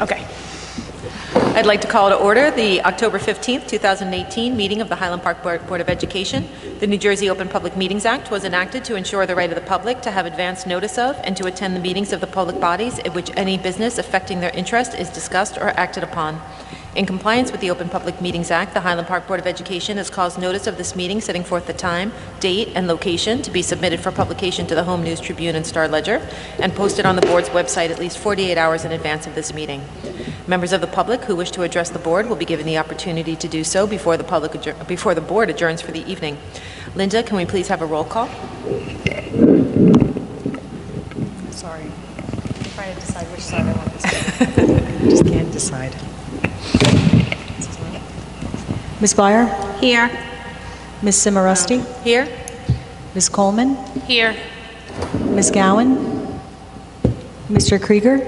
Okay. I'd like to call to order the October 15th, 2018 meeting of the Highland Park Board of Education. The New Jersey Open Public Meetings Act was enacted to ensure the right of the public to have advance notice of and to attend the meetings of the public bodies in which any business affecting their interest is discussed or acted upon. In compliance with the Open Public Meetings Act, the Highland Park Board of Education has caused notice of this meeting, setting forth the time, date, and location to be submitted for publication to the Home News Tribune and Star Ledger, and posted on the board's website at least 48 hours in advance of this meeting. Members of the public who wish to address the board will be given the opportunity to do so before the board adjourns for the evening. Linda, can we please have a roll call? Sorry. I'm trying to decide which side I want this to. Just can't decide. Ms. Byer? Here. Ms. Cimarusti? Here? Ms. Coleman? Here. Ms. Gowan? Mr. Krieger?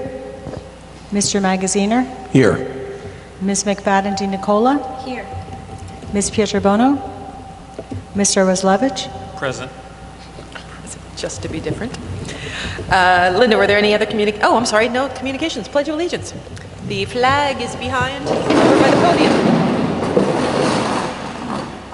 Mr. Magaziner? Here. Ms. McFadden Nicola? Here. Ms. Pietrobono? Mr. Roslevich? Present. Just to be different. Linda, were there any other I'm sorry, no communications. Pledge of Allegiance. The flag is behind, over by the podium.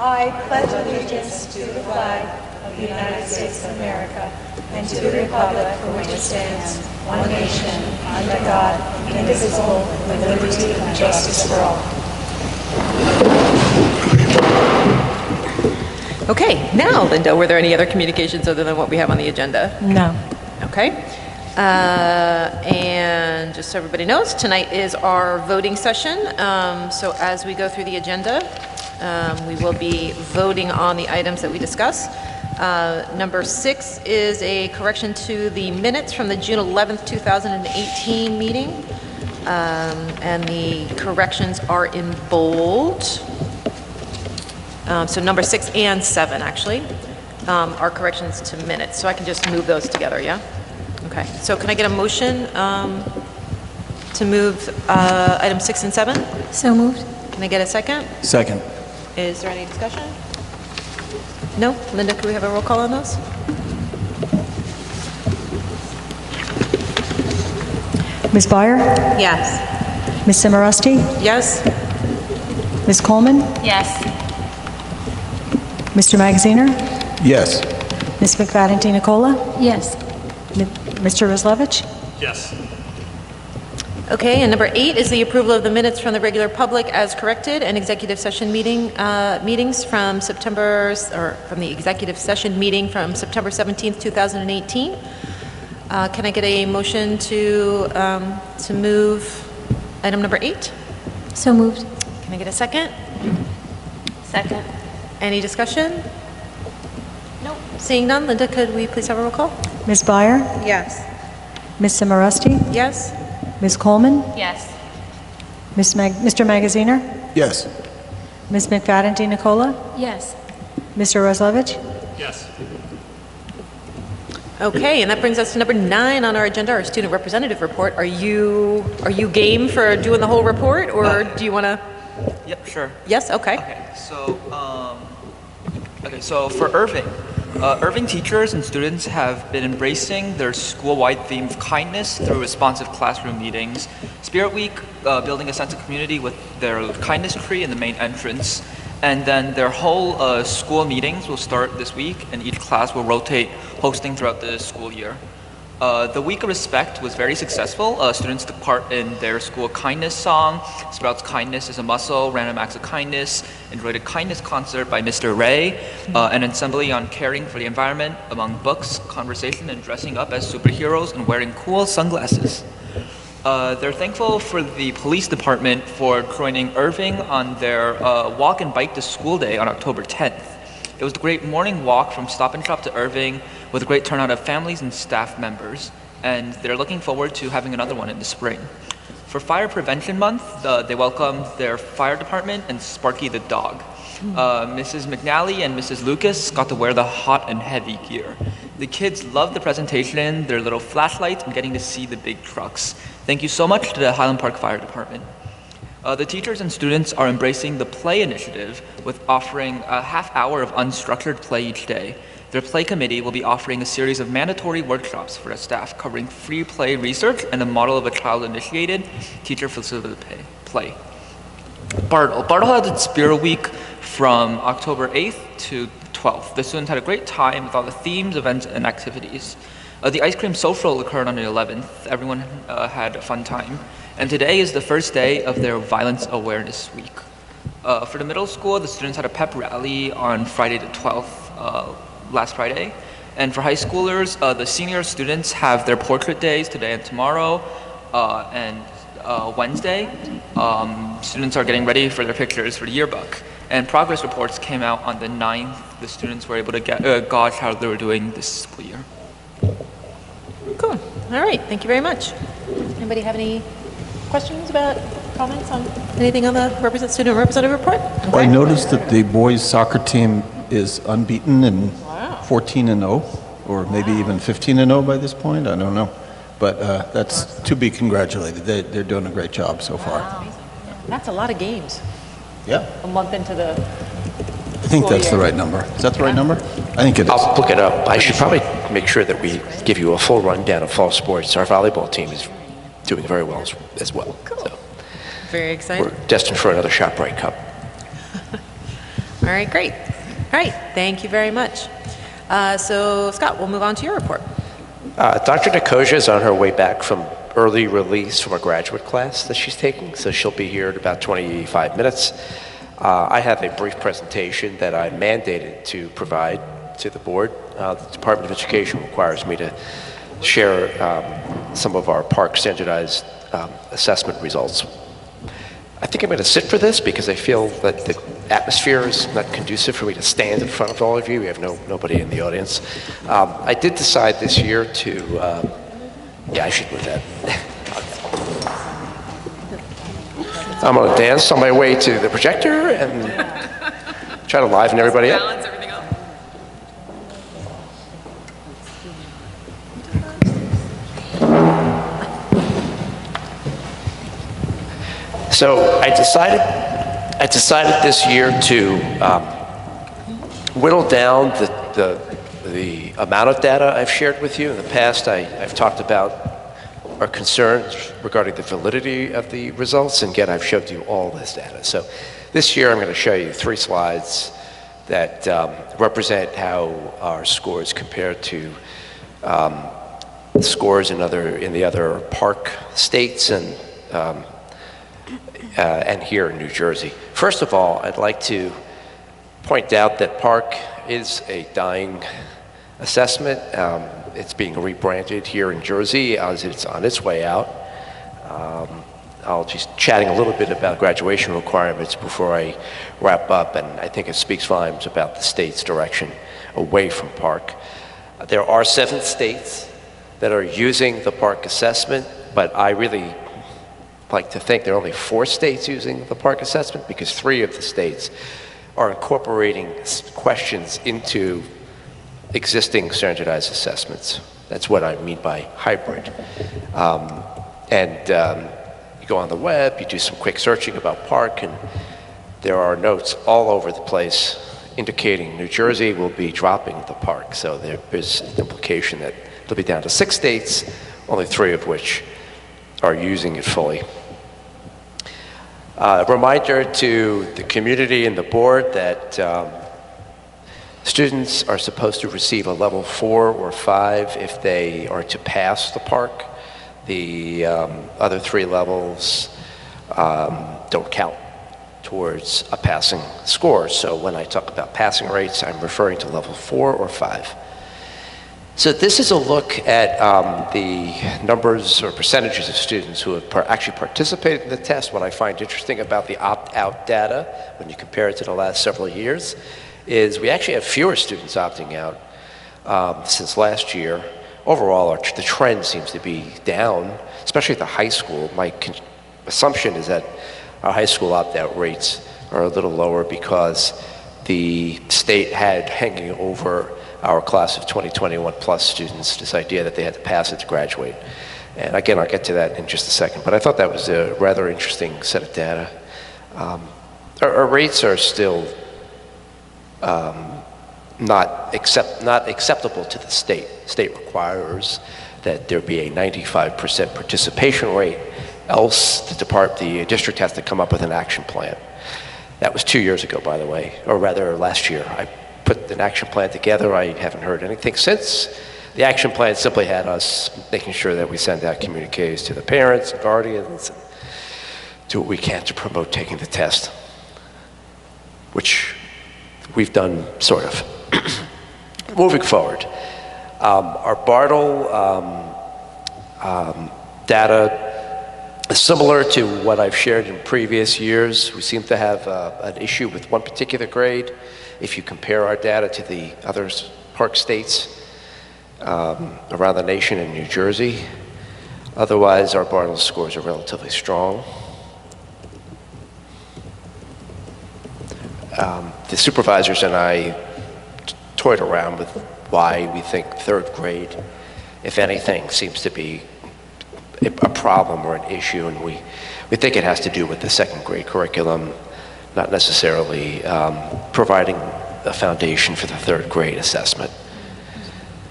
I pledge allegiance to the flag of the United States of America and to the republic for which it stands, one nation, under God, indivisible, with liberty and justice for all. Okay, now, Linda, were there any other communications other than what we have on the agenda? No. Okay. And just so everybody knows, tonight is our voting session. So as we go through the agenda, we will be voting on the items that we discuss. Number 6 is a correction to the minutes from the June 11th, 2018 meeting. And the corrections are in bold. So number 6 and 7, actually, are corrections to minutes. So I can just move those together, yeah? Okay. So can I get a motion to move items 6 and 7? So moved. Can I get a second? Second. Is there any discussion? No? Linda, could we have a roll call on those? Ms. Byer? Yes. Ms. Cimarusti? Yes? Ms. Coleman? Yes. Mr. Magaziner? Yes. Ms. McFadden Nicola? Yes. Mr. Roslevich? Yes. Okay, and number 8 is the approval of the minutes from the regular public as corrected and executive session meetings from the executive session meeting from September 17th, 2018. Can I get a motion to move item number 8? So moved. Can I get a second? Second. Any discussion? Nope. Seeing none, Linda, could we please have a roll call? Ms. Byer? Yes. Ms. Cimarusti? Yes? Ms. Coleman? Yes. Mr. Magaziner? Yes. Ms. McFadden Nicola? Yes. Mr. Roslevich? Yes. Okay, and that brings us to number 9 on our agenda, our student representative report. Are you game for doing the whole report, or do you want to? Yep, sure. Yes. Okay. So for Irving, Irving teachers and students have been embracing their school-wide theme of kindness through responsive classroom meetings. Spirit Week, building a sense of community with their kindness tree in the main entrance. And then their whole school meetings will start this week, and each class will rotate hosting throughout the school year. The Week of Respect was very successful. Students took part in their school kindness song, Sprouts Kindness is a Muscle, Random Acts of Kindness, enjoyed a kindness concert by Mr. Ray, an assembly on caring for the environment among books, conversation, and dressing up as superheroes and wearing cool sunglasses. They're thankful for the police department for joining Irving on their walk and bike to school day on October 10th. It was a great morning walk from Stop and Shop to Irving with a great turnout of families and staff members, and they're looking forward to having another one in the spring. For Fire Prevention Month, they welcomed their fire department and Sparky the dog. Mrs. McNally and Mrs. Lucas got to wear the hot and heavy gear. The kids loved the presentation, their little flashlights, and getting to see the big trucks. Thank you so much to the Highland Park Fire Department. The teachers and students are embracing the Play Initiative with offering a half hour of unstructured play each day. Their play committee will be offering a series of mandatory workshops for the staff covering free play research and the model of a child-initiated teacher-facilitated play. Bartle had its Spirit Week from October 8th to 12th. The students had a great time with all the themes, events, and activities. The ice cream social occurred on the 11th. Everyone had a fun time. And today is the first day of their Violence Awareness Week. For the middle school, the students had a pep rally on Friday the 12th, last Friday. And for high schoolers, the senior students have their portrait days today and tomorrow, and Wednesday. Students are getting ready for their pictures for the yearbook. And progress reports came out on the 9th. The students were able to gauge how they were doing this school year. Cool. All right. Thank you very much. Anybody have any questions about comments on anything on the student representative report? Well, I noticed that the boys soccer team is unbeaten and 14-0, or maybe even 15-0 by this point. I don't know. But that's to be congratulated. They're doing a great job so far. That's a lot of games. Yeah. A month into the I think that's the right number. Is that the right number? I think it is. I'll look it up. I should probably make sure that we give you a full rundown of fall sports. Our volleyball team is doing very well as well. Cool. So Very exciting. we're destined for another ShopRite Cup. All right, great. All right, thank you very much. So, Scott, we'll move on to your report. Dr. Nicosia is on her way back from early release from a graduate class that she's taking, so she'll be here in about 25 minutes. I have a brief presentation that I'm mandated to provide to the board. The Department of Education requires me to share some of our park standardized assessment results. I think I'm going to sit for this because I feel that the atmosphere is not conducive for me to stand in front of all of you. We have nobody in the audience. I did decide this year to, yeah, I should move that. I'm going to dance on my way to the projector and try to liven everybody up. Balance everything up. So I decided this year to whittle down the amount of data I've shared with you. In the past, I've talked about our concerns regarding the validity of the results, and again, I've showed you all this data. So this year, I'm going to show you 3 slides that represent how our scores compare to scores in the other park states and here in New Jersey. First of all, I'd like to point out that park is a dying assessment. It's being rebranded here in Jersey as it's on its way out. I'll just chatting a little bit about graduation requirements before I wrap up, and I think it speaks volumes about the state's direction away from park. There are 7 states that are using the park assessment, but I really like to think there are only 4 states using the park assessment because 3 of the states are incorporating questions into existing standardized assessments. That's what I mean by hybrid. You go on the web, you do some quick searching about park, and there are notes all over the place indicating New Jersey will be dropping the park. So there's an implication that it'll be down to 6 states, only 3 of which are using it fully. Reminder to the community and the board that students are supposed to receive a level 4 or 5 if they are to pass the park. The other 3 levels don't count towards a passing score. So when I talk about passing rates, I'm referring to level 4 or 5. So this is a look at the numbers or percentages of students who have actually participated in the test. What I find interesting about the opt-out data, when you compare it to the last several years, is we actually have fewer students opting out since last year. Overall, the trend seems to be down, especially at the high school. My assumption is that our high school opt-out rates are a little lower because the state had hanging over our class of 2021 plus students this idea that they had to pass it to graduate. And again, I'll get to that in just a second, but I thought that was a rather interesting set of data. Our rates are still not acceptable to the state. State requires that there be a 95% participation rate, else the district has to come up with an action plan. That was 2 years ago, by the way, or rather last year. I put an action plan together. I haven't heard anything since. The action plan simply had us making sure that we send out communiques to the parents and guardians and do what we can to promote taking the test, which we've done sort of. Moving forward, our Bartle data is similar to what I've shared in previous years. We seem to have an issue with one particular grade. If you compare our data to the other park states around the nation and New Jersey, otherwise our Bartle scores are relatively strong. The supervisors and I toyed around with why we think third grade, if anything, seems to be a problem or an issue, and we think it has to do with the second grade curriculum, not necessarily providing a foundation for the third grade assessment.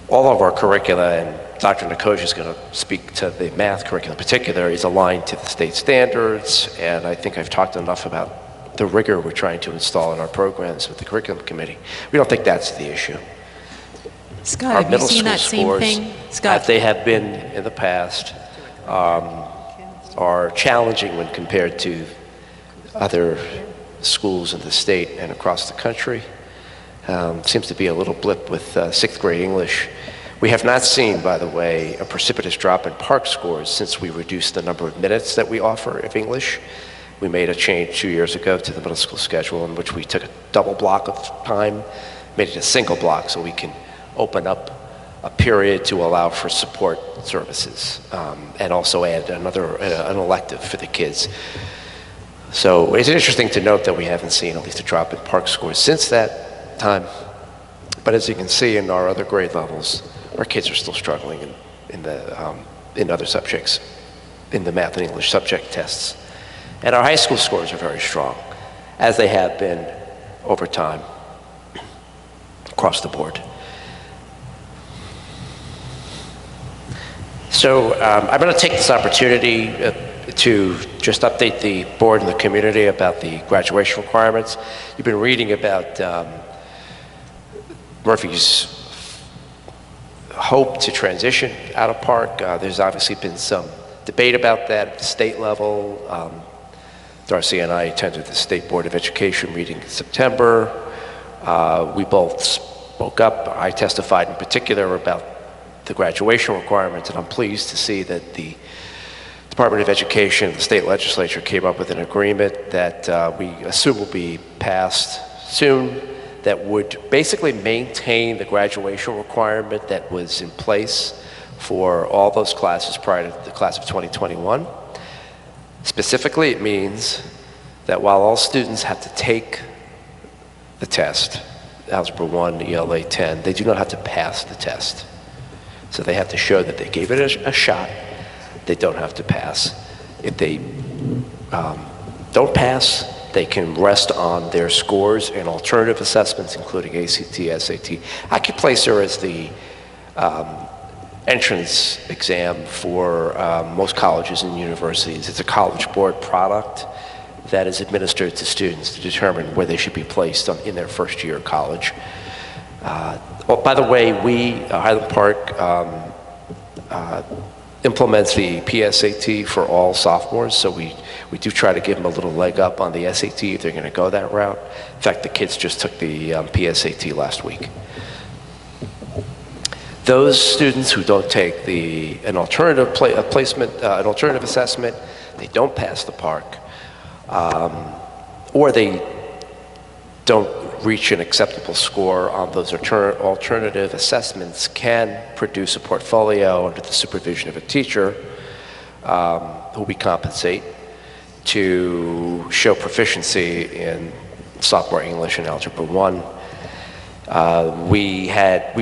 All of our curricula, and Dr. Nikosia is going to speak to the math curriculum in particular, is aligned to the state standards, and I think I've talked enough about the rigor we're trying to install in our programs with the curriculum committee. We don't think that's the issue. Scott, Our have you middle seen school that same scores, thing? Scott, as they have been in the past, are challenging when compared to other schools in the state and across the country. Seems to be a little blip with sixth grade English. We have not seen, by the way, a precipitous drop in park scores since we reduced the number of minutes that we offer of English. We made a change 2 years ago to the middle school schedule in which we took a double block of time, made it a single block so we can open up a period to allow for support services, and also add an elective for the kids. So it's interesting to note that we haven't seen at least a drop in park scores since that time. But as you can see in our other grade levels, our kids are still struggling in other subjects, in the math and English subject tests. And our high school scores are very strong, as they have been over time across the board. So I'm going to take this opportunity to just update the board and the community about the graduation requirements. You've been reading about Murphy's hope to transition out of park. There's obviously been some debate about that at the state level. Darcy and I attended the State Board of Education meeting in September. We both spoke up. I testified in particular about the graduation requirements, and I'm pleased to see that the Department of Education, the state legislature came up with an agreement that we assume will be passed soon that would basically maintain the graduation requirement that was in place for all those classes prior to the class of 2021. Specifically, it means that while all students have to take the test, Algebra 1, ELA 10, they do not have to pass the test. So they have to show that they gave it a shot. They don't have to pass. If they don't pass, they can rest on their scores and alternative assessments, including ACT, SAT. I could place her as the entrance exam for most colleges and universities. It's a College Board product that is administered to students to determine where they should be placed in their first year of college. Well, by the way, Highland Park implements the PSAT for all sophomores, so we do try to give them a little leg up on the SAT if they're going to go that route. In fact, the kids just took the PSAT last week. Those students who don't take an alternative placement, an alternative assessment, they don't pass the park, or they don't reach an acceptable score on those alternative assessments, can produce a portfolio under the supervision of a teacher who we compensate to show proficiency in sophomore English and Algebra 1. We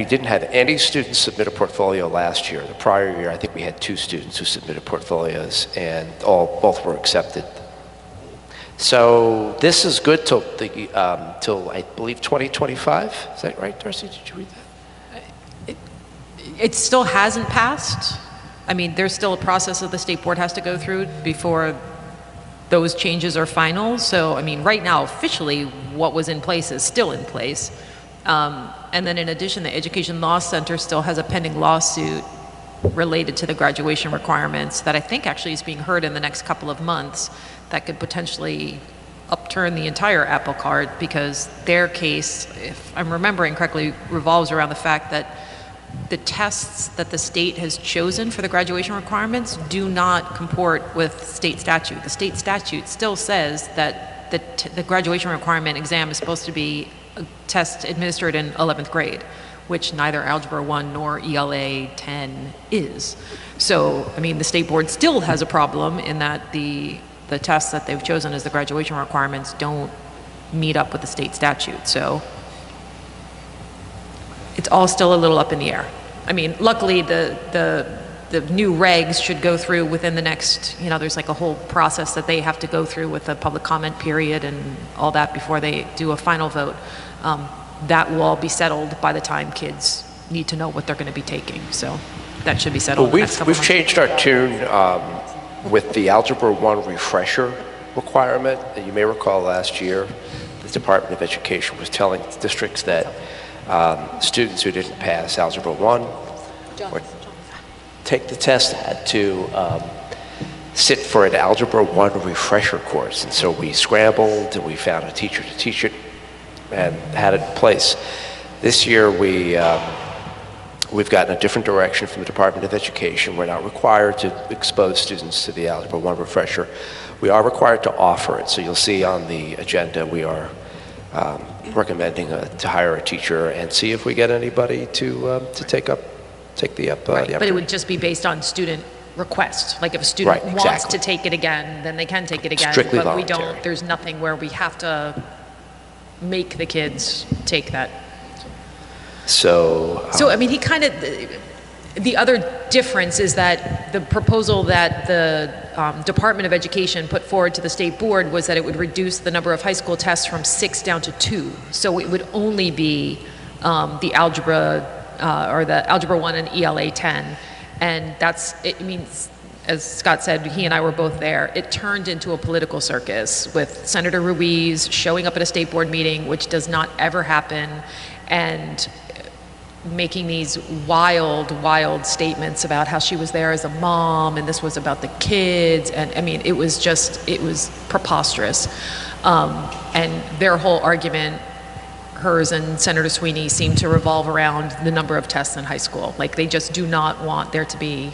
didn't have any students submit a portfolio last year. The prior year, I think we had 2 students who submitted portfolios, and both were accepted. So this is good till till I believe 2025. Is that right, Darcy? Did you read that? It still hasn't passed. I mean, there's still a process that the state board has to go through before those changes are final. So, I mean, right now, officially, what was in place is still in place. And then in addition, the Education Law Center still has a pending lawsuit related to the graduation requirements that I think actually is being heard in the next couple of months that could potentially upturn the entire apple cart, because their case, if I'm remembering correctly, revolves around the fact that the tests that the state has chosen for the graduation requirements do not comport with state statute. The state statute still says that the graduation requirement exam is supposed to be a test administered in 11th grade, which neither Algebra 1 nor ELA 10 is. So, I mean, the state board still has a problem in that the tests that they've chosen as the graduation requirements don't meet up with the state statute. So it's all still a little up in the air. I mean, luckily the new regs should go through within the next, there's like a whole process that they have to go through with a public comment period and all that before they do a final vote. That will all be settled by the time kids need to know what they're going to be taking. So that should be settled. Well, we've changed our tune with the Algebra 1 refresher requirement. And you may recall last year, the Department of Education was telling districts that students who didn't pass Algebra 1 or take the test had to sit for an Algebra 1 refresher course. And so we scrambled and we found a teacher to teach it and had it in place. This year we've gotten a different direction from the Department of Education. We're not required to expose students to the Algebra 1 refresher. We are required to offer it. So you'll see on the agenda we are recommending to hire a teacher and see if we get anybody to take the Right, but it would just be based on student request. Like if a student Right, wants exactly. to take it again, then they can take it again. Strictly but we voluntary. don't. There's nothing where we have to make the kids take that. So So I mean, he kind of. The other difference is that the proposal that the Department of Education put forward to the state board was that it would reduce the number of high school tests from 6 down to 2. So it would only be the algebra or the Algebra 1 and ELA 10. And it means, as Scott said, he and I were both there, it turned into a political circus with Senator Ruiz showing up at a state board meeting, which does not ever happen, and making these wild statements about how she was there as a mom and this was about the kids. And I mean, it was preposterous. And their whole argument, hers and Senator Sweeney, seemed to revolve around the number of tests in high school. Like they just do not want there to be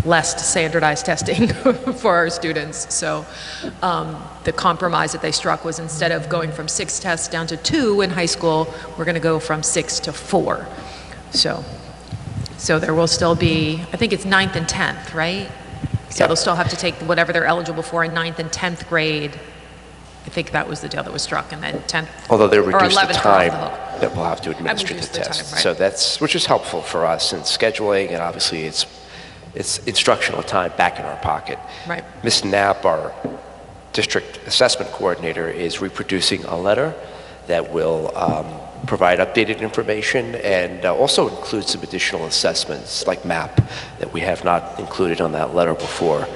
less standardized testing for our students. So the compromise that they struck was, instead of going from 6 tests down to 2 in high school, we're going to go from 6 to 4. So there will still be, I think it's 9th and 10th, right? So they'll still have to take whatever they're eligible for in 9th and 10th grade. I think that was the deal that was struck, and then 10th although they or reduced the 11th time off the hook. that we'll have to administer the reduced the time, test. right. So which is helpful for us in scheduling, and obviously it's instructional time back in our pocket. Right. Ms. Knapp, our district assessment coordinator, is reproducing a letter that will provide updated information and also include some additional assessments like MAP that we have not included on that letter before.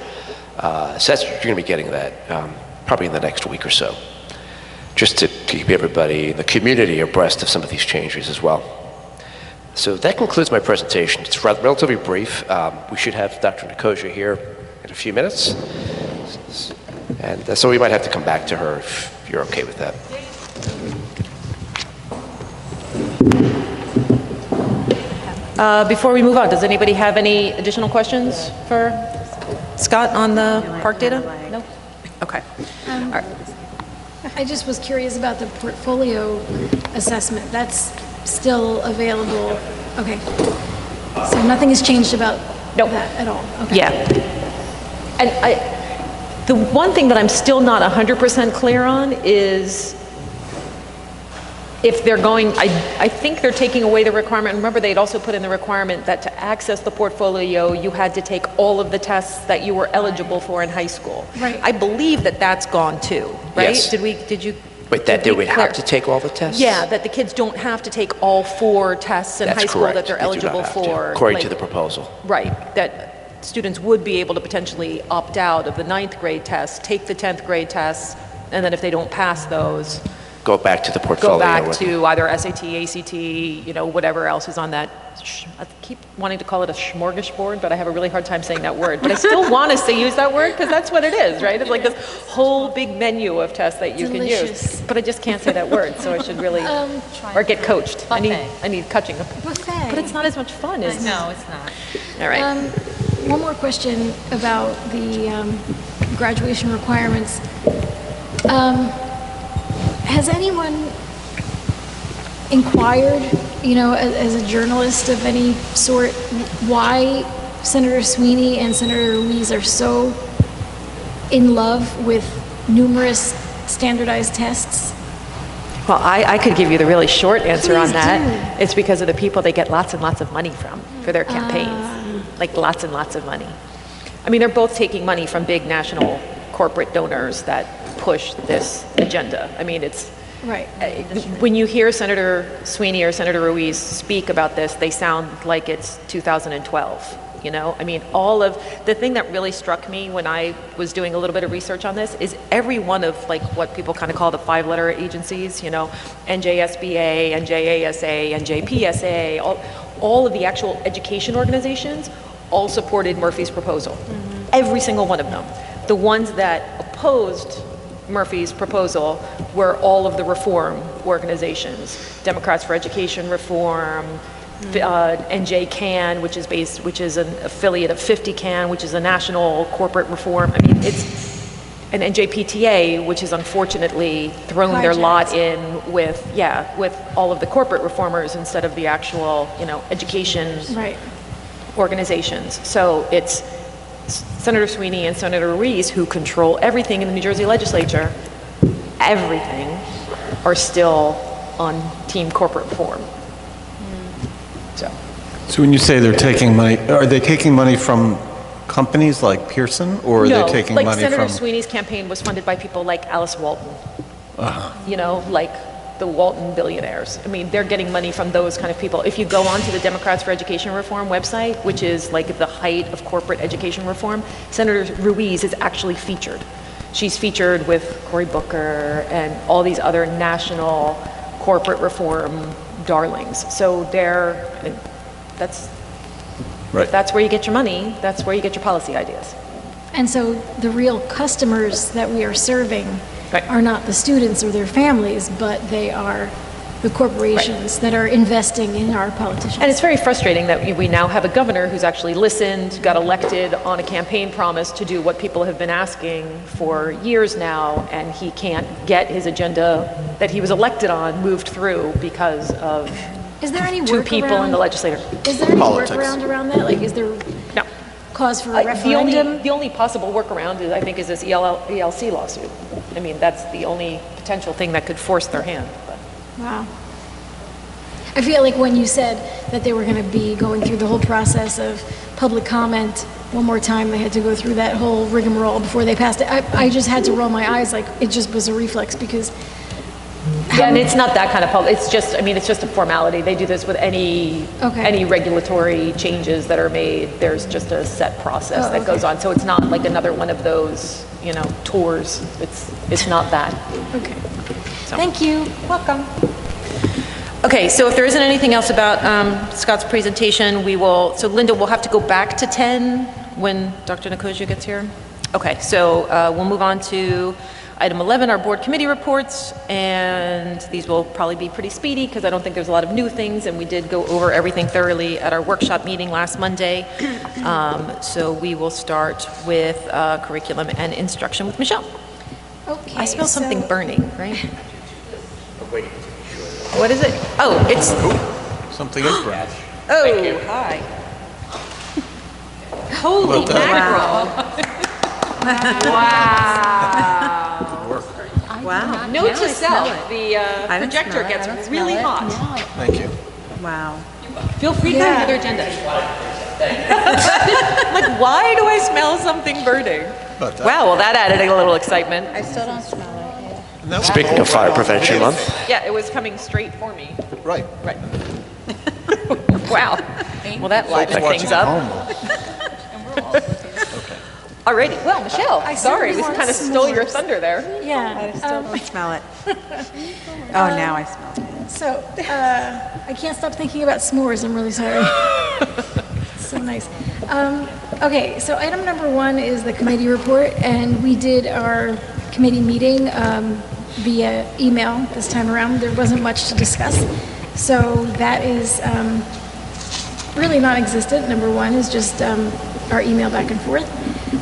So you're going to be getting that probably in the next week or so, just to keep everybody in the community abreast of some of these changes as well. So that concludes my presentation. It's relatively brief. We should have Dr. Nicosia here in a few minutes. And so we might have to come back to her if you're okay with that. Before we move on, does anybody have any additional questions for Scott on the park data? No? Okay. All right. I just was curious about the portfolio assessment. That's still available? Okay. So nothing has changed about Nope. that at all? Okay. Yeah. And the one thing that I'm still not 100% clear on is if they're going, I think they're taking away the requirement. Remember, they'd also put in the requirement that to access the portfolio, you had to take all of the tests that you were eligible for in high school. Right. I believe that that's gone too, right? Yes. Did you? But that they we would have to take all the tests? Yeah, that the kids don't have to take all 4 tests in That's high school correct. that they're They do not eligible have to, for. according to like- the proposal. Right, that students would be able to potentially opt out of the 9th grade tests, take the 10th grade tests, and then if they don't pass those, Go back to the portfolio. go back with- to either SAT, ACT, whatever else is on that. I keep wanting to call it a smorgasbord, but I have a really hard time saying that word. But I still want us to use that word because that's what it is, right? It's like this whole big menu of tests that you can use. Delicious. But I just can't say that word, so I should really, or get coached. I Buffet. need coaching. Buffet. But it's not as much fun, is it? No, it's not. All right. One more question about the graduation requirements. Has anyone inquired, as a journalist of any sort, why Senator Sweeney and Senator Ruiz are so in love with numerous standardized tests? Well, I could give you the really short answer on Please that. It's because of the people they get lots and lots of money from for their campaigns. Like lots and lots of money. I mean, they're both taking money from big national corporate donors that push this agenda. I mean, it's... Right. When you hear Senator Sweeney or Senator Ruiz speak about this, they sound like it's 2012. I mean, all of the thing that really struck me when I was doing a little bit of research on this is every one of like what people kind of call the 5-letter agencies, NJSBA, NJASA, NJPSA, all of the actual education organizations all supported Murphy's proposal. Every single one of them. The ones that opposed Murphy's proposal were all of the reform organizations, Democrats for Education Reform, NJCAN, which is an affiliate of 50CAN, which is a national corporate reform. I mean, and NJPTA, which has unfortunately thrown their lot in with all of the corporate reformers instead of the actual, education Right. organizations. So it's Senator Sweeney and Senator Ruiz, who control everything in the New Jersey legislature, everything, are still on team corporate reform. So when you say they're taking money, are they taking money from companies like Pearson, or are they taking money Senator from... Sweeney's campaign was funded by people like Alice Walton, like the Walton billionaires. I mean, they're getting money from those kind of people. If you go onto the Democrats for Education Reform website, which is like the height of corporate education reform, Senator Ruiz is actually featured. She's featured with Cory Booker and all these other national corporate reform darlings. So that's Right. if that's where you get your money, that's where you get your policy ideas. And so the real customers that we are serving Right. are not the students or their families, but they are the corporations that are investing in our politicians. And it's very frustrating that we now have a governor who's actually listened, got elected on a campaign promise to do what people have been asking for years now, and he can't get his agenda that he was elected on moved through because of Is there any two people in the legislature. Is there any Politics. workaround around that? Like, is there No. cause for a The referendum? only possible workaround is, I think, is this ELC lawsuit. I mean, that's the only potential thing that could force their hand. But. Wow. I feel like when you said that they were going to be going through the whole process of public comment one more time, they had to go through that whole rigmarole before they passed it. I just had to roll my eyes, like it just was a reflex because. Yeah, and it's not that kind of public, it's just a formality. They do this with any regulatory changes that are made. There's just a set process that goes on. So it's not like another one of those, tours. It's not that. Okay. Thank you. Welcome. Okay, so if there isn't anything else about Scott's presentation, so Linda, we'll have to go back to 10 when Dr. Nicosia gets here. Okay, so we'll move on to item 11, our board committee reports, and these will probably be pretty speedy because I don't think there's a lot of new things, and we did go over everything thoroughly at our workshop meeting last Monday. So we will start with curriculum and instruction with Michelle. Okay. I smell something burning, right? What is it? Oh, it's... Something is burning. Oh, hi. Holy About that? mackerel. Wow. Good work. Wow. Note Now to I smell self, it. the I don't projector smell it. I gets don't smell really it. hot. Thank you. Wow. Feel free to go to Yeah. another agenda. Like, why do I smell something burning? But that- Wow, well, that added a little excitement. I still don't smell it. and that was Speaking of Fire Prevention Month, Yeah, it was coming straight for me. right. Right. Wow. Well, that livened Watching things at up. home, though. Alrighty, well, Michelle, sorry, we certainly kind of want stole your s'mores. thunder there. Yeah. I still don't smell it. Oh, now I smell it. So, I can't stop thinking about s'mores, I'm really sorry. So nice. Okay, so item number 1 is the committee report, and we did our committee meeting via email this time around. There wasn't much to discuss, so that is really non-existent. Number 1 is just our email back and forth.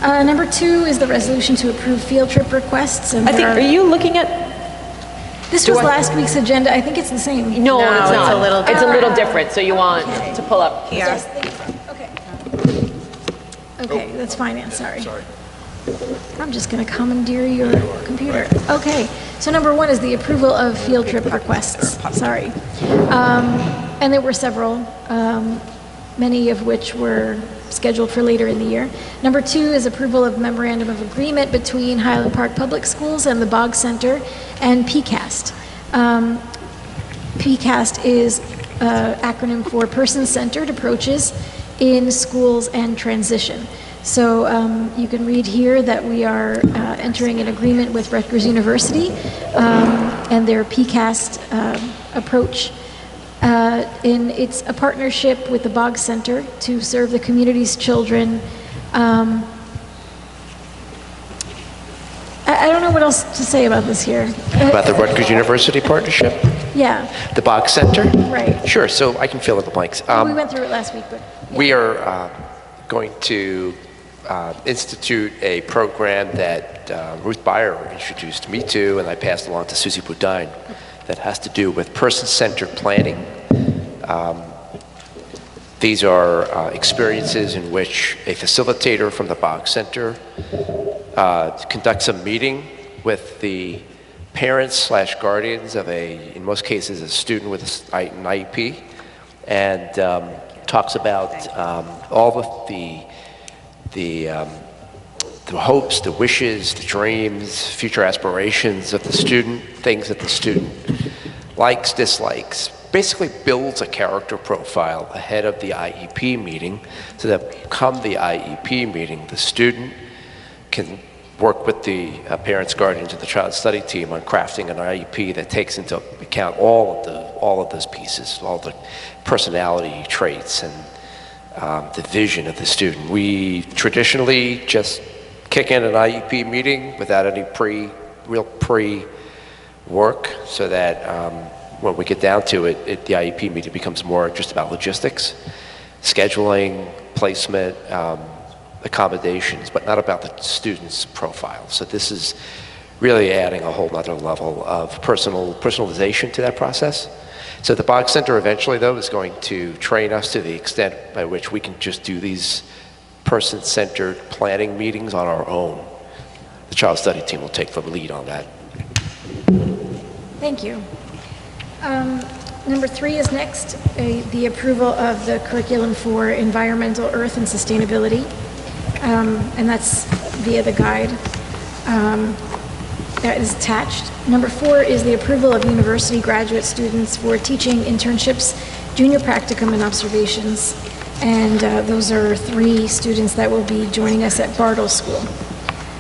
Number 2 is the resolution to approve field trip requests, and I think, there are you looking at, this was last week's agenda, I think it's the same. no, it's it's not. a little It's a little different, so you want to pull up. Here. Yes, okay. Okay, that's finance, sorry. I'm just going to commandeer your computer. Okay, so number 1 is the approval of field trip requests, sorry. And there were several, many of which were scheduled for later in the year. Number 2 is approval of memorandum of agreement between Highland Park Public Schools and the Bog Center and PCAST. PCAST is an acronym for Person-Centered Approaches in Schools and Transition. So you can read here that we are entering an agreement with Rutgers University and their PCAST approach. It's a partnership with the Bog Center to serve the community's children. I don't know what else to say about this here. about the Rutgers University partnership, Yeah, the Bog Center. right. Sure, so I can fill in the blanks. We went through it last week, but We are going to institute a program that Ruth Beyer introduced me to, and I passed along to Susie Boudin, that has to do with person-centered planning. These are experiences in which a facilitator from the Bog Center conducts a meeting with the parents/guardians of in most cases, a student with an IEP, and talks about all of the hopes, the wishes, the dreams, future aspirations of the student, things that the student likes, dislikes, basically builds a character profile ahead of the IEP meeting so that come the IEP meeting, the student can work with the parents, guardians, and the child study team on crafting an IEP that takes into account all of those pieces, all the personality traits and the vision of the student. We traditionally just kick in an IEP meeting without any real pre-work so that when we get down to it, the IEP meeting becomes more just about logistics, scheduling, placement, accommodations, but not about the student's profile. So this is really adding a whole nother level of personalization to that process. So the Bog Center eventually, though, is going to train us to the extent by which we can just do these person-centered planning meetings on our own. The child study team will take the lead on that. thank you. Number 3 is next, the approval of the curriculum for environmental, earth, and sustainability. And that's via the guide that is attached. Number 4 is the approval of university graduate students for teaching internships, junior practicum, and observations. And those are 3 students that will be joining us at Bartle School.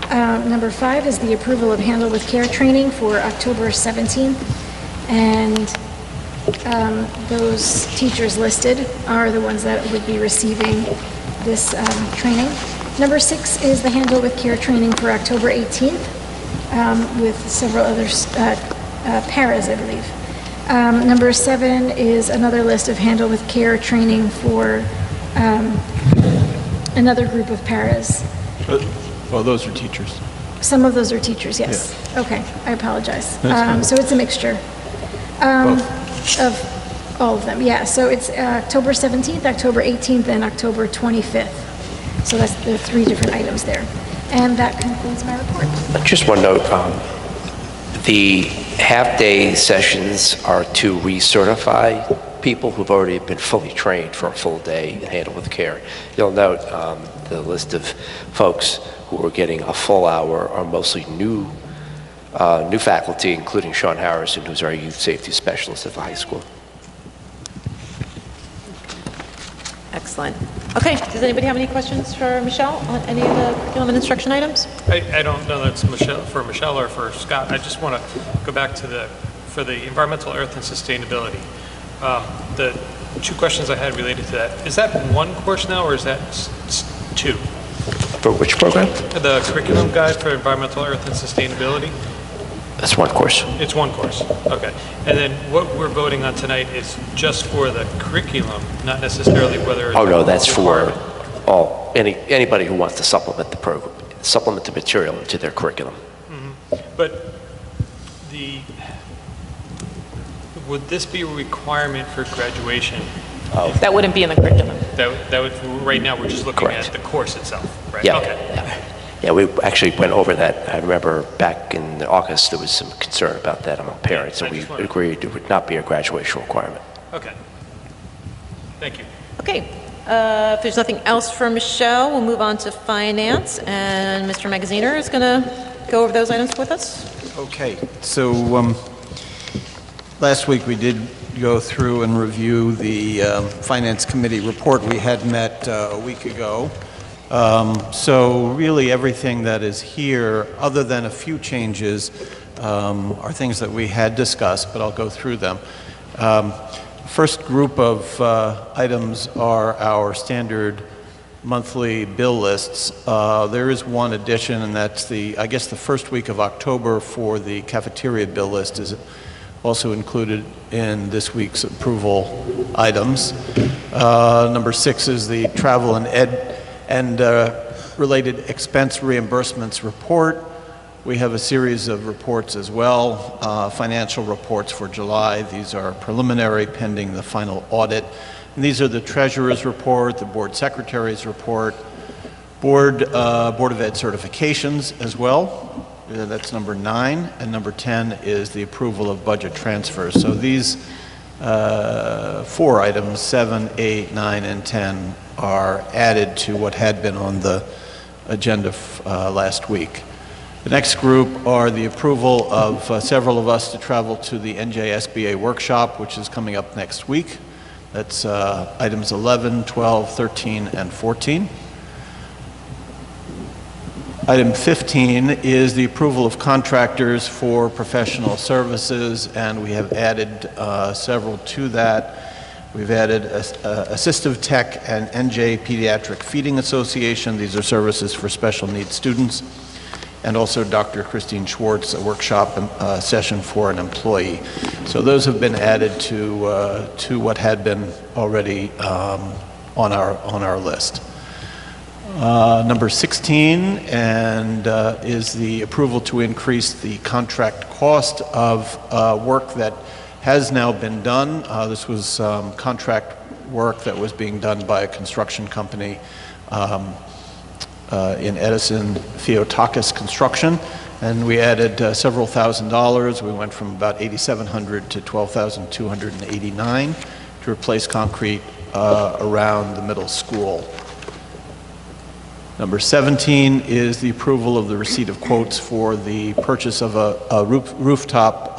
Number 5 is the approval of Handle with Care training for October 17th. And those teachers listed are the ones that would be receiving this training. Number 6 is the Handle with Care training for October 18th with several other paras, I believe. Number 7 is another list of Handle with Care training for another group of paras. Well, those are teachers. Some of those are teachers, yes. Okay, I apologize. So it's a mixture of all of them. Yeah, so it's October 17th, October 18th, and October 25th. So that's the 3 different items there. And that concludes my report. Just one note, The half-day sessions are to recertify people who've already been fully trained for a full day and handled with care. You'll note the list of folks who are getting a full hour are mostly new faculty, including Sean Harrison, who's our youth safety specialist at the high school. Excellent. Okay, does anybody have any questions for Michelle on any of the curriculum and instruction items? I don't know that's for Michelle or for Scott. I just want to go back to for the environmental, earth, and sustainability. The two questions I had related to that. Is that one course now, or is that two? For which program? The curriculum guide for environmental, earth, and sustainability? That's one course. It's one course, okay. And then what we're voting on tonight is just for the curriculum, not necessarily whether it's... Oh, no, that's for requirement. anybody who wants to supplement the program, supplement the material into their curriculum. But would this be a requirement for graduation? That wouldn't be in the curriculum. That would, right now, we're just looking Correct. at the course itself, right? Yeah. Okay. Yeah, we actually went over that. I remember back in August, there was some concern about that among parents, and we agreed it would not be a graduation requirement. Okay. Thank you. Okay, if there's nothing else for Michelle, we'll move on to finance, and Mr. Magaziner is going to go over those items with us. Okay, so last week we did go through and review the Finance Committee report. We had met a week ago. So really everything that is here, other than a few changes, are things that we had discussed, but I'll go through them. First group of items are our standard monthly bill lists. There is one addition, and that's I guess the first week of October for the cafeteria bill list is also included in this week's approval items. Number 6 is the travel and related expense reimbursements report. We have a series of reports as well, financial reports for July. These are preliminary pending the final audit. And these are the treasurer's report, the board secretary's report, board of Ed certifications as well. That's number 9. And number 10 is the approval of budget transfers. So these 4 items, 7, 8, 9, and 10, are added to what had been on the agenda last week. The next group are the approval of several of us to travel to the NJSBA workshop, which is coming up next week. That's items 11, 12, 13, and 14. Item 15 is the approval of contractors for professional services, and we have added several to that. We've added Assistive Tech and NJ Pediatric Feeding Association. These are services for special needs students. And also Dr. Christine Schwartz, a workshop session for an employee. So those have been added to what had been already on our list. Number 16 is the approval to increase the contract cost of work that has now been done. This was contract work that was being done by a construction company in Edison, Theotakis Construction, and we added several $1,000s. We went from about $8,700 to $12,289 to replace concrete around the middle school. Number 17 is the approval of the receipt of quotes for the purchase of a rooftop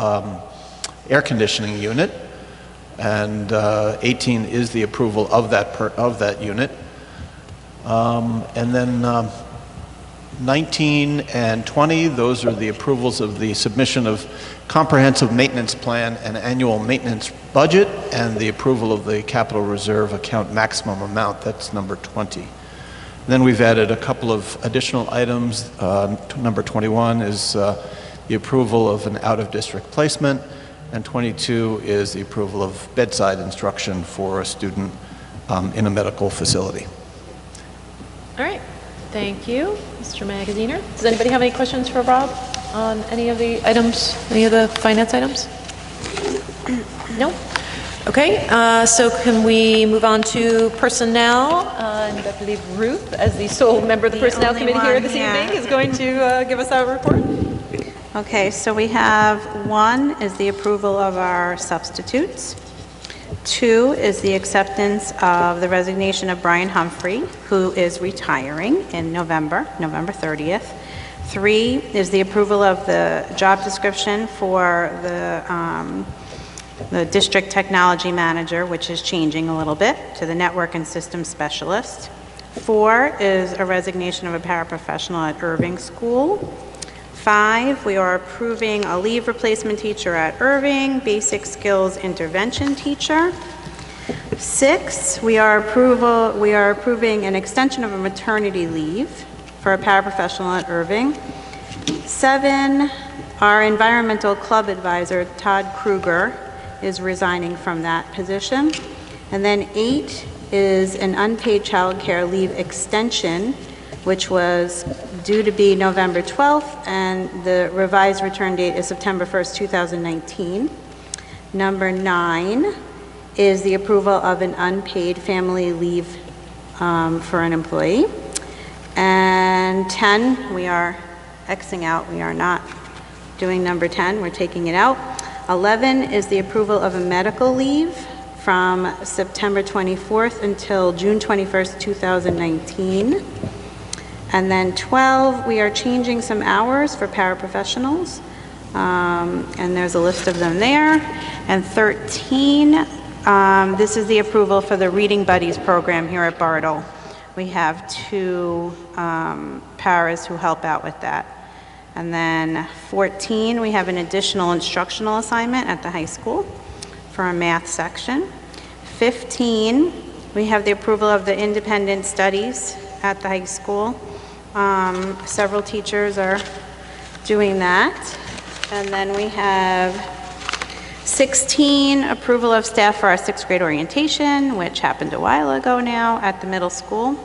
air conditioning unit, and 18 is the approval of that unit. And then 19 and 20, those are the approvals of the submission of comprehensive maintenance plan and annual maintenance budget, and the approval of the capital reserve account maximum amount. That's number 20. Then we've added a couple of additional items. Number 21 is the approval of an out-of-district placement, and 22 is the approval of bedside instruction for a student in a medical facility. All right, thank you, Mr. Magaziner. Does anybody have any questions for Rob on any of the items, any of the finance items? No? Okay, so can we move on to personnel? And I believe Ruth, as the sole member of the Personnel Committee here this evening, is going to give us our report. Okay, so we have 1 is the approval of our substitutes. 2 is the acceptance of the resignation of Brian Humphrey, who is retiring in November 30th. 3 is the approval of the job description for the district technology manager, which is changing a little bit to the network and systems specialist. 4 is a resignation of a paraprofessional at Irving School. 5, we are approving a leave replacement teacher at Irving, basic skills intervention teacher. 6, we are approving an extension of a maternity leave for a paraprofessional at Irving. 7, our environmental club advisor, Todd Kruger, is resigning from that position. And then 8 is an unpaid child care leave extension, which was due to be November 12th, and the revised return date is September 1st, 2019. Number 9 is the approval of an unpaid family leave for an employee. And 10, we are Xing out. We are not doing number 10. We're taking it out. 11 is the approval of a medical leave from September 24th until June 21st, 2019. And then 12, we are changing some hours for paraprofessionals, and there's a list of them there. And 13, this is the approval for the Reading Buddies program here at Bartle. We have 2 paras who help out with that. And then 14, we have an additional instructional assignment at the high school for a math section. 15, we have the approval of the independent studies at the high school. Several teachers are doing that. And then we have 16, approval of staff for our 6th grade orientation, which happened a while ago now at the middle school.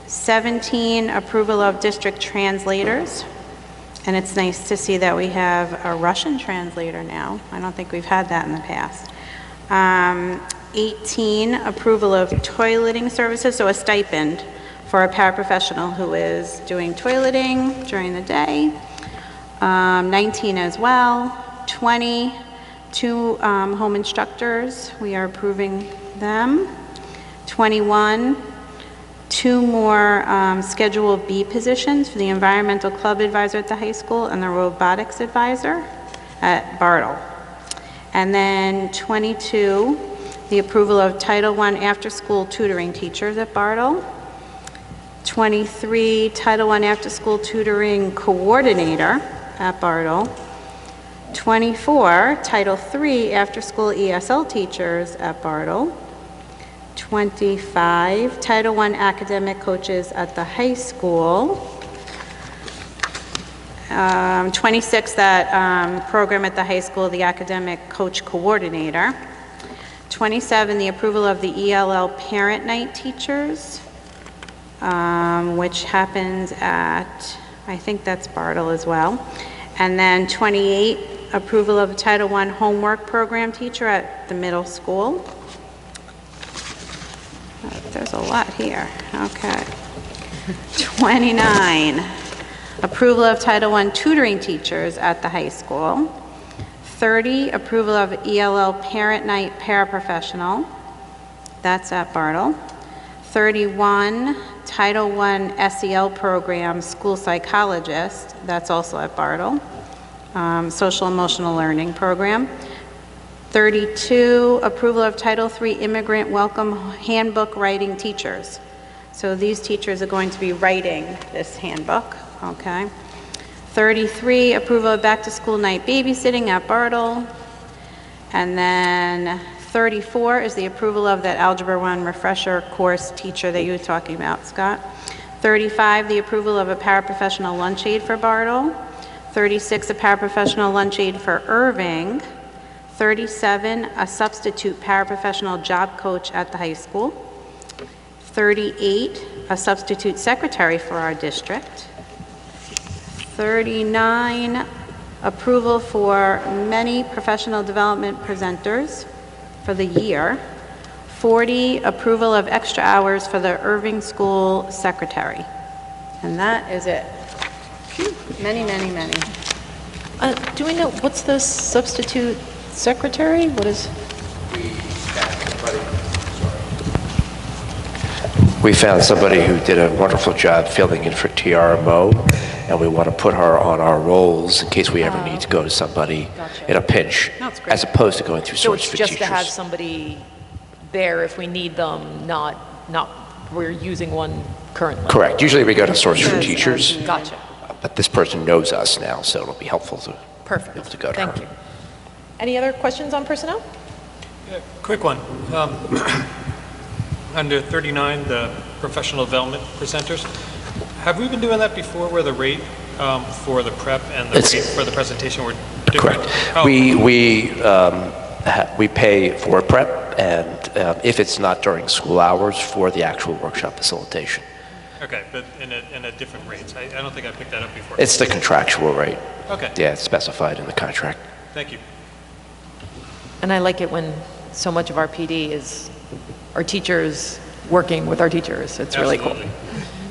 17, approval of district translators. And it's nice to see that we have a Russian translator now. I don't think we've had that in the past. 18, approval of toileting services, so a stipend for a paraprofessional who is doing toileting during the day. 19 as well. 20, 2 home instructors, we are approving them. 21, 2 more Schedule B positions for the environmental club advisor at the high school and the robotics advisor at Bartle. And then 22, the approval of Title I after-school tutoring teachers at Bartle. 23, Title I after-school tutoring coordinator at Bartle. 24, Title III after-school ESL teachers at Bartle. 25, Title I academic coaches at the high school. 26, that program at the high school, the academic coach coordinator. 27, the approval of the ELL parent night teachers, which happens at, I think that's Bartle as well. And then 28, approval of a Title I homework program teacher at the middle school. There's a lot here. Okay. 29, approval of Title I tutoring teachers at the high school. 30, approval of ELL parent night paraprofessional. That's at Bartle. 31, Title I SEL program school psychologist. That's also at Bartle. Social emotional learning program. 32, approval of Title III immigrant welcome handbook writing teachers. So these teachers are going to be writing this handbook, okay? 33, approval of back to school night babysitting at Bartle. And then 34 is the approval of that Algebra 1 refresher course teacher that you were talking about, Scott. 35, the approval of a paraprofessional lunch aid for Bartle. 36, a paraprofessional lunch aid for Irving. 37, a substitute paraprofessional job coach at the high school. 38, a substitute secretary for our district. 39, approval for many professional development presenters for the year. 40, approval of extra hours for the Irving School secretary. And that is it. Many, many, many. do we know, what's the substitute secretary? What is? We found somebody who did a wonderful job filling in for TRMO, and we want to put her on our rolls in case we ever need to go to somebody in a pinch, That's great. as opposed to going through So source it's for just teachers. to have somebody there if we need them, not we're using one currently? Correct. Usually we go to source for teachers, Gotcha. but this person knows us now, so it'll be helpful to Perfect. be able to go to Thank her. you. Any other questions on personnel? Yeah, quick one. Under 39, the professional development presenters, have we been doing that before where the rate for the prep and the It's- rate for the presentation were different? Correct. Oh, We pay for prep, and if it's not during school hours, for the actual workshop facilitation. Okay, but in a different rates. I don't think I picked that up before. It's the contractual rate. Okay, Yeah, it's specified in the contract. thank you. And I like it when so much of our PD is our teachers working with our teachers. It's really cool. Absolutely.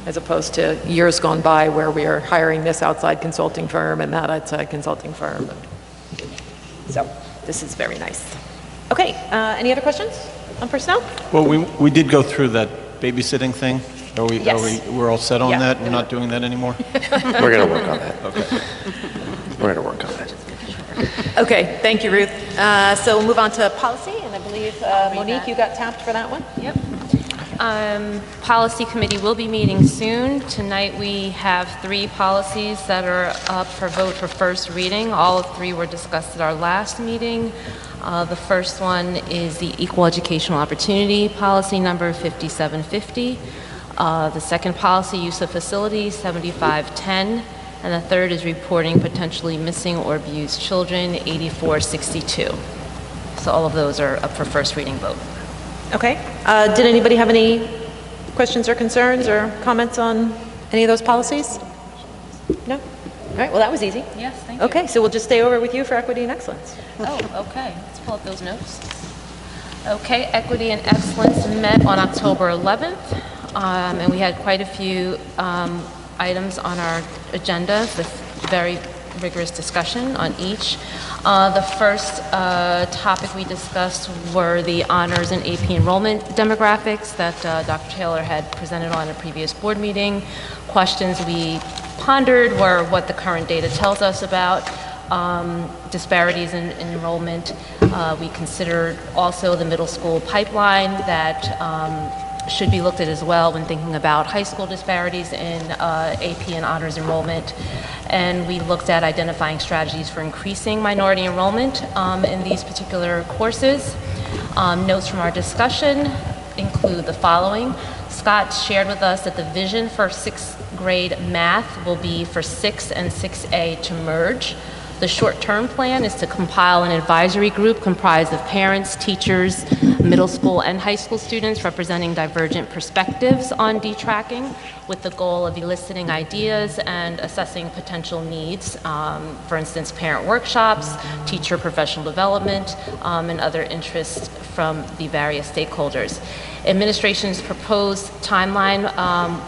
As opposed to years gone by where we are hiring this outside consulting firm and that outside consulting firm. So this is very nice. Okay, any other questions on personnel? Well, we did go through that babysitting thing. Yes. We're all set on Yeah. that? We're not doing that anymore? We're going to work on that. Okay. We're going to work on that. Okay, thank you, Ruth. So we'll move on to policy, and I believe, Monique, you got tapped for that one? Yep. Policy Committee will be meeting soon. Tonight, we have 3 policies that are up for vote for first reading. All of 3 were discussed at our last meeting. The first one is the Equal Educational Opportunity Policy number 5750. The second policy, Use of Facilities, 7510. And the third is Reporting Potentially Missing or Abused Children, 8462. So all of those are up for first reading vote. Okay. Did anybody have any questions or concerns or comments on any of those policies? No? All right, well, that was easy. Yes, thank you. Okay, so we'll just stay over with you for equity and excellence. Oh, okay. Let's pull up those notes. Okay, Equity and Excellence met on October 11th, and we had quite a few items on our agenda with very rigorous discussion on each. The first topic we discussed were the honors and AP enrollment demographics that Dr. Taylor had presented on a previous board meeting. Questions we pondered were what the current data tells us about disparities in enrollment. We considered also the middle school pipeline that should be looked at as well when thinking about high school disparities in AP and honors enrollment. And we looked at identifying strategies for increasing minority enrollment in these particular courses. Notes from our discussion include the following. Scott shared with us that the vision for 6th grade math will be for 6 and 6A to merge. The short-term plan is to compile an advisory group comprised of parents, teachers, middle school and high school students representing divergent perspectives on detracking with the goal of eliciting ideas and assessing potential needs, for instance, parent workshops, teacher professional development, and other interests from the various stakeholders. Administration's proposed timeline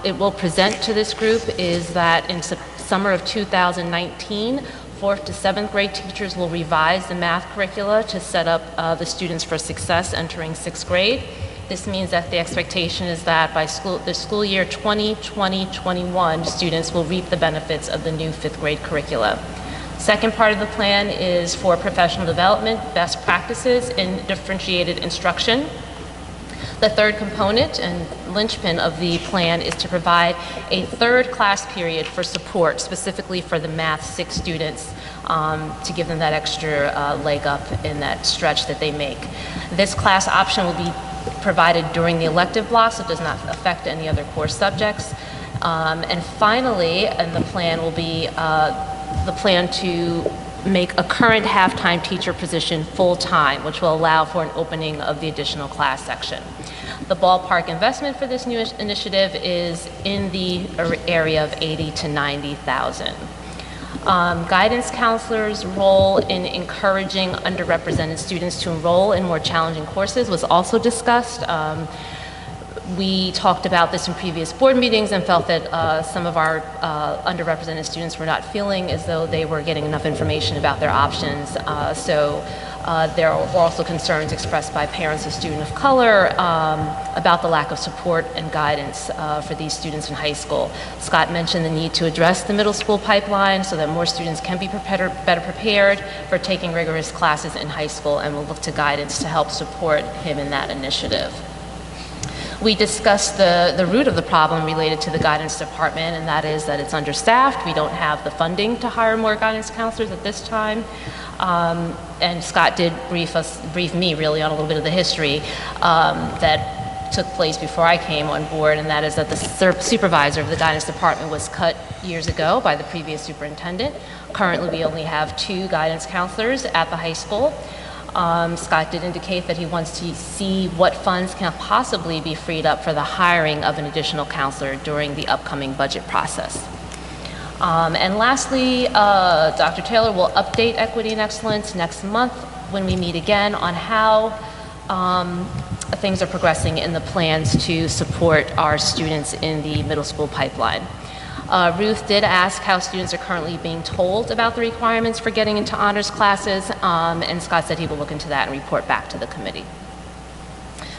it will present to this group is that in summer of 2019, 4th to 7th grade teachers will revise the math curricula to set up the students for success entering 6th grade. This means that the expectation is that by the school year 2020-21, students will reap the benefits of the new 5th grade curricula. Second part of the plan is for professional development, best practices in differentiated instruction. The third component and linchpin of the plan is to provide a third class period for support, specifically for the Math 6 students, to give them that extra leg up in that stretch that they make. This class option will be provided during the elective block, so it does not affect any other core subjects. And finally, and the plan will be the plan to make a current half-time teacher position full-time, which will allow for an opening of the additional class section. The ballpark investment for this new initiative is in the area of 80 to 90,000. Guidance counselors' role in encouraging underrepresented students to enroll in more challenging courses was also discussed. We talked about this in previous board meetings and felt that some of our underrepresented students were not feeling as though they were getting enough information about their options. There were also concerns expressed by parents of students of color about the lack of support and guidance for these students in high school. Scott mentioned the need to address the middle school pipeline so that more students can be better prepared for taking rigorous classes in high school, and will look to guidance to help support him in that initiative. We discussed the root of the problem related to the guidance department, and that is that it's understaffed. We don't have the funding to hire more guidance counselors at this time. And Scott did brief me really on a little bit of the history that took place before I came on board, and that is that the supervisor of the guidance department was cut years ago by the previous superintendent. Currently, we only have 2 guidance counselors at the high school. Scott did indicate that he wants to see what funds can possibly be freed up for the hiring of an additional counselor during the upcoming budget process. And lastly, Dr. Taylor will update Equity and Excellence next month when we meet again on how things are progressing in the plans to support our students in the middle school pipeline. Ruth did ask how students are currently being told about the requirements for getting into honors classes, and Scott said he will look into that and report back to the committee.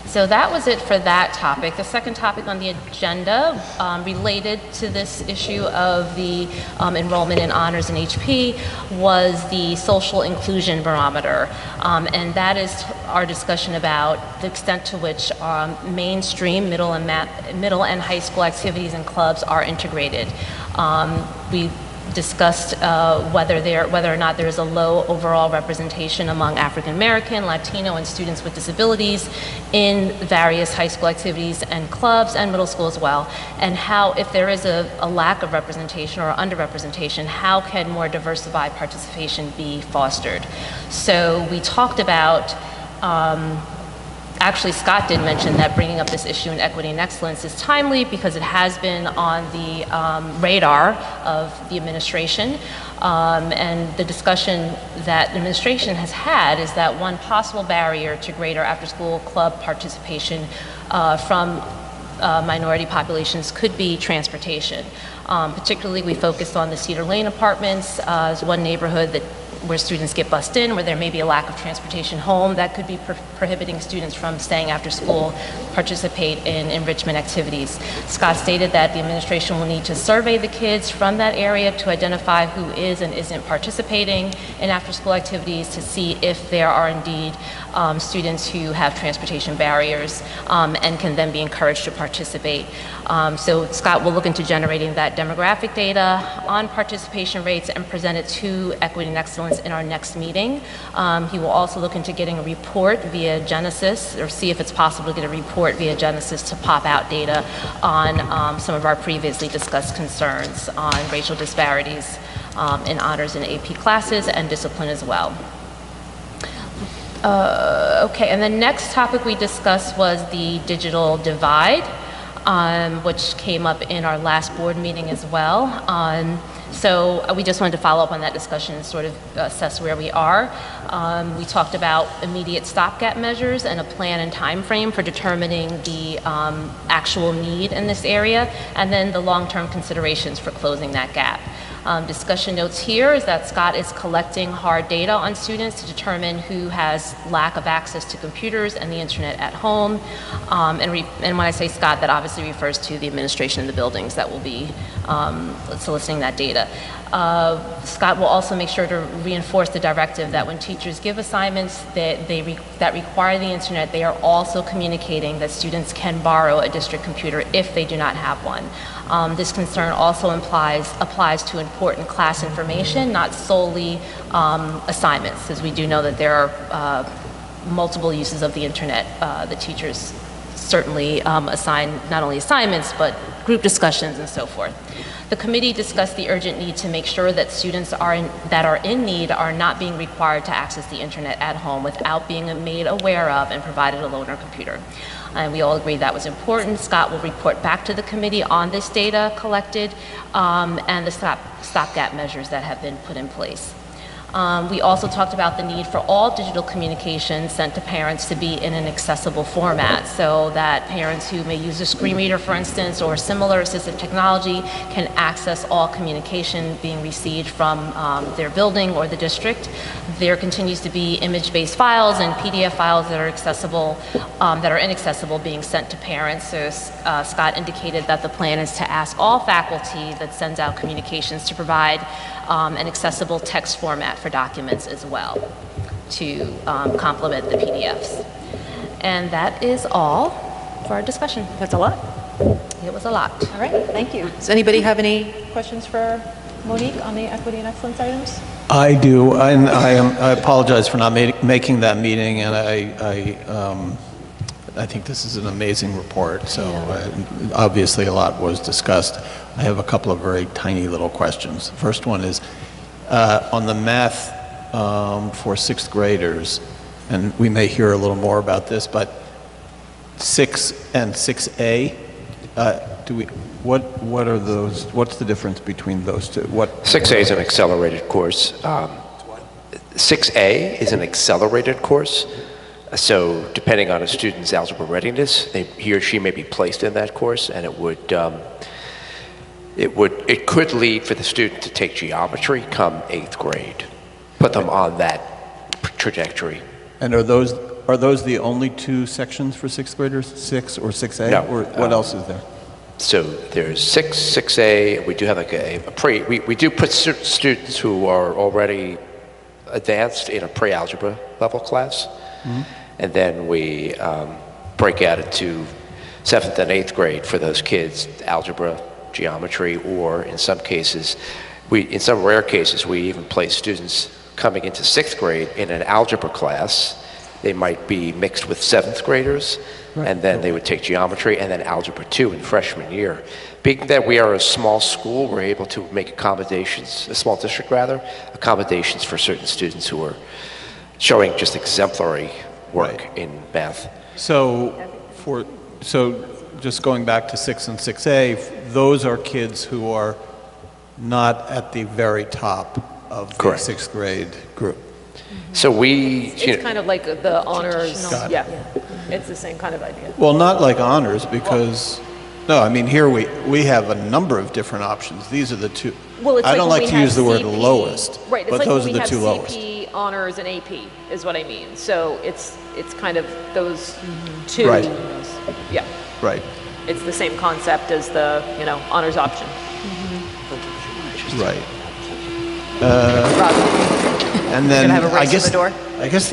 So that was it for that topic. The second topic on the agenda related to this issue of the enrollment in honors and HP was the social inclusion barometer. And that is our discussion about the extent to which mainstream middle and high school activities and clubs are integrated. We discussed whether or not there is a low overall representation among African American, Latino, and students with disabilities in various high school activities and clubs, and middle school as well, and how, if there is a lack of representation or underrepresentation, how can more diversified participation be fostered? So we talked about actually, Scott did mention that bringing up this issue in Equity and Excellence is timely because it has been on the radar of the administration. And the discussion that the administration has had is that one possible barrier to greater after-school club participation from minority populations could be transportation. Particularly, we focused on the Cedar Lane apartments as one neighborhood where students get bused in, where there may be a lack of transportation home that could be prohibiting students from staying after school, participate in enrichment activities. Scott stated that the administration will need to survey the kids from that area to identify who is and isn't participating in after-school activities to see if there are indeed students who have transportation barriers and can then be encouraged to participate. So Scott will look into generating that demographic data on participation rates and present it to Equity and Excellence in our next meeting. He will also look into getting a report via Genesis, or see if it's possible to get a report via Genesis to pop out data on some of our previously discussed concerns on racial disparities in honors and AP classes and discipline as well. Okay, and the next topic we discussed was the digital divide, which came up in our last board meeting as well. So we just wanted to follow up on that discussion and sort of assess where we are. We talked about immediate stopgap measures and a plan and time frame for determining the actual need in this area, and then the long-term considerations for closing that gap. Discussion notes here is that Scott is collecting hard data on students to determine who has lack of access to computers and the internet at home. And when I say Scott, that obviously refers to the administration in the buildings that will be soliciting that data. Scott will also make sure to reinforce the directive that when teachers give assignments that require the internet, they are also communicating that students can borrow a district computer if they do not have one. This concern also applies to important class information, not solely assignments, as we do know that there are multiple uses of the internet. The teachers certainly assign not only assignments, but group discussions and so forth. The committee discussed the urgent need to make sure that students that are in need are not being required to access the internet at home without being made aware of and provided a loaner computer. And we all agreed that was important. Scott will report back to the committee on this data collected and the stopgap measures that have been put in place. We also talked about the need for all digital communications sent to parents to be in an accessible format, so that parents who may use a screen reader, for instance, or similar assistive technology can access all communication being received from their building or the district. There continues to be image-based files and PDF files that are accessible, that are inaccessible, being sent to parents. So Scott indicated that the plan is to ask all faculty that sends out communications to provide an accessible text format for documents as well to complement the PDFs. And that is all for our discussion. That's a lot. It was a lot. All right, thank you. Does anybody have any questions for Monique on the equity and excellence items? I do, and I apologize for not making that meeting, and I think this is an amazing report, so obviously a lot was discussed. I have a couple of very tiny little questions. The first one is on the math for sixth graders, and we may hear a little more about this, but 6 and 6A, what are those, what's the difference between those two? 6A is an accelerated course. 6A is an accelerated course. So depending on a student's algebra readiness, he or she may be placed in that course, and it could lead for the student to take geometry come 8th grade, put them on that trajectory. And are those the only two sections for sixth graders, 6 or 6A? No. Or what else is there? So there's 6, 6A. We do have we do put students who are already advanced in a pre-algebra level class. Mm-hmm. And then we break out into 7th and 8th grade for those kids, algebra, geometry, or in some cases, in some rare cases, we even place students coming into 6th grade in an algebra class. They might be mixed with 7th graders, right. And then they would take geometry and then algebra 2 in freshman year. Being that we are a small school, we're able to make accommodations, a small district rather, accommodations for certain students who are showing just exemplary work right. in math. So just going back to 6 and 6A, those are kids who are not at the very top of the Correct. 6th grade group. So it's kind of like the honors. Yeah, it's the same kind of idea. Well, not like honors because, no, I mean here we have a number of different options. These are the two. Well, it's I don't like to use the word CP, lowest, right, but like those are the have two CP, lowest. honors, and AP is what I mean. So it's kind of those two. Right. Yeah. Right. It's the same concept as the honors option. Right. Rob, and then have a race I guess to the door? I guess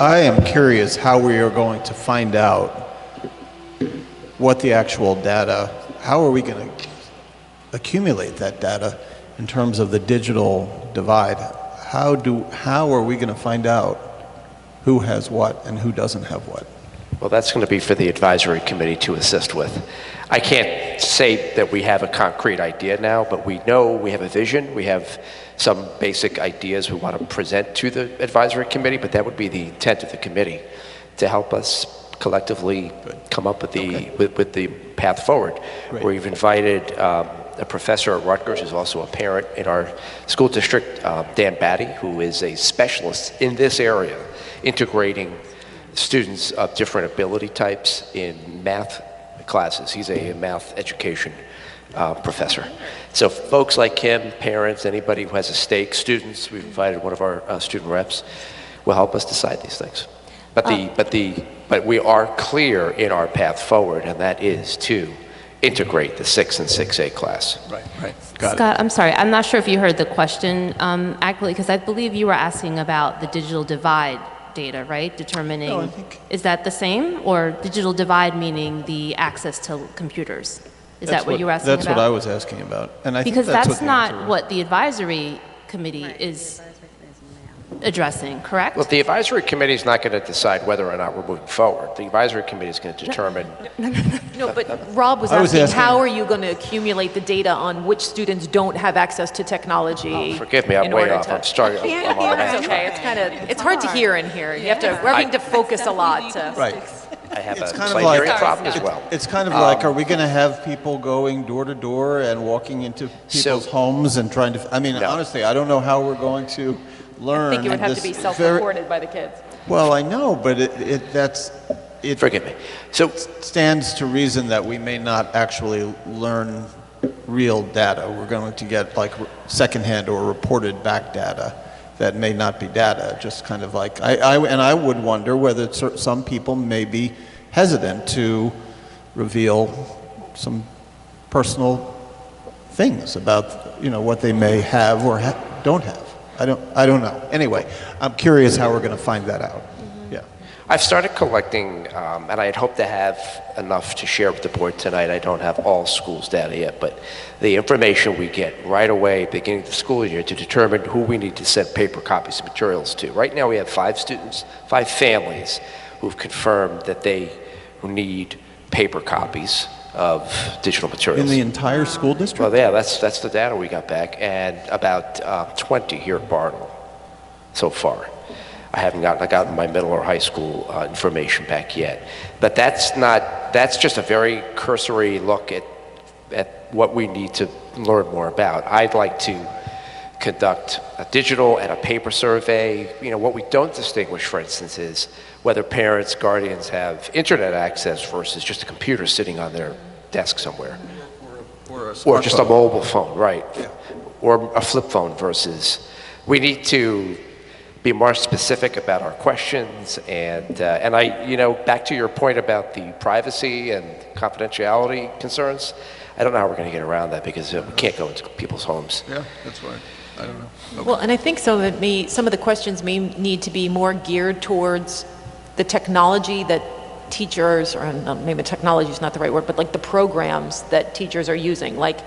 I am curious how we are going to find out what the actual data. How are we going to accumulate that data in terms of the digital divide? How are we going to find out who has what and who doesn't have what? Well, that's going to be for the advisory committee to assist with. I can't say that we have a concrete idea now, but we know we have a vision. We have some basic ideas we want to present to the advisory committee, but that would be the intent of the committee, to help us collectively come up with the path forward. Right. We've invited a professor at Rutgers who's also a parent in our school district, Dan Batty, who is a specialist in this area, integrating students of different ability types in math classes. He's a math education professor. So folks like him, parents, anybody who has a stake, students, we've invited one of our student reps, will help us decide these things. But we are clear in our path forward, and that is to integrate the 6 and 6A class. Right. Got Scott, it. I'm sorry, I'm not sure if you heard the question accurately, because I believe you were asking about the digital divide data, right? Determining, No, I think- is that the same? Or digital divide meaning the access to computers? Is that what you were asking about? That's what I was asking about. And I Because think that's that's what the answer not was. what the advisory committee is addressing, correct? Well, the advisory committee is not going to decide whether or not we're moving forward. The advisory committee is going to determine. No, but Rob was I was asking, asking- how are you going to accumulate the data on which students don't have access to technology? Forgive me, I'm in way order off. to- I'm starting. I'm on an It's answer. okay. It's hard to hear in here. You have to. We're having to focus a lot. Right. I have It's a kind of slight like, hearing problem as well. it's kind of like, are we going to have people going door to door and walking into people's homes and trying to, I mean, No. honestly, I don't know how we're going to learn I think it would have to this be very- self-reported by the kids. Well, I know, but it Forgive me. So, stands to reason that we may not actually learn real data. We're going to get like secondhand or reported back data that may not be data. Just kind of like I would wonder whether some people may be hesitant to reveal some personal things about what they may have or don't have. I don't know. Anyway, I'm curious how we're going to find that out. Yeah. I've started collecting, and I had hoped to have enough to share with the board tonight. I don't have all schools' data yet, but the information we get right away, beginning of the school year, to determine who we need to send paper copies of materials to. Right now, we have 5 families who've confirmed that they need paper copies of digital materials. In the entire school district? Well, yeah, that's the data we got back, and about 20 here at Bartle so far. I haven't gotten my middle or high school information back yet. But that's just a very cursory look at what we need to learn more about. I'd like to conduct a digital and a paper survey. What we don't distinguish, for instance, is whether parents, guardians have internet access versus just a computer sitting on their desk somewhere. Or just a mobile phone, right. Yeah. Or a flip phone versus, we need to be more specific about our questions and back to your point about the privacy and confidentiality concerns, I don't know how we're going to get around that because we can't go into people's homes. Yeah, that's right. I don't know. Okay. Well, and I think some of the questions may need to be more geared towards the technology that teachers, or maybe technology is not the right word, but like the programs that teachers are using. Like,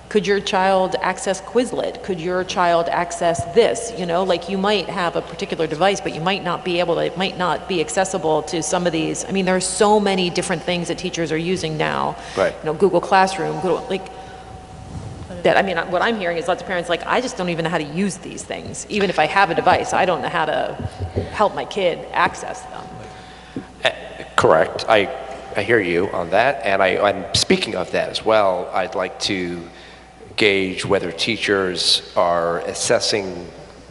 could your child access Quizlet? Could your child access this? Like you might have a particular device, but you might not be able to, it might not be accessible to some of these. I mean, there are so many different things that teachers are using now. Right. Google Classroom, that, I mean, what I'm hearing is lots of parents like, I just don't even know how to use these things. Even if I have a device, I don't know how to help my kid access them. Correct. I hear you on that. And I'm speaking of that as well. I'd like to gauge whether teachers are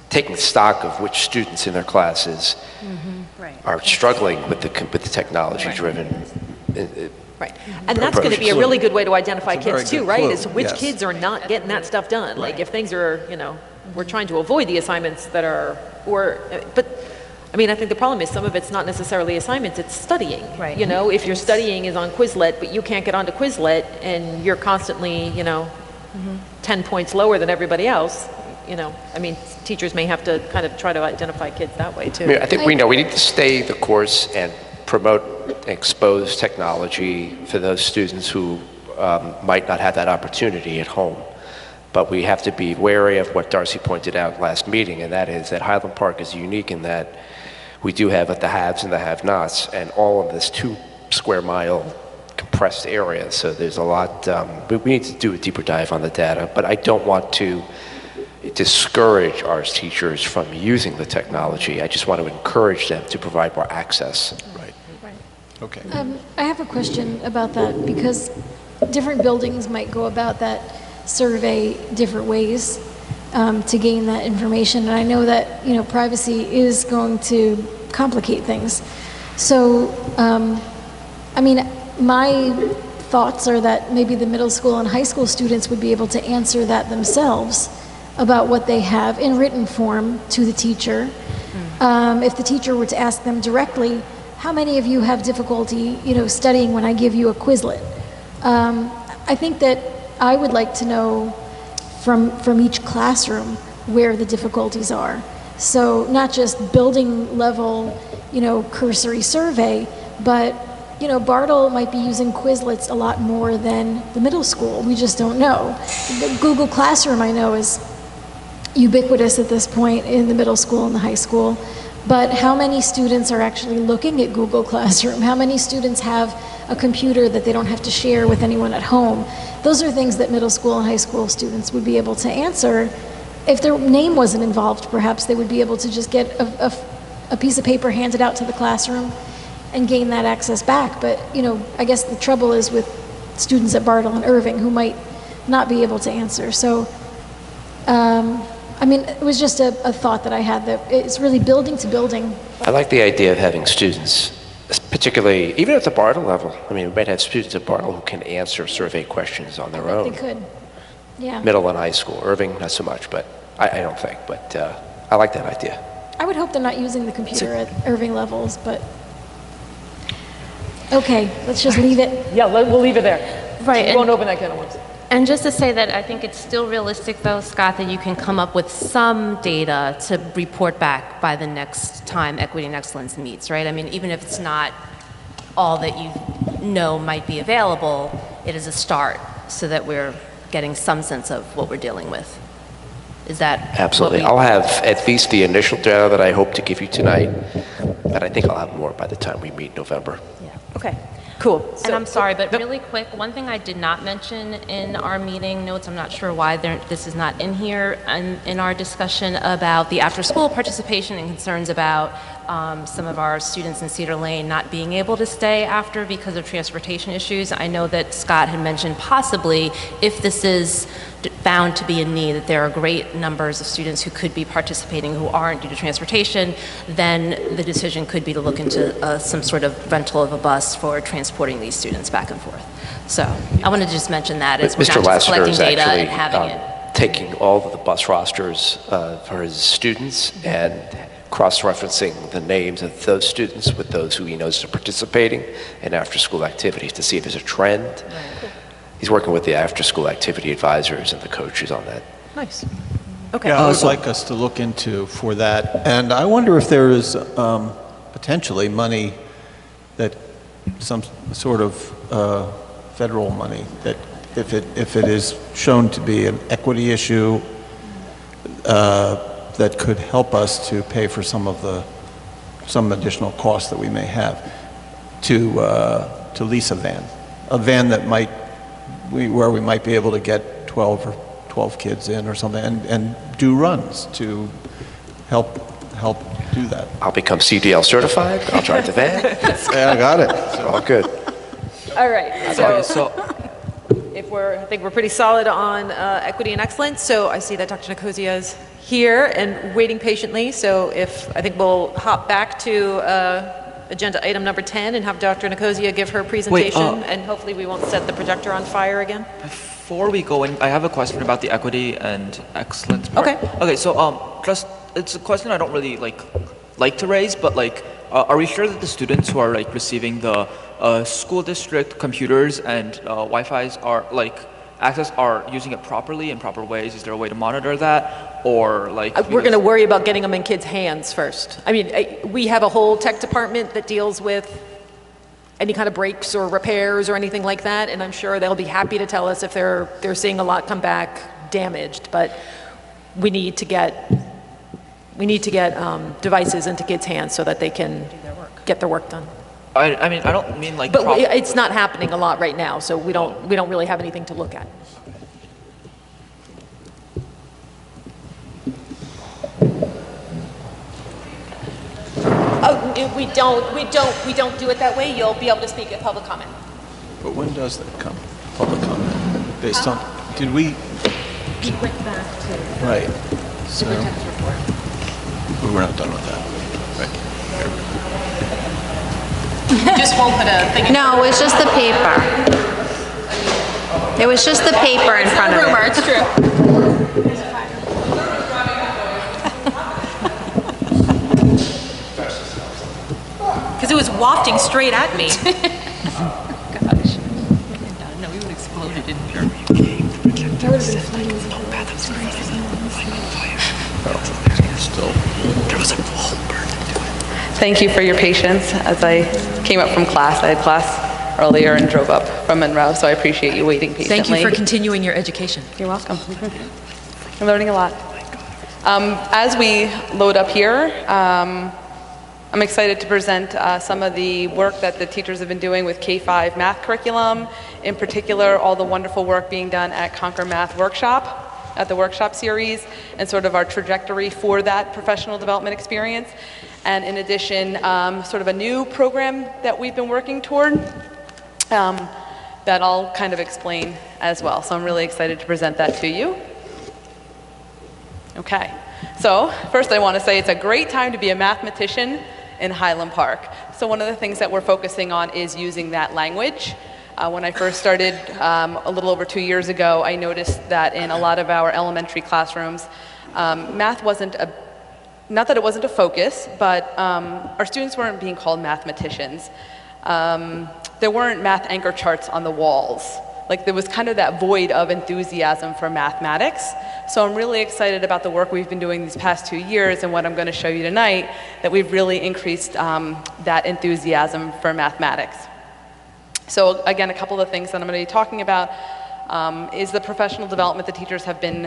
taking stock of which students in their classes are struggling with the technology-driven. Right. And that's going to be a really good way to identify It's a very kids too, good right? clue, Is which yes. kids are not getting that stuff done. Like if things are, we're trying to avoid the assignments that are, but I mean, I think the problem is some of it's not necessarily assignments, it's studying. Right. If your studying is on Quizlet, but you can't get onto Quizlet and you're constantly, 10 points lower than everybody else, I mean, teachers may have to kind of try to identify kids that way too. I mean, I think we need to stay the course and promote and expose technology for those students who might not have that opportunity at home. But we have to be wary of what Darcy pointed out last meeting, and that is that Highland Park is unique in that we do have the haves and the have-nots, and all of this 2 square mile compressed area. So there's a lot, we need to do a deeper dive on the data, but I don't want to discourage our teachers from using the technology. I just want to encourage them to provide more access. Right. Okay. I have a question about that because different buildings might go about that survey different ways to gain that information. And I know that, privacy is going to complicate things. So, I mean, my thoughts are that maybe the middle school and high school students would be able to answer that themselves about what they have in written form to the teacher. If the teacher were to ask them directly, how many of you have difficulty, studying when I give you a Quizlet? I think that I would like to know from each classroom where the difficulties are. So not just building level, cursory survey, but Bartle might be using Quizlets a lot more than the middle school. We just don't know. The Google Classroom, I know, is ubiquitous at this point in the middle school and the high school. But how many students are actually looking at Google Classroom? How many students have a computer that they don't have to share with anyone at home? Those are things that middle school and high school students would be able to answer. If their name wasn't involved, perhaps they would be able to just get a piece of paper handed out to the classroom and gain that access back. But, you know, I guess the trouble is with students at Bartle and Irving who might not be able to answer. So, I mean, it was just a thought that I had, that it's really building to building. I like the idea of having students, particularly, even at the Bartle level. I mean, we might have students at Bartle who can answer survey questions on their own. They could, yeah. Middle and high school. Irving, not so much, but I don't think. But I like that idea. I would hope they're not using the computer at Irving levels, but, okay, let's just leave it. Yeah, we'll leave it there. Right, We won't open that can of worms. And just to say that I think it's still realistic, though, Scott, that you can come up with some data to report back by the next time Equity and Excellence meets, right? I mean, even if it's not all that you know might be available, it is a start so that we're getting some sense of what we're dealing with. Is that Absolutely. I'll have at least the initial data that I hope to give you tonight, but I think I'll have more by the time we meet in November. Okay, cool. And I'm sorry, but really quick, one thing I did not mention in our meeting notes, I'm not sure why this is not in here, in our discussion about the after-school participation and concerns about some of our students in Cedar Lane not being able to stay after because of transportation issues. I know that Scott had mentioned possibly, if this is found to be a need, that there are great numbers of students who could be participating who aren't due to transportation, then the decision could be to look into some sort of rental of a bus for transporting these students back and forth. So I wanted to just mention that as we're Mr. not just Lassiter collecting is data actually and having it. taking all of the bus rosters for his students and cross-referencing the names of those students with those who he knows are participating in after-school activities to see if there's a trend. Right. He's working with the after-school activity advisors and the coaches on that. Nice. Okay. Yeah, I would like us to look into for that. And I wonder if there is potentially money that, some sort of federal money, that if it is shown to be an equity issue, that could help us to pay for some additional costs that we may have to lease a van that where we might be able to get 12 kids in or something and do runs to help do that. I'll become CDL certified. I'll drive the van. Yeah, I got it. So all good. All right, Okay, so so I think we're pretty solid on equity and excellence. So I see that Dr. Nicosia is here and waiting patiently. So I think we'll hop back to agenda item number 10 and have Dr. Nicosia give her presentation, and hopefully we won't set the projector on fire again. before we go in, I have a question about the equity and excellence part. Okay. Okay, so just it's a question I don't really like to raise, but are we sure that the students who are receiving the school district computers and Wi-Fi's are access are using it properly in proper ways? Is there a way to monitor that, or We're going to worry about getting them in kids' hands first. I mean, we have a whole tech department that deals with any kind of breaks or repairs or anything like that, and I'm sure they'll be happy to tell us if they're seeing a lot come back damaged. But we need to get devices into kids' hands so that they can get their work done. I mean, I don't mean But it's not happening a lot right now, so we don't really have anything to look at. Oh, we don't do it that way. You'll be able to speak at public comment. But when does that come? Public comment? Based on, did we? We went back to Right. So, superintendent's report. we're not done with that. Right. Just won't put a thing in. No, it was just the paper. It was just the paper in front of it. It's true. Because it was wafting straight at me. Gosh. No, we would explode it in here. Thank you for your patience as I came up from class. I had class earlier and drove up from Monroe, so I appreciate you waiting patiently. Thank you for continuing your education. You're welcome. I'm learning a lot. As we load up here, I'm excited to present some of the work that the teachers have been doing with K-5 math curriculum, in particular all the wonderful work being done at Conquer Math Workshop. at the workshop series and sort of our trajectory for that professional development experience. And in addition, sort of a new program that we've been working toward that I'll kind of explain as well. So I'm really excited to present that to you. Okay, so first I want to say it's a great time to be a mathematician in Highland Park. So one of the things that we're focusing on is using that language. When I first started a little over 2 years ago, I noticed that in a lot of our elementary classrooms, math wasn't not that it wasn't a focus, but our students weren't being called mathematicians. There weren't math anchor charts on the walls. Like there was kind of that void of enthusiasm for mathematics. So I'm really excited about the work we've been doing these past 2 years and what I'm going to show you tonight, that we've really increased that enthusiasm for mathematics. So again, a couple of the things that I'm going to be talking about is the professional development that teachers have been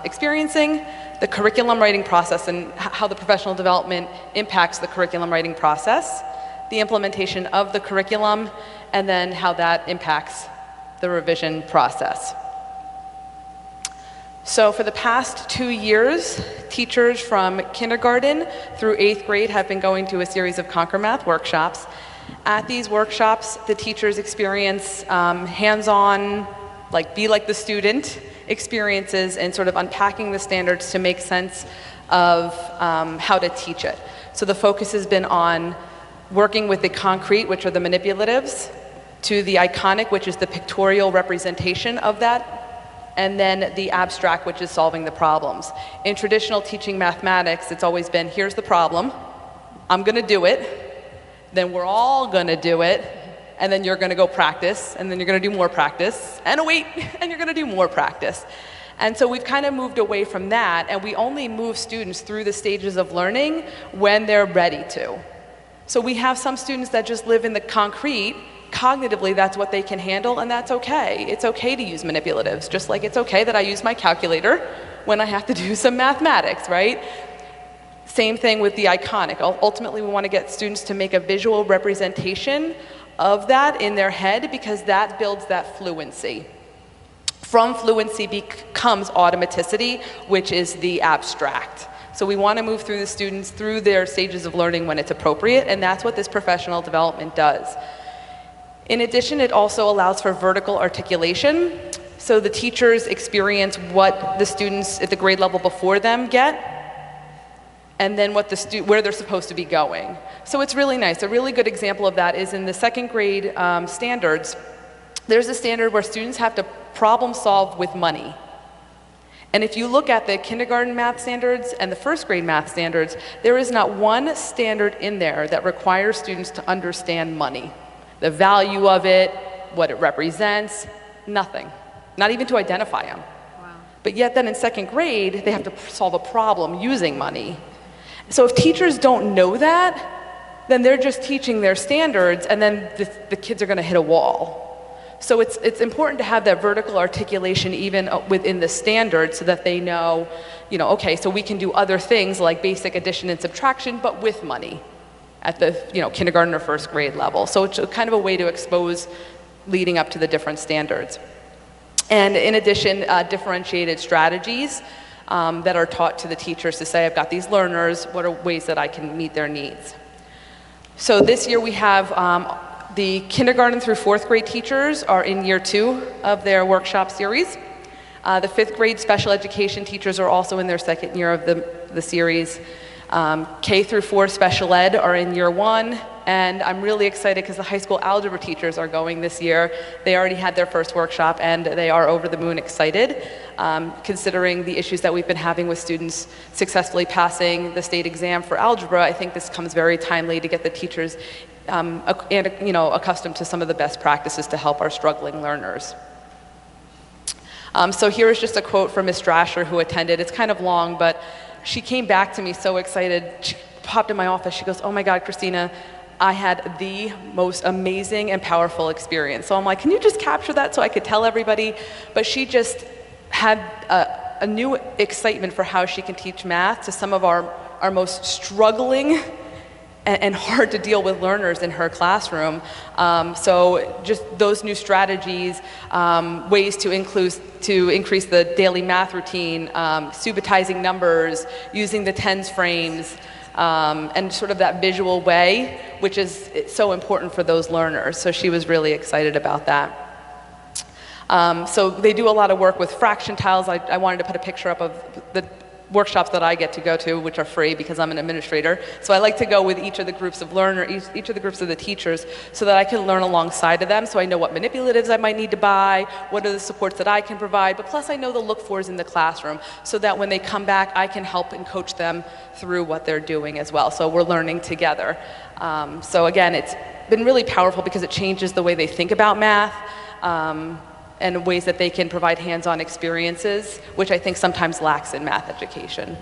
experiencing, the curriculum writing process and how the professional development impacts the curriculum writing process, the implementation of the curriculum, and then how that impacts the revision process. So for the past 2 years, teachers from kindergarten through 8th grade have been going to a series of Conquer Math workshops. At these workshops, the teachers experience hands-on, like be like the student experiences and sort of unpacking the standards to make sense of how to teach it. So the focus has been on working with the concrete, which are the manipulatives, to the iconic, which is the pictorial representation of that, and then the abstract, which is solving the problems. In traditional teaching mathematics, it's always been, here's the problem, I'm gonna do it, then we're all gonna do it, and then you're gonna go practice, and then you're gonna do more practice, and wait, and you're gonna do more practice. And so we've kind of moved away from that, and we only move students through the stages of learning when they're ready to. So we have some students that just live in the concrete. Cognitively, that's what they can handle, and that's okay. It's okay to use manipulatives, just like it's okay that I use my calculator when I have to do some mathematics, right? Same thing with the iconic. Ultimately, we want to get students to make a visual representation of that in their head because that builds that fluency. From fluency becomes automaticity, which is the abstract. So we want to move through the students through their stages of learning when it's appropriate, and that's what this professional development does. In addition, it also allows for vertical articulation. So the teachers experience what the students at the grade level before them get, and then what where they're supposed to be going. So it's really nice. A really good example of that is in the 2nd grade standards. There's a standard where students have to problem solve with money. And if you look at the kindergarten math standards and the 1st grade math standards, there is not one standard in there that requires students to understand money. The value of it, what it represents, nothing. Not even to identify them. Wow. But yet then in 2nd grade, they have to solve a problem using money. So if teachers don't know that, then they're just teaching their standards and then the kids are gonna hit a wall. So it's important to have that vertical articulation even within the standard so that they know, okay, so we can do other things like basic addition and subtraction, but with money at the, kindergarten or 1st grade level. So it's kind of a way to expose leading up to the different standards. And in addition, differentiated strategies that are taught to the teachers to say, I've got these learners, what are ways that I can meet their needs? So this year we have the kindergarten through 4th grade teachers are in year 2 of their workshop series. The 5th grade special education teachers are also in their 2nd year of the series. K through 4 special ed are in year 1, and I'm really excited because the high school algebra teachers are going this year. They already had their first workshop and they are over the moon excited, considering the issues that we've been having with students successfully passing the state exam for algebra. I think this comes very timely to get the teachers accustomed to some of the best practices to help our struggling learners. So here is just a quote from Ms. Strasher who attended. It's kind of long, but she came back to me so excited. She popped in my office. She goes, oh my God, Christina, I had the most amazing and powerful experience. So I'm like, can you just capture that so I could tell everybody? But she just had a new excitement for how she can teach math to some of our most struggling and hard to deal with learners in her classroom. So just those new strategies, ways to increase the daily math routine, subitizing numbers, using the tens frames, and sort of that visual way, which is so important for those learners. So she was really excited about that. So they do a lot of work with fraction tiles. I wanted to put a picture up of the workshops that I get to go to, which are free because I'm an administrator. So I like to go with each of the groups of learners, each of the groups of the teachers, so that I can learn alongside of them, so I know what manipulatives I might need to buy, what are the supports that I can provide, but plus I know the look-fors in the classroom, so that when they come back, I can help and coach them through what they're doing as well. So we're learning together. So again, it's been really powerful because it changes the way they think about math, and ways that they can provide hands-on experiences, which I think sometimes lacks in math education.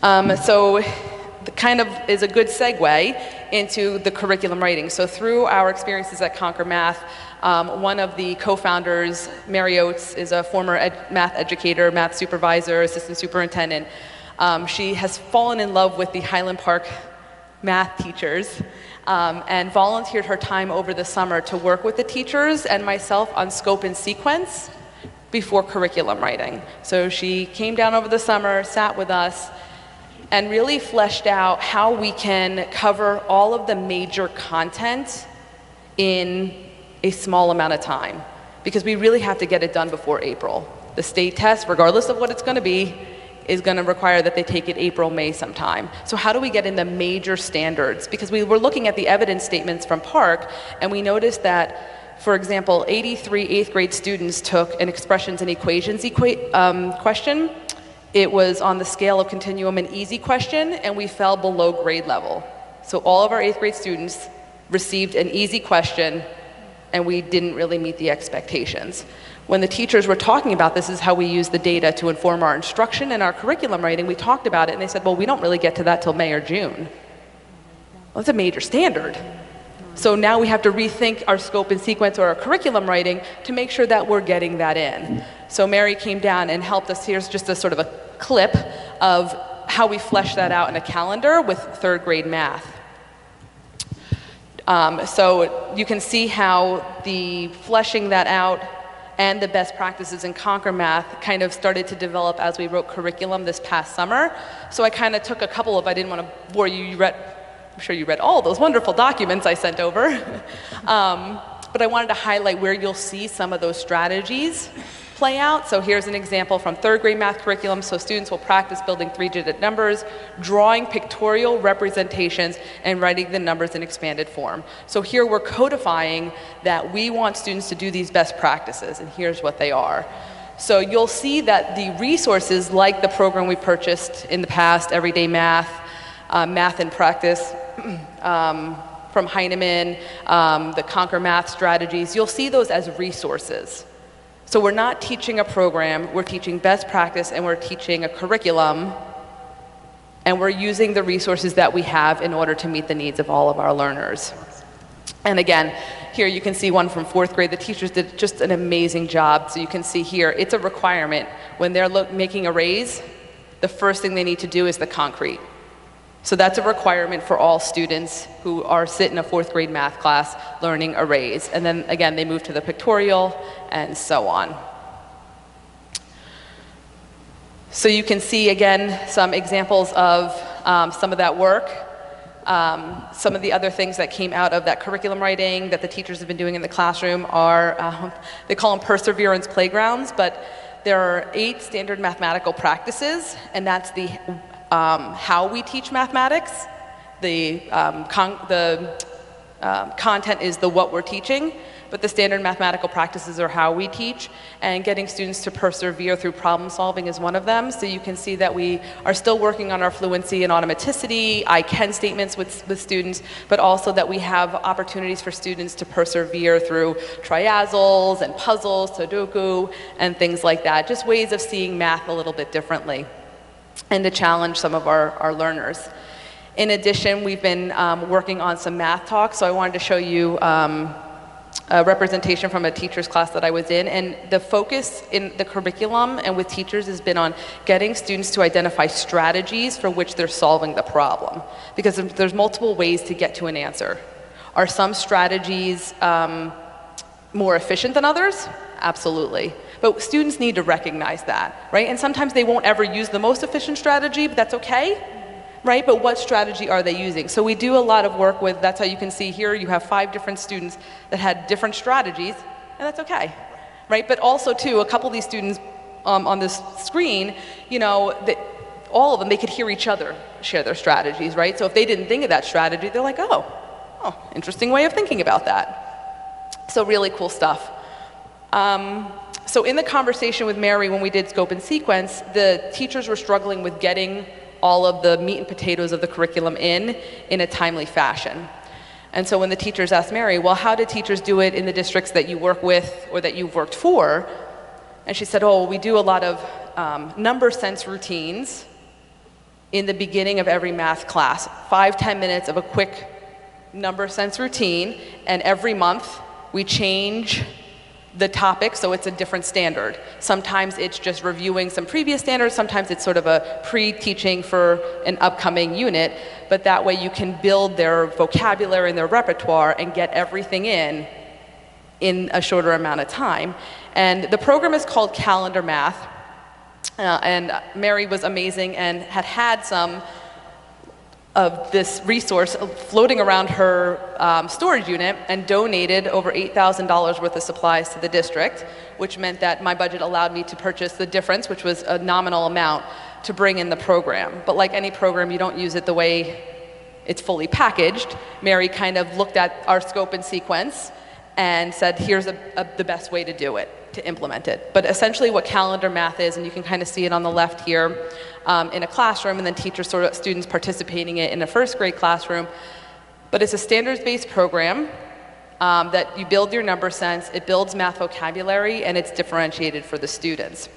So it kind of is a good segue into the curriculum writing. So through our experiences at Conquer Math, one of the co-founders, Mary Oates, is a former math educator, math supervisor, assistant superintendent. She has fallen in love with the Highland Park math teachers, and volunteered her time over the summer to work with the teachers and myself on scope and sequence before curriculum writing. So she came down over the summer, sat with us, and really fleshed out how we can cover all of the major content in a small amount of time, because we really have to get it done before April. The state test, regardless of what it's going to be, is going to require that they take it April, May sometime. So how do we get in the major standards? Because we were looking at the evidence statements from Park, and we noticed that, for example, 83 eighth grade students took an expressions and equations question. It was on the scale of continuum an easy question, and we fell below grade level. So all of our eighth grade students received an easy question, and we didn't really meet the expectations. When the teachers were talking about this is how we use the data to inform our instruction and our curriculum writing, we talked about it and they said, well, we don't really get to that till May or June. Well, that's a major standard. So now we have to rethink our scope and sequence or our curriculum writing to make sure that we're getting that in. So Mary came down and helped us. Here's just a sort of a clip of how we flesh that out in a calendar with third grade math. So you can see how the fleshing that out and the best practices in Conquer Math kind of started to develop as we wrote curriculum this past summer. So I kind of took a couple of, I didn't want to bore you, I'm sure you read all those wonderful documents I sent over. But I wanted to highlight where you'll see some of those strategies play out. So here's an example from third grade math curriculum. So students will practice building three-digit numbers, drawing pictorial representations, and writing the numbers in expanded form. So here we're codifying that we want students to do these best practices, and here's what they are. So you'll see that the resources like the program we purchased in the past, Everyday Math, Math in Practice, from Heinemann, the Conquer Math strategies, you'll see those as resources. So we're not teaching a program, we're teaching best practice and we're teaching a curriculum, and we're using the resources that we have in order to meet the needs of all of our learners. And again, here you can see one from fourth grade. The teachers did just an amazing job. So you can see here, it's a requirement. When they're making arrays, the first thing they need to do is the concrete. So that's a requirement for all students who are sit in a fourth grade math class learning arrays. And then again, they move to the pictorial and so on. So you can see again some examples of some of that work. Some of the other things that came out of that curriculum writing that the teachers have been doing in the classroom are, they call them perseverance playgrounds, but there are 8 standard mathematical practices, and that's the how we teach mathematics. The content is the what we're teaching, but the standard mathematical practices are how we teach, and getting students to persevere through problem solving is one of them. So you can see that we are still working on our fluency and automaticity, I can statements with students, but also that we have opportunities for students to persevere through triazels and puzzles, Sudoku, and things like that. Just ways of seeing math a little bit differently, and to challenge some of our learners. In addition, we've been working on some math talks, so I wanted to show you a representation from a teacher's class that I was in, and the focus in the curriculum and with teachers has been on getting students to identify strategies for which they're solving the problem. Because there's multiple ways to get to an answer. Are some strategies more efficient than others? Absolutely. But students need to recognize that, right? And sometimes they won't ever use the most efficient strategy, but that's okay, right? But what strategy are they using? So we do a lot of work with, that's how you can see here, you have 5 different students that had different strategies, and that's okay, right? But also too, a couple of these students on this screen, you know, all of them, they could hear each other share their strategies, right? So if they didn't think of that strategy, they're like, oh, interesting way of thinking about that. So really cool stuff. So in the conversation with Mary when we did scope and sequence, the teachers were struggling with getting all of the meat and potatoes of the curriculum in a timely fashion. And so when the teachers asked Mary, well, how did teachers do it in the districts that you work with or that you've worked for? And she said, oh, we do a lot of number sense routines in the beginning of every math class. 5-10 minutes of a quick number sense routine, and every month we change the topic so it's a different standard. Sometimes it's just reviewing some previous standards, sometimes it's sort of a pre-teaching for an upcoming unit, but that way you can build their vocabulary and their repertoire and get everything in a shorter amount of time. And the program is called Calendar Math, and Mary was amazing and had some of this resource floating around her storage unit and donated over $8,000 worth of supplies to the district, which meant that my budget allowed me to purchase the difference, which was a nominal amount, to bring in the program. But like any program, you don't use it the way it's fully packaged. Mary kind of looked at our scope and sequence and said, here's the best way to do it, to implement it. But essentially what calendar math is, and you can kind of see it on the left here, in a classroom, and then students participating in a first grade classroom. But it's a standards-based program that you build your number sense, it builds math vocabulary, and it's differentiated for the students.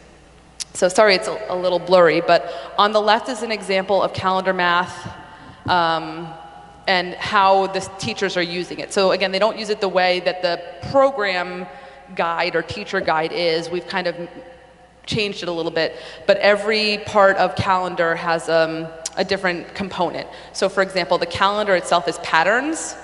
So sorry it's a little blurry, but on the left is an example of calendar math and how the teachers are using it. So again, they don't use it the way that the program guide or teacher guide is. We've kind of changed it a little bit, but every part of calendar has a different component. So for example, the calendar itself is patterns.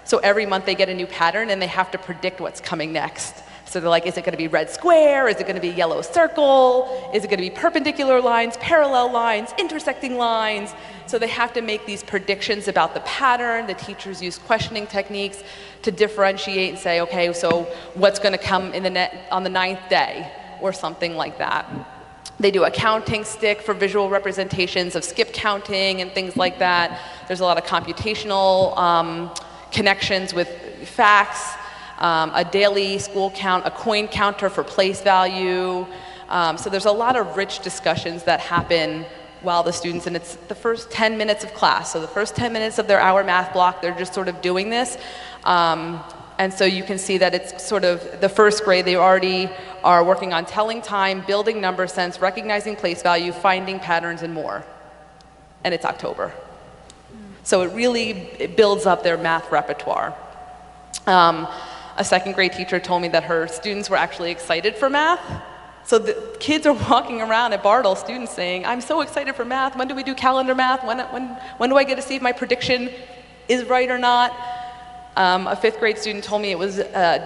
So every month they get a new pattern and they have to predict what's coming next. So they're like, is it going to be red square? Is it going to be yellow circle? Is it going to be perpendicular lines, parallel lines, intersecting lines? So they have to make these predictions about the pattern. The teachers use questioning techniques to differentiate and say, okay, so what's going to come on the 9th day? Or something like that. They do a counting stick for visual representations of skip counting and things like that. There's a lot of computational connections with facts, a daily school count, a coin counter for place value. So there's a lot of rich discussions that happen while the students, and it's the first 10 minutes of class. So the first 10 minutes of their hour math block, they're just sort of doing this. And so you can see that it's sort of the first grade, they already are working on telling time, building number sense, recognizing place value, finding patterns, and more. And it's October. So it builds up their math repertoire. A second grade teacher told me that her students were actually excited for math. So the kids are walking around at Bartle, students saying, I'm so excited for math. When do we do calendar math? When do I get to see if my prediction is right or not? A 5th grade student told me it was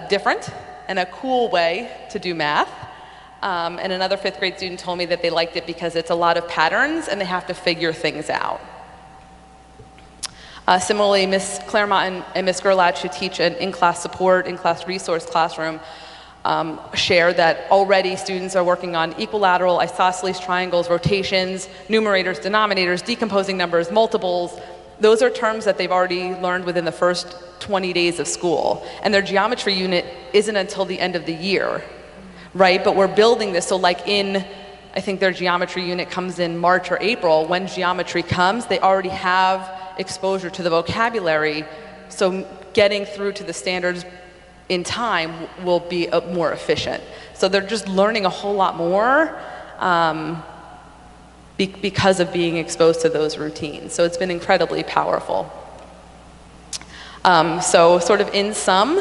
different and a cool way to do math. And another 5th grade student told me that they liked it because it's a lot of patterns and they have to figure things out. Similarly, Ms. Claremont and Ms. Gerlach, who teach an in-class support, in-class resource classroom, share that already students are working on equilateral, isosceles triangles, rotations, numerators, denominators, decomposing numbers, multiples. Those are terms that they've already learned within the first 20 days of school. And their geometry unit isn't until the end of the year, right? But we're building this, so like I think their geometry unit comes in March or April. When geometry comes, they already have exposure to the vocabulary, so getting through to the standards in time will be more efficient. So they're just learning a whole lot more because of being exposed to those routines. So it's been incredibly powerful. So sort of in sum,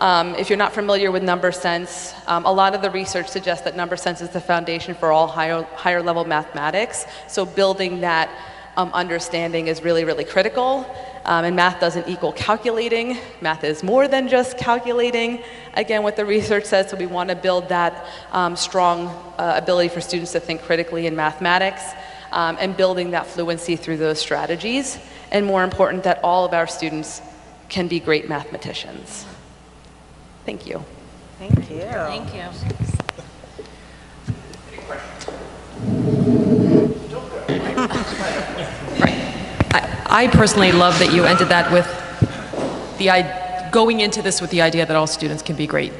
If you're not familiar with number sense, a lot of the research suggests that number sense is the foundation for all higher level mathematics. So building that understanding is really, really critical. And math doesn't equal calculating. Math is more than just calculating, again, what the research says. So we want to build that strong ability for students to think critically in mathematics, and building that fluency through those strategies. And more important, that all of our students can be great mathematicians. Thank you. Thank you. Thank you. I personally love that you ended that with going into this with the idea that all students can be great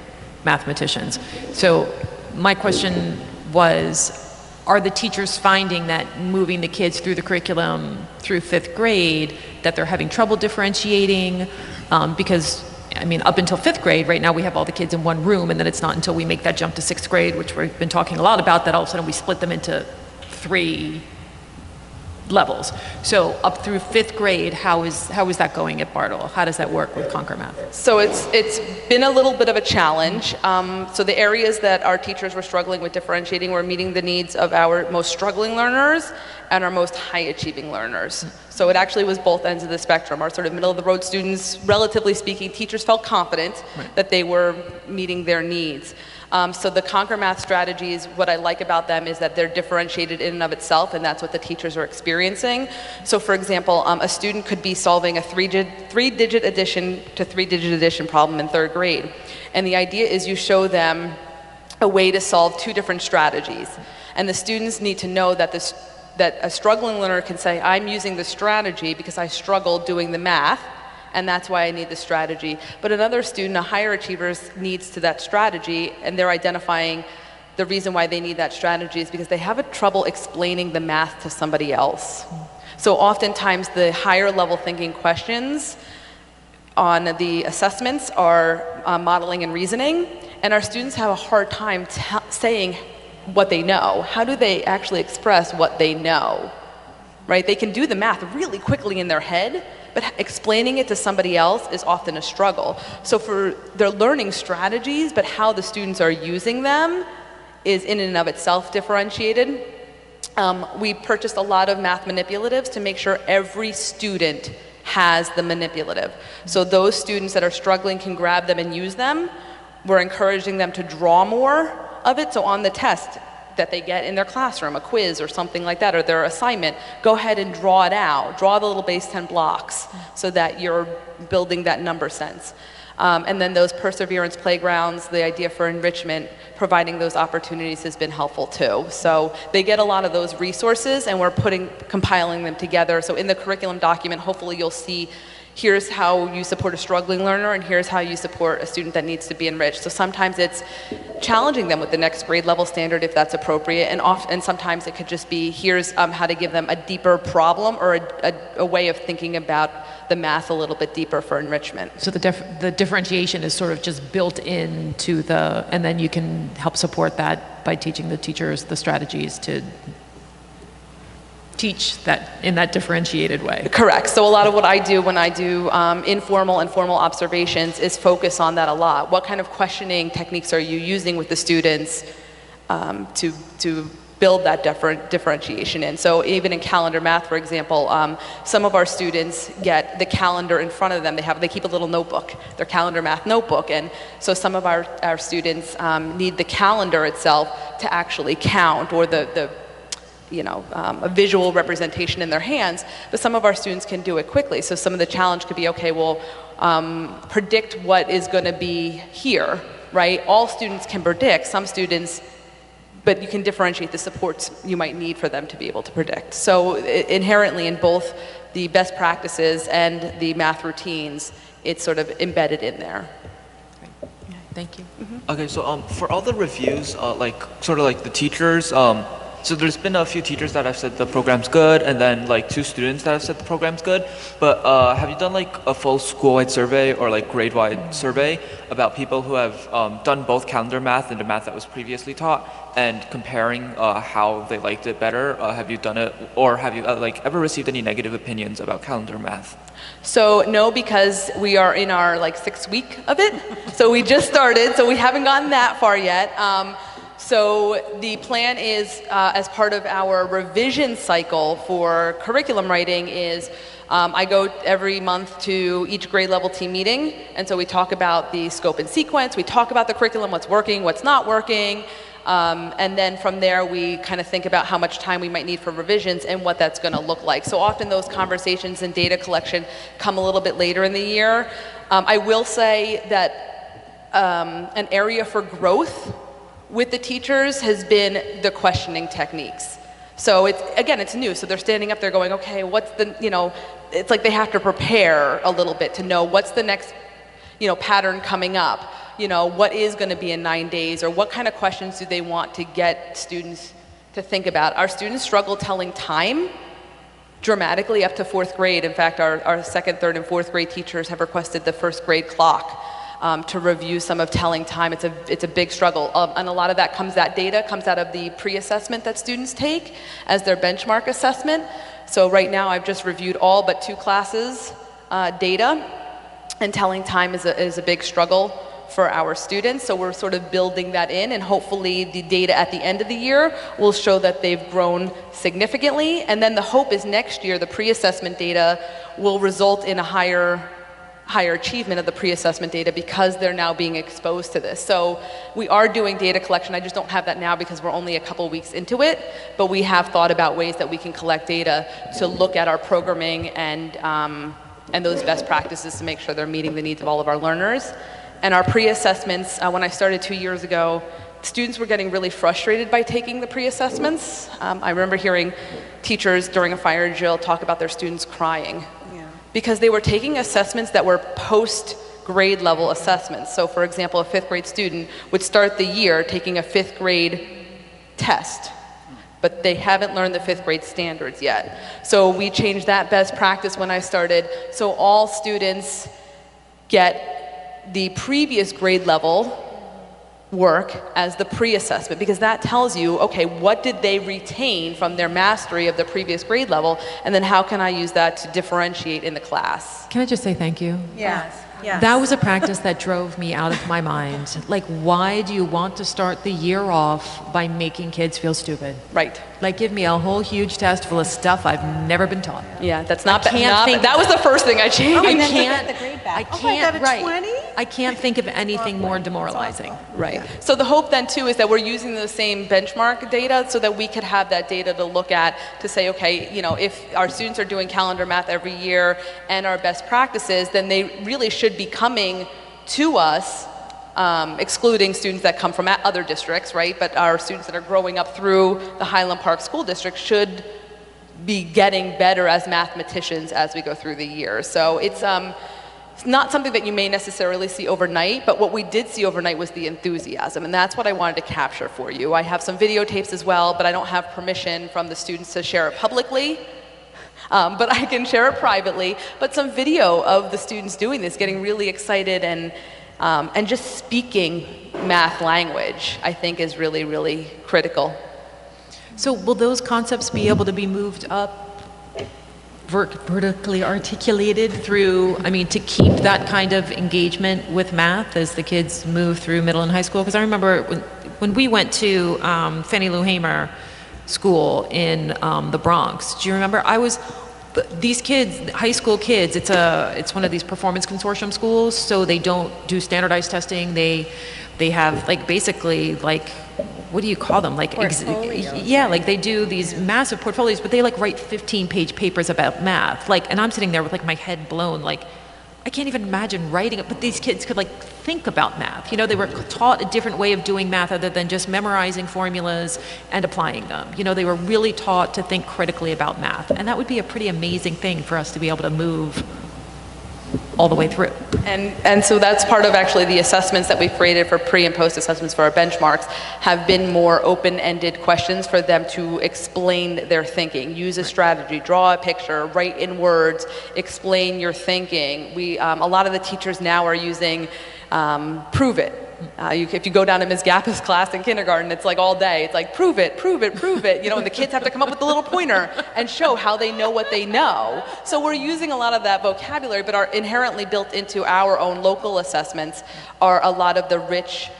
mathematicians. So my question was, are the teachers finding that moving the kids through the curriculum through 5th grade, that they're having trouble differentiating? Because, I mean, up until 5th grade, right now we have all the kids in one room, and then it's not until we make that jump to 6th grade, which we've been talking a lot about, that all of a sudden we split them into 3 levels. So up through 5th grade, how is that going at Bartle? How does that work with Conquer Math? So it's been a little bit of a challenge. So the areas that our teachers were struggling with differentiating were meeting the needs of our most struggling learners and our most high-achieving learners. So it actually was both ends of the spectrum. Our sort of middle-of-the-road students, relatively speaking, teachers felt confident that they were meeting their needs. So the Conquer Math strategies, what I like about them is that they're differentiated in and of itself, and that's what the teachers are experiencing. So for example, a student could be solving a three-digit addition to three-digit addition problem in 3rd grade. And the idea is you show them a way to solve 2 different strategies. And the students need to know that that a struggling learner can say, I'm using this strategy because I struggled doing the math, and that's why I need the strategy. But another student, a higher achiever's needs to that strategy, and they're identifying the reason why they need that strategy is because they have trouble explaining the math to somebody else. So oftentimes the higher level thinking questions on the assessments are modeling and reasoning, and our students have a hard time saying what they know. How do they actually express what they know? Right? They can do the math really quickly in their head, but explaining it to somebody else is often a struggle. So for their learning strategies, but how the students are using them is in and of itself differentiated. We purchased a lot of math manipulatives to make sure every student has the manipulative. So those students that are struggling can grab them and use them. We're encouraging them to draw more of it. So on the test that they get in their classroom, a quiz or something like that, or their assignment, go ahead and draw it out. Draw the little base 10 blocks so that you're building that number sense. And then those perseverance playgrounds, the idea for enrichment, providing those opportunities has been helpful too. So they get a lot of those resources, and we're compiling them together. So in the curriculum document, hopefully you'll see, here's how you support a struggling learner, and here's how you support a student that needs to be enriched. So sometimes it's challenging them with the next grade level standard if that's appropriate, and sometimes it could just be, here's how to give them a deeper problem or a way of thinking about the math a little bit deeper for enrichment. So the differentiation is sort of just built into and then you can help support that by teaching the teachers the strategies to teach that in that differentiated way. Correct. So a lot of what I do when I do informal and formal observations is focus on that a lot. What kind of questioning techniques are you using with the students to build that differentiation in? So even in calendar math, for example, some of our students get the calendar in front of them. They keep a little notebook, their calendar math notebook, and so some of our students need the calendar itself to actually count, or a visual representation in their hands, but some of our students can do it quickly. So some of the challenge could be, okay, well, predict what is going to be here, right? All students can predict, some students, but you can differentiate the supports you might need for them to be able to predict. So inherently in both the best practices and the math routines, it's sort of embedded in there. Thank you. Okay, so for all the reviews, like the teachers, So there's been a few teachers that have said the program's good, and then like 2 students that have said the program's good. But have you done like a full school-wide survey or like grade-wide survey about people who have done both calendar math and the math that was previously taught, and comparing how they liked it better? Have you done it, or have you like ever received any negative opinions about calendar math? So no, because we are in our like 6th week of it. So we just started, so we haven't gotten that far yet. So the plan is, as part of our revision cycle for curriculum writing, is I go every month to each grade level team meeting, and so we talk about the scope and sequence, we talk about the curriculum, what's working, what's not working, and then from there we kind of think about how much time we might need for revisions and what that's going to look like. So often those conversations and data collection come a little bit later in the year. I will say that an area for growth with the teachers has been the questioning techniques. So it's new. So they're standing up there going, okay, what's the, it's like they have to prepare a little bit to know what's the next, pattern coming up. What is going to be in 9 days, or what kind of questions do they want to get students to think about? Our students struggle telling time dramatically up to 4th grade. In fact, our 2nd, 3rd, and 4th grade teachers have requested the 1st grade clock to review some of telling time. It's a big struggle, and a lot of that data comes out of the pre-assessment that students take as their benchmark assessment. So right now I've just reviewed all but 2 classes data, and telling time is a big struggle for our students. So we're sort of building that in, and hopefully the data at the end of the year will show that they've grown significantly. And then the hope is next year the pre-assessment data will result in a higher achievement of the pre-assessment data, because they're now being exposed to this. So we are doing data collection. I just don't have that now because we're only a couple weeks into it, but we have thought about ways that we can collect data to look at our programming and those best practices to make sure they're meeting the needs of all of our learners. And our pre-assessments, when I started 2 years ago, students were getting really frustrated by taking the pre-assessments. I remember hearing teachers during a fire drill talk about their students crying because they were taking assessments that were post-grade level assessments. So for example, a 5th grade student would start the year taking a 5th grade test, but they haven't learned the 5th grade standards yet. So we changed that best practice when I started, so all students get the previous grade level work as the pre-assessment, because that tells you, okay, what did they retain from their mastery of the previous grade level, and then how can I use that to differentiate in the class? Can I just say thank you? Yes. Yes. That was a practice that drove me out of my mind. Like, why do you want to start the year off by making kids feel stupid? Right. Like, give me a whole huge test full of stuff I've never been taught. Yeah, that's not think that was the first thing I changed. And then to get the grade back. I got a 20? I can't think of anything more demoralizing. Right. So the hope then too is that we're using the same benchmark data so that we could have that data to look at to say, okay, if our students are doing calendar math every year and our best practices, then they really should be coming to us, excluding students that come from other districts, right? But our students that are growing up through the Highland Park School District should be getting better as mathematicians as we go through the year. So it's not something that you may necessarily see overnight, but what we did see overnight was the enthusiasm, and that's what I wanted to capture for you. I have some videotapes as well, but I don't have permission from the students to share it publicly. But I can share it privately. But some video of the students doing this, getting really excited and just speaking math language, I think is really, really critical. So will those concepts be able to be moved up, vertically articulated through, to keep that kind of engagement with math as the kids move through middle and high school? Because I remember when we went to Fannie Lou Hamer School in the Bronx, do you remember? These kids, high school kids, it's one of these performance consortium schools, so they don't do standardized testing. They have basically what do you call them? Like they do these massive portfolios, but they write 15-page papers about math. And I'm sitting there with my head blown, I can't even imagine writing it, but these kids could think about math. They were taught a different way of doing math other than just memorizing formulas and applying them. They were really taught to think critically about math, and that would be a pretty amazing thing for us to be able to move. all the way through. And so that's part of actually the assessments that we've created for pre and post assessments for our benchmarks have been more open-ended questions for them to explain their thinking, use a strategy, draw a picture, write in words, explain your thinking. A lot of the teachers now are using prove it. If you go down to Ms. Gappa's class in kindergarten, it's like all day. It's like, prove it, prove it, prove it. And the kids have to come up with the little pointer and show how they know what they know. So we're using a lot of that vocabulary, but are inherently built into our own local assessments are a lot of the rich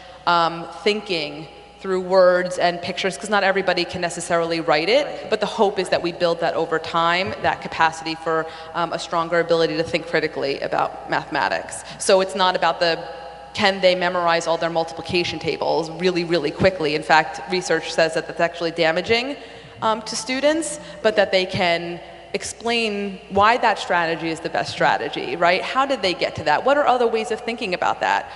thinking through words and pictures, because not everybody can necessarily write it, but the hope is that we build that over time, that capacity for a stronger ability to think critically about mathematics. So it's not about can they memorize all their multiplication tables really, really quickly. In fact, research says that that's actually damaging to students, but that they can explain why that strategy is the best strategy, right? How did they get to that? What are other ways of thinking about that?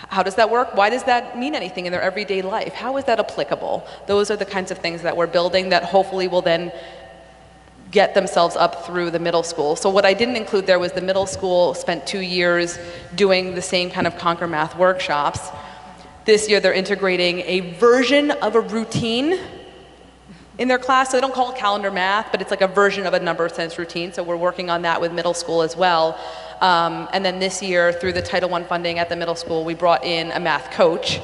How does that work? Why does that mean anything in their everyday life? How is that applicable? Those are the kinds of things that we're building that hopefully will then get themselves up through the middle school. So what I didn't include there was the middle school spent 2 years doing the same kind of Conquer Math workshops. This year they're integrating a version of a routine in their class. So they don't call it calendar math, but it's like a version of a number sense routine. So we're working on that with middle school as well. And then this year, through the Title I funding at the middle school, we brought in a math coach,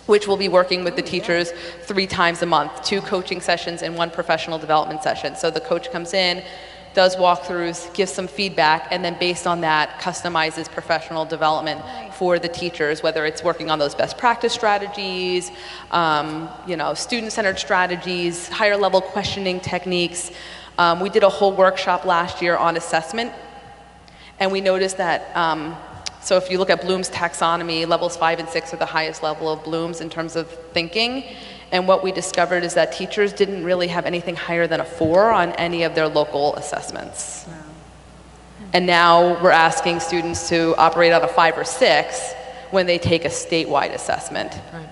which will be working with the teachers 3 times a month, 2 coaching sessions and 1 professional development session. So the coach comes in, does walkthroughs, gives some feedback, and then based on that, customizes professional development for the teachers, whether it's working on those best practice strategies, student-centered strategies, higher level questioning techniques. We did a whole workshop last year on assessment, and we noticed that so if you look at Bloom's taxonomy, levels 5 and 6 are the highest level of Bloom's in terms of thinking. And what we discovered is that teachers didn't really have anything higher than a 4 on any of their local assessments. Wow. And now we're asking students to operate on a 5 or 6 when they take a statewide assessment. Right.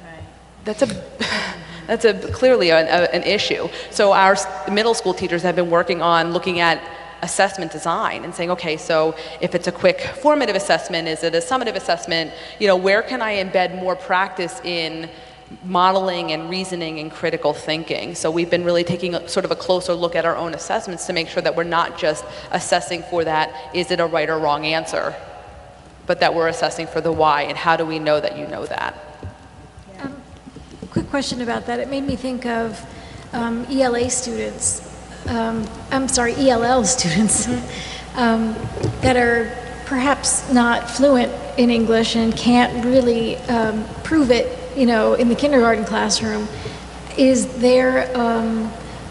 That's clearly an issue. So our middle school teachers have been working on looking at assessment design and saying, okay, so if it's a quick formative assessment, is it a summative assessment? Where can I embed more practice in modeling and reasoning and critical thinking? So we've been really taking sort of a closer look at our own assessments to make sure that we're not just assessing for that, is it a right or wrong answer, but that we're assessing for the why, and how do we know that you know that? Quick question about that. It made me think of ELA students. ELL students that are perhaps not fluent in English and can't really prove it, in the kindergarten classroom. Is there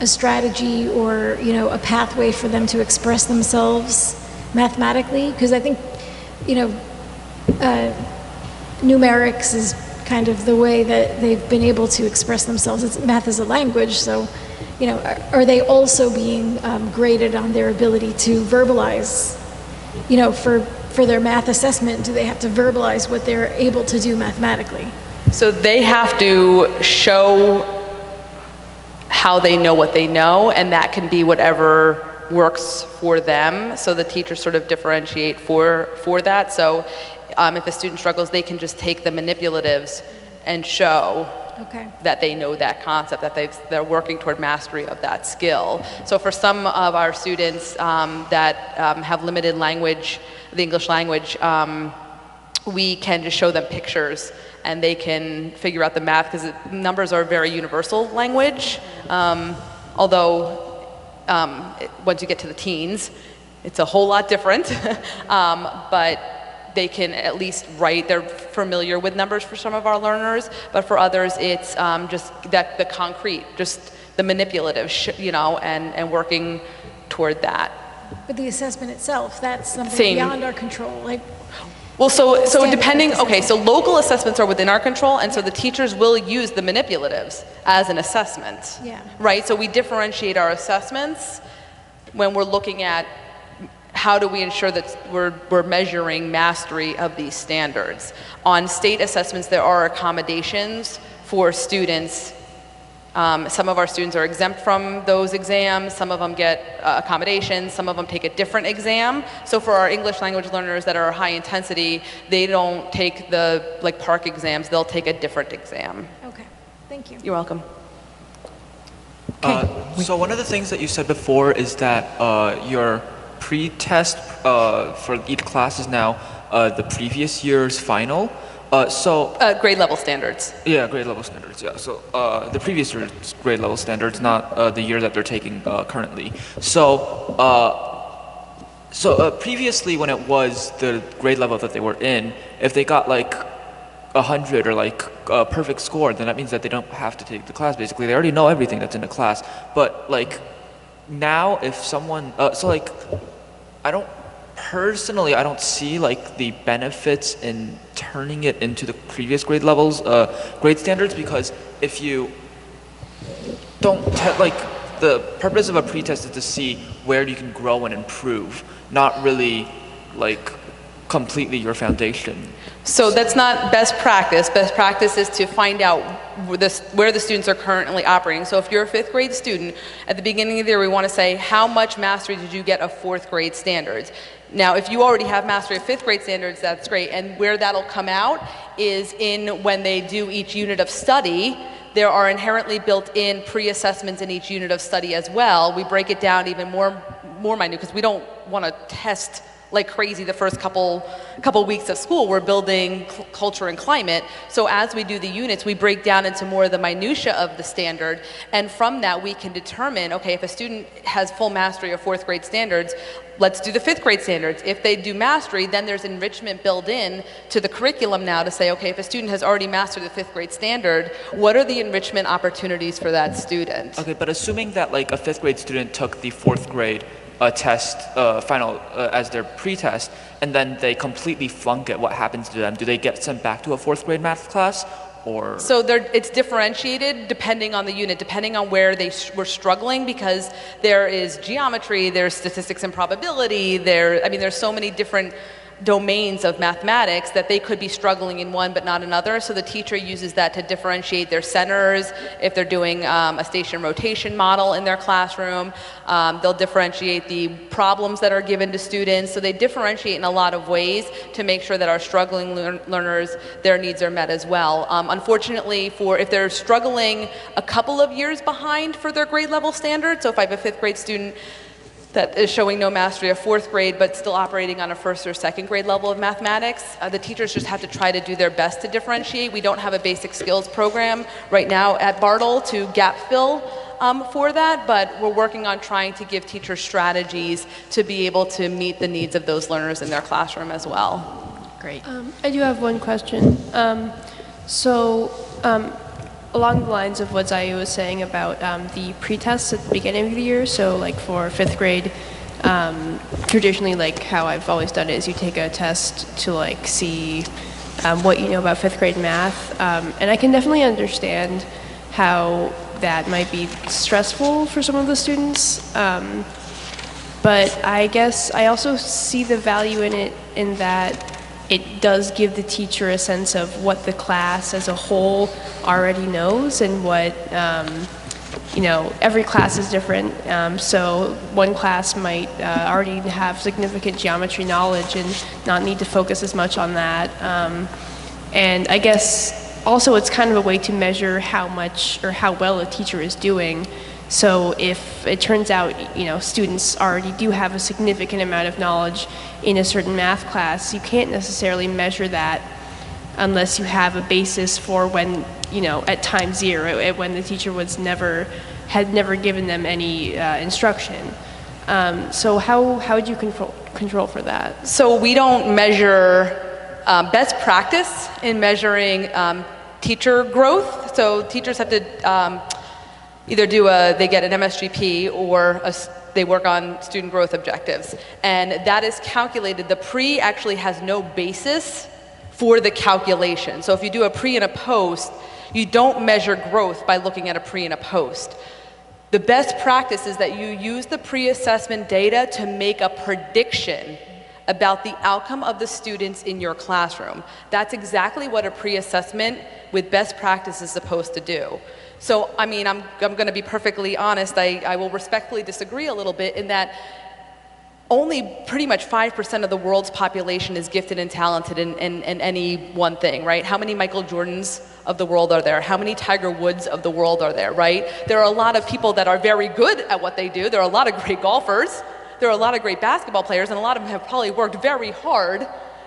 a strategy or, a pathway for them to express themselves mathematically? Because I think, numerics is kind of the way that they've been able to express themselves. Math is a language, so are they also being graded on their ability to verbalize, for their math assessment? Do they have to verbalize what they're able to do mathematically? So they have to show how they know what they know, and that can be whatever works for them. So the teachers sort of differentiate for that. So if a student struggles, they can just take the manipulatives and show that they know that concept, that they're working toward mastery of that skill. So for some of our students that have limited language, the English language, we can just show them pictures and they can figure out the math, because numbers are a very universal language, although once you get to the teens, it's a whole lot different, but they can at least write. They're familiar with numbers for some of our learners, but for others it's just the concrete, just the manipulative, and working toward that. But the assessment itself, that's something beyond our control. Well, so depending, so local assessments are within our control, and so the teachers will use the manipulatives as an assessment. Yeah. Right? So we differentiate our assessments when we're looking at how do we ensure that we're measuring mastery of these standards. On state assessments, there are accommodations for students Some of our students are exempt from those exams, some of them get accommodations, some of them take a different exam. So for our English language learners that are high intensity, they don't take the PARCC exams, they'll take a different exam. Okay, thank you. You're welcome. So one of the things that you said before is that your pre-test for each class is now the previous year's final. Grade level standards. Yeah, grade level standards, yeah. So the previous year's grade level standards, not the year that they're taking currently. Previously when it was the grade level that they were in, if they got like 100 or like a perfect score, then that means that they don't have to take the class, basically. They already know everything that's in the class. But like now if someone, Personally, I don't see like the benefits in turning it into the previous grade levels, grade standards, because if you don't, the purpose of a pretest is to see where you can grow and improve, not really like completely your foundation. So that's not best practice. Best practice is to find out where the students are currently operating. So if you're a 5th grade student, at the beginning of the year we want to say, how much mastery did you get of 4th grade standards? Now, if you already have mastery of 5th grade standards, that's great. And where that'll come out is in when they do each unit of study. There are inherently built in pre-assessments in each unit of study as well. We break it down even more minute because we don't want to test like crazy the first couple weeks of school. We're building culture and climate. So as we do the units, we break down into more of the minutia of the standard. And from that, we can determine, okay, if a student has full mastery of 4th grade standards, let's do the 5th grade standards. If they do mastery, then there's enrichment built in to the curriculum now to say, okay, if a student has already mastered the 5th grade standard, what are the enrichment opportunities for that student? Okay, but assuming that like a 5th grade student took the 4th grade test final as their pre-test, and then they completely flunk it, what happens to them? Do they get sent back to a 4th grade math class? Or so it's differentiated depending on the unit, depending on where they were struggling, because there is geometry, there's statistics and probability, there's so many different domains of mathematics that they could be struggling in one but not another. So the teacher uses that to differentiate their centers. If they're doing a station rotation model in their classroom, they'll differentiate the problems that are given to students. So they differentiate in a lot of ways to make sure that our struggling learners, their needs are met as well. Unfortunately, if they're struggling a couple of years behind for their grade level standards, so if I have a 5th grade student that is showing no mastery of 4th grade but still operating on a 1st or 2nd grade level of mathematics, the teachers just have to try to do their best to differentiate. We don't have a basic skills program right now at Bartle to gap fill for that, but we're working on trying to give teachers strategies to be able to meet the needs of those learners in their classroom as well. Great. I do have one question. Along the lines of what Zaya was saying about the pre-tests at the beginning of the year, so like for 5th grade, traditionally like how I've always done it is you take a test to like see what you know about 5th grade math, and I can definitely understand how that might be stressful for some of the students, but I guess I also see the value in it in that it does give the teacher a sense of what the class as a whole already knows and what, every class is different. So one class might already have significant geometry knowledge and not need to focus as much on that. And I guess also it's kind of a way to measure how much or how well a teacher is doing. So if it turns out, students already do have a significant amount of knowledge in a certain math class, you can't necessarily measure that unless you have a basis for when, at time 0, when the teacher had never given them any instruction. So how would you control for that? So we don't measure best practice in measuring teacher growth. So teachers have to either they get an MSGP or they work on student growth objectives. And that is calculated. The pre actually has no basis for the calculation. So if you do a pre and a post, you don't measure growth by looking at a pre and a post. The best practice is that you use the pre-assessment data to make a prediction about the outcome of the students in your classroom. That's exactly what a pre-assessment with best practice is supposed to do. So, I mean, I'm going to be perfectly honest. I will respectfully disagree a little bit in that only pretty much 5% of the world's population is gifted and talented in any one thing, right? How many Michael Jordans of the world are there? How many Tiger Woods of the world are there, right? There are a lot of people that are very good at what they do. There are a lot of great golfers. There are a lot of great basketball players, and a lot of them have probably worked very hard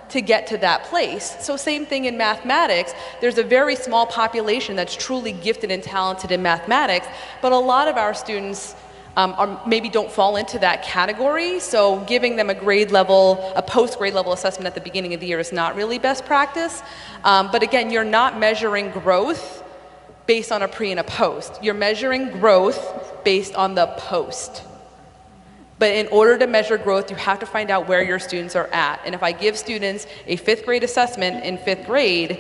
to get to that place. So same thing in mathematics. There's a very small population that's truly gifted and talented in mathematics, but a lot of our students maybe don't fall into that category, so giving them a post-grade level assessment at the beginning of the year is not really best practice. But again, you're not measuring growth based on a pre and a post. You're measuring growth based on the post. But in order to measure growth, you have to find out where your students are at. And if I give students a 5th grade assessment in 5th grade,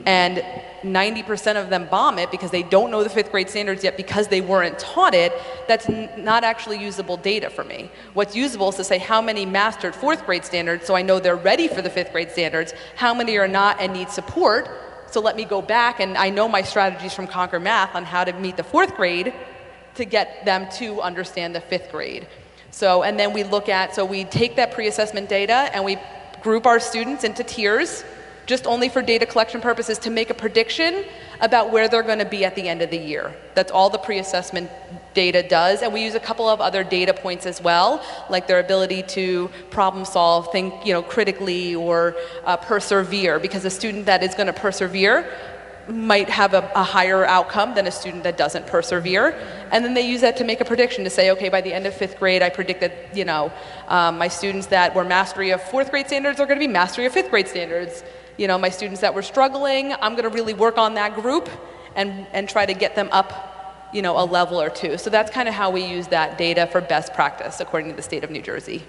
and 90% of them bomb it because they don't know the 5th grade standards yet because they weren't taught it, that's not actually usable data for me. What's usable is to say how many mastered 4th grade standards so I know they're ready for the 5th grade standards, how many are not and need support, so let me go back and I know my strategies from Conquer Math on how to meet the 4th grade to get them to understand the 5th grade. So, and then we we take that pre-assessment data and we group our students into tiers, just only for data collection purposes, to make a prediction about where they're going to be at the end of the year. That's all the pre-assessment data does, and we use a couple of other data points as well, like their ability to problem solve, think critically, or persevere, because a student that is going to persevere might have a higher outcome than a student that doesn't persevere. And then they use that to make a prediction to say, okay, by the end of 5th grade, I predict that, my students that were mastery of 4th grade standards are going to be mastery of 5th grade standards. My students that were struggling, I'm going to really work on that group and try to get them up, a level or two. So that's kind of how we use that data for best practice, according to the state of New Jersey.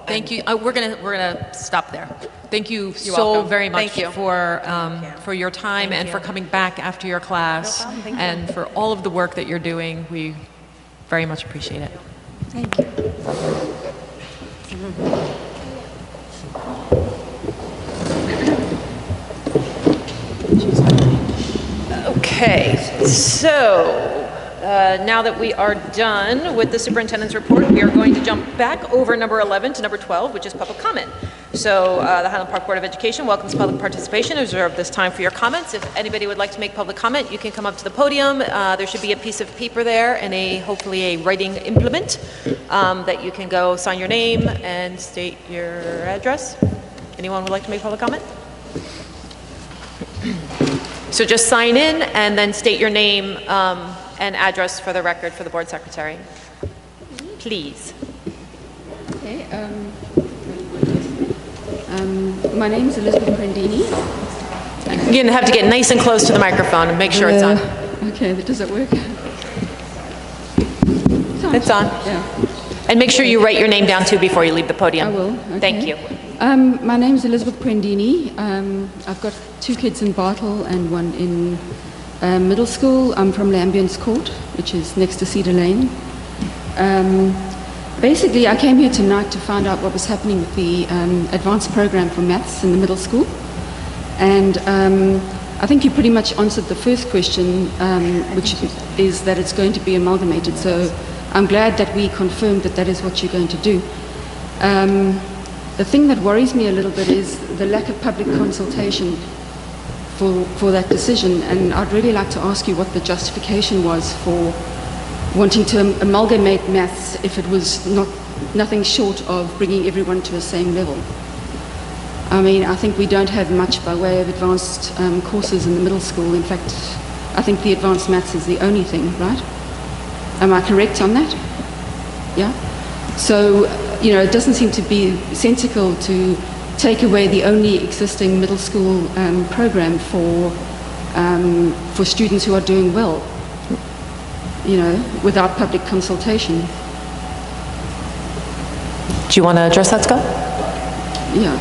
Thank you. We're gonna stop there. Thank you You're so welcome. very much Thank you. for your time and for coming back after your class and for all of the work that you're doing. We very much appreciate it. Thank you. Okay, so now that we are done with the superintendent's report, we are going to jump back over number 11 to number 12, which is public comment. So the Highland Park Board of Education welcomes public participation. Reserve this time for your comments. If anybody would like to make public comment, you can come up to the podium. There should be a piece of paper there and hopefully a writing implement that you can go sign your name and state your address. Anyone would like to make public comment? So just sign in and then state your name and address for the record for the board secretary. Please. Okay. My name is Elizabeth Prendini. You're going to have to get nice and close to the microphone and make sure it's on. Okay, does that work? It's on. Yeah. And make sure you write your name down too before you leave the podium. I will. Okay. Thank you. My name is Elizabeth Prendini. I've got 2 kids in Bartle and 1 in middle school. I'm from Lambiance Court, which is next to Cedar Lane. Basically, I came here tonight to find out what was happening with the advanced program for maths in the middle school. And I think you pretty much answered the first question, which is that it's going to be amalgamated. So I'm glad that we confirmed that that is what you're going to do. The thing that worries me a little bit is the lack of public consultation for that decision, and I'd really like to ask you what the justification was for wanting to amalgamate maths if it was nothing short of bringing everyone to the same level. I mean, I think we don't have much by way of advanced courses in the middle school. In fact, I think the advanced maths is the only thing, right? Am I correct on that? Yeah? So, it doesn't seem to be sensible to take away the only existing middle school program for students who are doing well, without public consultation. Do you want to address that, Scott? Yeah.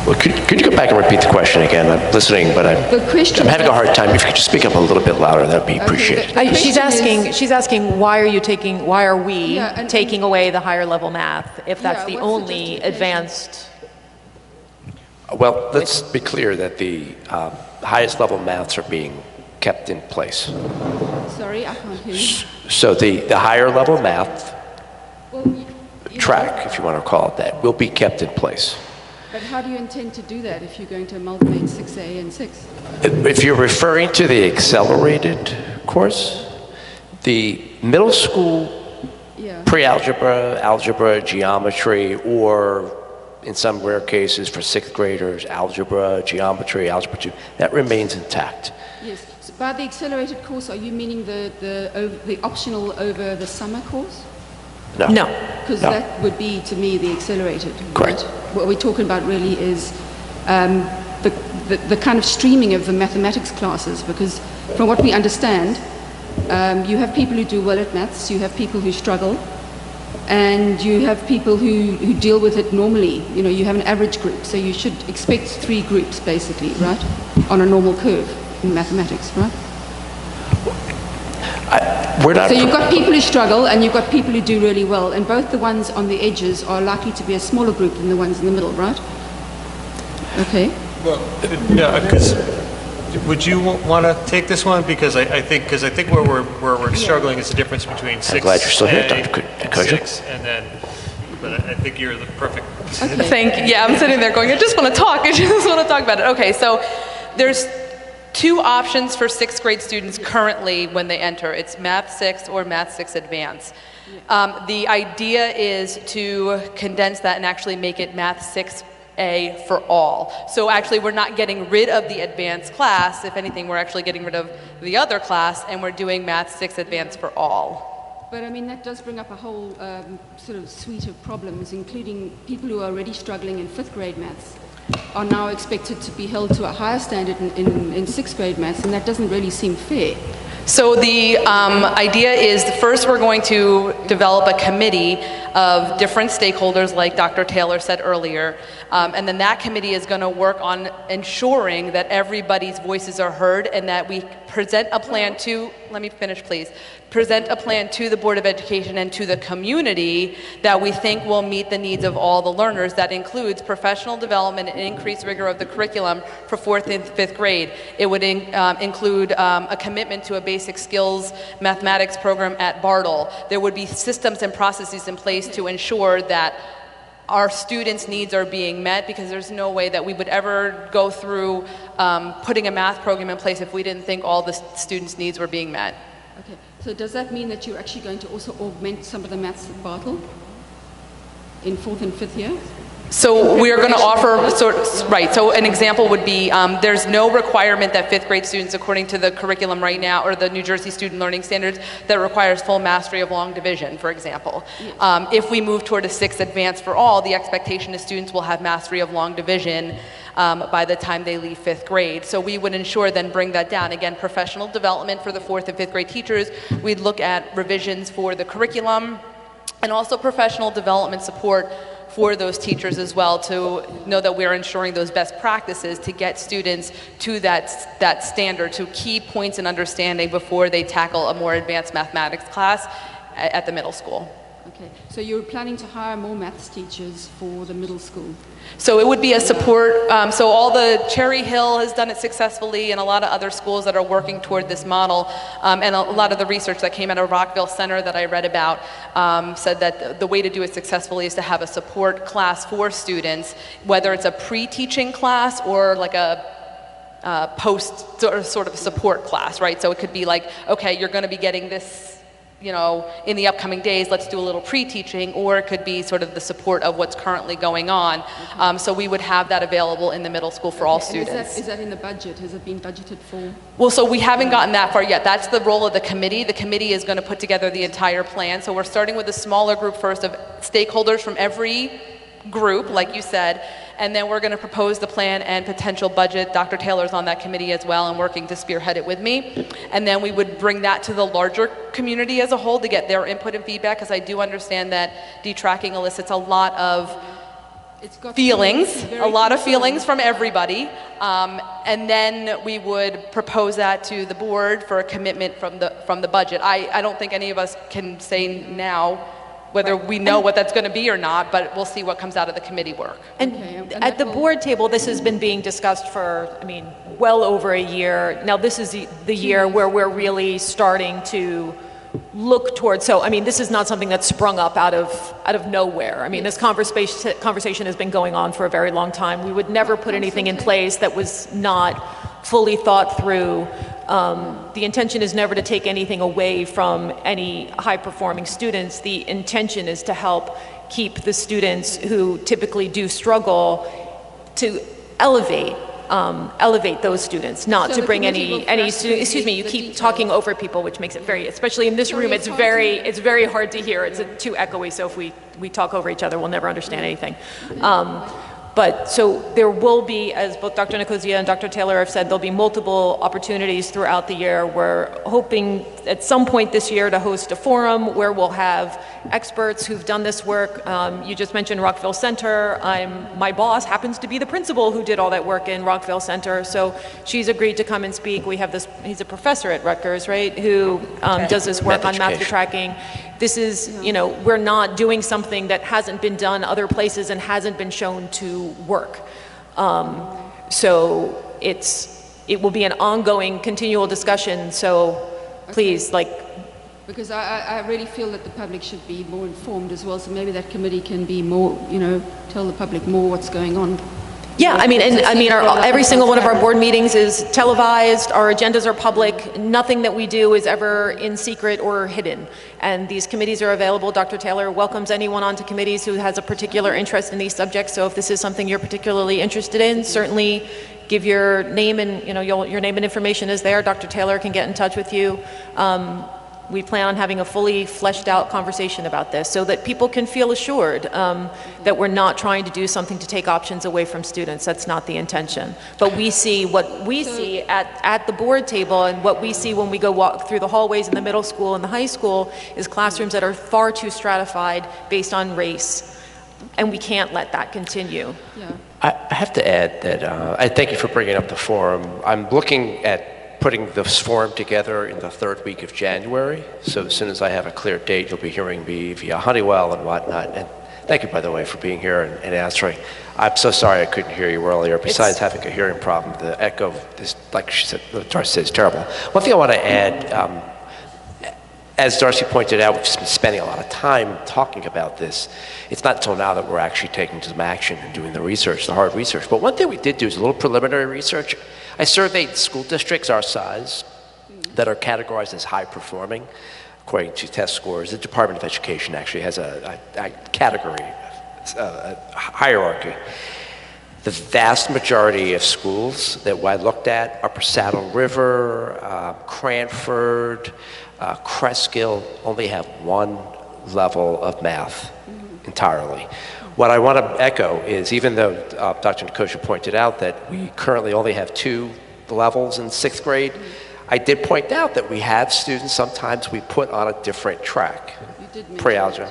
Well, could you go back and repeat the question again? I'm listening, but I'm having a hard time. If you could just speak up a little bit louder, that would be appreciated. She's asking why are we taking away the higher level math if that's the only advanced? Well, let's be clear that the highest level maths are being kept in place. Sorry, I can't hear you. So the higher level math Well, you track, if you want to call it that, will be kept in place. But how do you intend to do that if you're going to amalgamate 6A and 6? If you're referring to the accelerated course, the middle school Yeah. pre-algebra, algebra, geometry, or in some rare cases for sixth graders, algebra, geometry, algebra 2, that remains intact. Yes. So by the accelerated course, are you meaning the optional over the summer course? No. No. Because No. that would be, to me, the accelerated. Correct. Right? What we're talking about really is the kind of streaming of the mathematics classes, because from what we understand, you have people who do well at maths, you have people who struggle, and you have people who deal with it normally. You know, you have an average group, so you should expect 3 groups, basically, right, on a normal curve in mathematics, right? We're not. So you've got people who struggle and you've got people who do really well, and both the ones on the edges are likely to be a smaller group than the ones in the middle, right? Okay. Well, no, because would you want to take this one? Because I think where we're struggling is the difference between 6 glad you're still here, Dr. and Koja. 6, and then, but I think you're the perfect. Thank you. Yeah, I'm sitting there going, I just want to talk. I just want to talk about it. Okay, so there's 2 options for 6th grade students currently when they enter. It's Math 6 or Math 6 Advanced. The idea is to condense that and actually make it Math 6A for all. So actually we're not getting rid of the advanced class. If anything, we're actually getting rid of the other class, and we're doing Math 6 Advanced for all. But I mean, that does bring up a whole sort of suite of problems, including people who are already struggling in 5th grade maths are now expected to be held to a higher standard in 6th grade maths, and that doesn't really seem fair. So the idea is first we're going to develop a committee of different stakeholders, like Dr. Taylor said earlier, and then that committee is going to work on ensuring that everybody's voices are heard and that we present a plan to, let me finish please, present a plan to the Board of Education and to the community that we think will meet the needs of all the learners. That includes professional development and increased rigor of the curriculum for 4th and 5th grade. It would include a commitment to a basic skills mathematics program at Bartle. There would be systems and processes in place to ensure that our students' needs are being met, because there's no way that we would ever go through putting a math program in place if we didn't think all the students' needs were being met. Okay, so does that mean that you're actually going to also augment some of the maths at Bartle in 4th and 5th year? So we are going to offer, right, so an example would be, there's no requirement that 5th grade students, according to the curriculum right now, or the New Jersey Student Learning Standards, that requires full mastery of long division, for example. If we move toward a 6 Advanced for all, the expectation is students will have mastery of long division by the time they leave 5th grade. So we would ensure then bring that down. Again, professional development for the 4th and 5th grade teachers. We'd look at revisions for the curriculum, and also professional development support for those teachers as well, to know that we're ensuring those best practices to get students to that standard, to key points in understanding before they tackle a more advanced mathematics class at the middle school. Okay, so you're planning to hire more maths teachers for the middle school? So it would be a support, so all the Cherry Hill has done it successfully, and a lot of other schools that are working toward this model, and a lot of the research that came out of Rockville Center that I read about said that the way to do it successfully is to have a support class for students, whether it's a pre-teaching class or like a post sort of support class, right? So it could be like, okay, you're going to be getting this, you know, in the upcoming days, let's do a little pre-teaching, or it could be sort of the support of what's currently going on. So we would have that available in the middle school for all students. Is that in the budget? Has it been budgeted for? Well, so we haven't gotten that far yet. That's the role of the committee. The committee is going to put together the entire plan. So we're starting with a smaller group first of stakeholders from every group, like you said, and then we're going to propose the plan and potential budget. Dr. Taylor's on that committee as well and working to spearhead it with me. And then we would bring that to the larger community as a whole to get their input and feedback, because I do understand that detracking elicits a lot of feelings from everybody. And then we would propose that to the board for a commitment from the budget. I don't think any of us can say now whether we know what that's going to be or not, but we'll see what comes out of the committee work. And at the board table, this has been being discussed for, I mean, well over a year. Now, this is the year where we're really starting to look towards, so, I mean, this is not something that's sprung up out of nowhere. I mean, this conversation has been going on for a very long time. We would never put anything in place that was not fully thought through. The intention is never to take anything away from any high-performing students. The intention is to help keep the students who typically do struggle to elevate those students, not to bring any student. Excuse me, you keep talking over people, which makes it very, especially in this room, it's very hard to hear. It's too echoey, so if we talk over each other, we'll never understand anything. But so there will be, as both Dr. Nicosia and Dr. Taylor have said, there'll be multiple opportunities throughout the year. We're hoping at some point this year to host a forum where we'll have experts who've done this work. You just mentioned Rockville Center. My boss happens to be the principal who did all that work in Rockville Center, so she's agreed to come and speak. We have this, he's a professor at Rutgers, right, who does this work on math tracking. This is, you know, we're not doing something that hasn't been done other places and hasn't been shown to work. So it will be an ongoing, continual discussion. So please, because I really feel that the public should be more informed as well. So maybe that committee can be more, you know, tell the public more what's going on. Yeah, I mean, every single one of our board meetings is televised, our agendas are public, nothing that we do is ever in secret or hidden. And these committees are available. Dr. Taylor welcomes anyone onto committees who has a particular interest in these subjects, so if this is something you're particularly interested in, certainly give your name and, you know, your name and information is there. Dr. Taylor can get in touch with you. We plan on having a fully fleshed out conversation about this so that people can feel assured that we're not trying to do something to take options away from students. That's not the intention. But we see what we see at the board table, and what we see when we go walk through the hallways in the middle school and the high school is classrooms that are far too stratified based on race. And we can't let that continue. Yeah. I have to add that I thank you for bringing up the forum. I'm looking at putting this forum together in the third week of January. So as soon as I have a clear date, you'll be hearing me via Honeywell and whatnot. And thank you, by the way, for being here and answering. I'm so sorry I couldn't hear you earlier. Besides having a hearing problem, the echo is, like she said, Darcy said, is terrible. One thing I want to add, as Darcy pointed out, we've been spending a lot of time talking about this. It's not until now that we're actually taking some action and doing the research, the hard research. But one thing we did do is a little preliminary research. I surveyed school districts our size that are categorized as high performing according to test scores. The Department of Education actually has a category, a hierarchy. The vast majority of schools that I looked at, Upper Saddle River, Cranford, Cresskill, only have one level of math entirely. What I want to echo is, even though Dr. Nicosia pointed out that we currently only have 2 levels in 6th grade, I did point out that we have students sometimes we put on a different track, pre-algebra.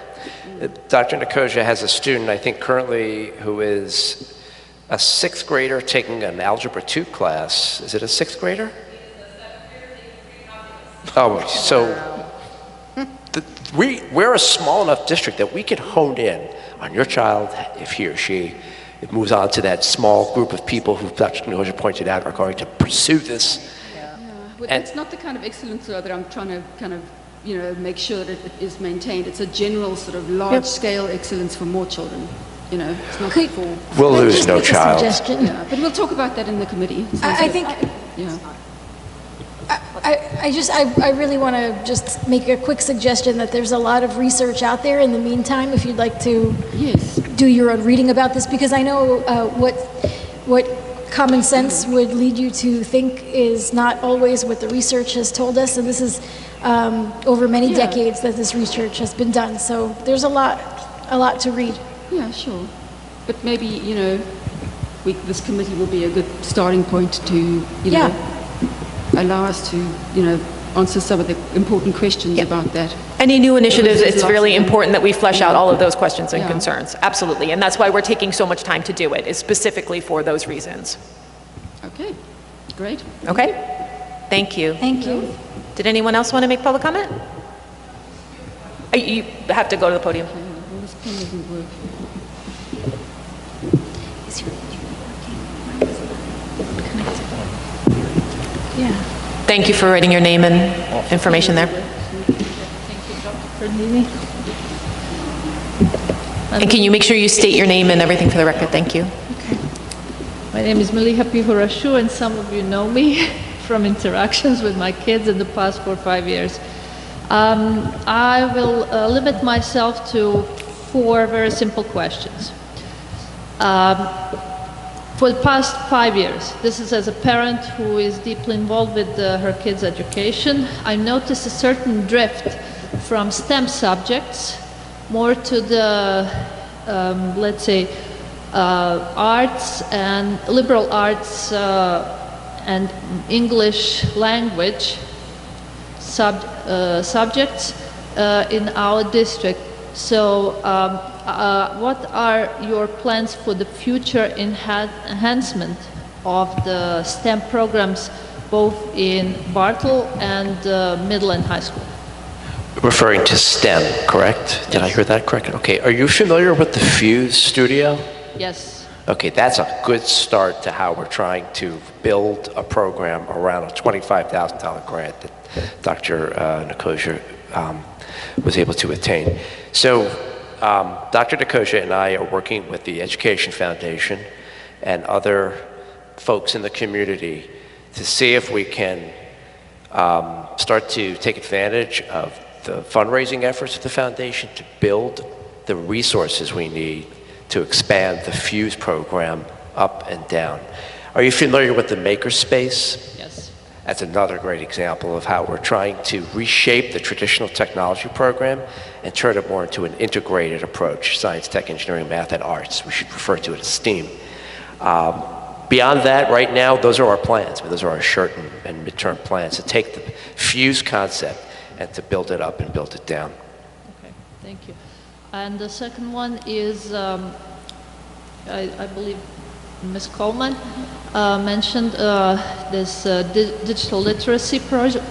Dr. Nicosia has a student, I think currently, who is a 6th grader taking an Algebra 2 class. Is it a 6th grader? Oh, so we're a small enough district that we can hone in on your child if he or she moves on to that small group of people who Dr. Nicosia pointed out are going to pursue this. Well, it's not the kind of excellence though, that I'm trying to kind of, you know, make sure that it is maintained. It's a general sort of large-scale excellence for more children. You know, it's not for... We'll lose no child. Yeah, but we'll talk about that in the committee. I think... Yeah. I really want to just make a quick suggestion that there's a lot of research out there in the meantime, if you'd like to do your own reading about this, because I know what common sense would lead you to think is not always what the research has told us, and this is over many decades that this research has been done, so there's a lot to read. Yeah, sure. But maybe, you know, this committee will be a good starting point to, you know, allow us to, you know, answer some of the important questions about that. Any new initiatives, it's really important that we flesh out all of those questions and concerns. Absolutely. And that's why we're taking so much time to do it, is specifically for those reasons. Okay, great. Okay. Thank you. Thank you. Did anyone else want to make public comment? You have to go to the podium. This pen doesn't work. Yeah. Thank you for writing your name and information there. And can you make sure you state your name and everything for the record? Thank you. My name is Maliha Pihurashu, and some of you know me from interactions with my kids in the past 4 or 5 years. I will limit myself to 4 very simple questions. For the past 5 years, this is as a parent who is deeply involved with her kids' education, I noticed a certain drift from STEM subjects more to the, let's say, arts and liberal arts and English language subjects in our district. So what are your plans for the future enhancement of the STEM programs both in Bartle and middle and high school? Referring to STEM, correct? Did I hear that correct? Okay, are you familiar with the Fuse Studio? Yes. Okay, that's a good start to how we're trying to build a program around a $25,000 grant that Dr. Nicosia was able to attain. So Dr. Nicosia and I are working with the Education Foundation and other folks in the community to see if we can start to take advantage of the fundraising efforts of the foundation to build the resources we need to expand the Fuse program up and down. Are you familiar with the Makerspace? Yes. That's another great example of how we're trying to reshape the traditional technology program and turn it more into an integrated approach, science, tech, engineering, math, and arts. We should refer to it as STEAM. Beyond that, right now, those are our plans. Those are our short and midterm plans to take the Fuse concept and to build it up and build it down. Okay, thank you. And the second one is, I believe Ms. Coleman mentioned this digital literacy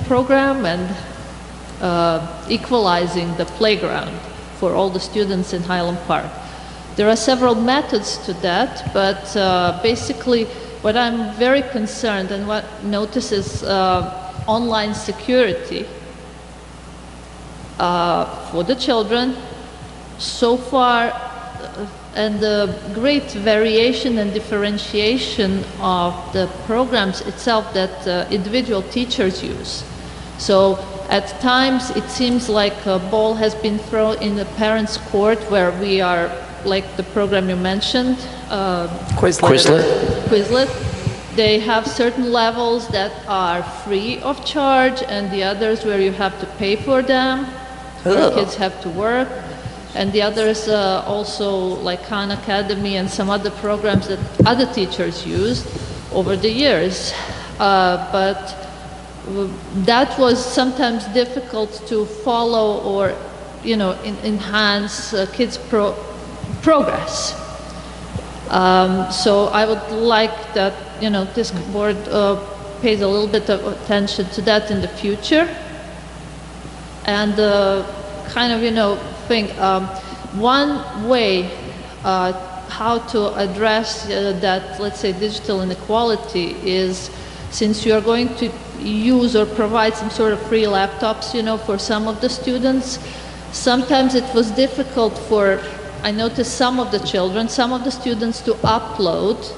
program and equalizing the playground for all the students in Highland Park. There are several methods to that, but basically what I'm very concerned and what notice is online security for the children so far, and the great variation and differentiation of the programs itself that individual teachers use. So at times it seems like a ball has been thrown in the parents' court where we are, like the program you mentioned, Quizlet. They have certain levels that are free of charge and the others where you have to pay for them, where kids have to work. And the others also, like Khan Academy and some other programs that other teachers used over the years. But that was sometimes difficult to follow or, enhance kids' progress. So I would like that, this board pays a little bit of attention to that in the future. And think one way how to address that, let's say, digital inequality is, since you are going to use or provide some sort of free laptops, for some of the students, sometimes it was difficult for, I noticed some of the students to upload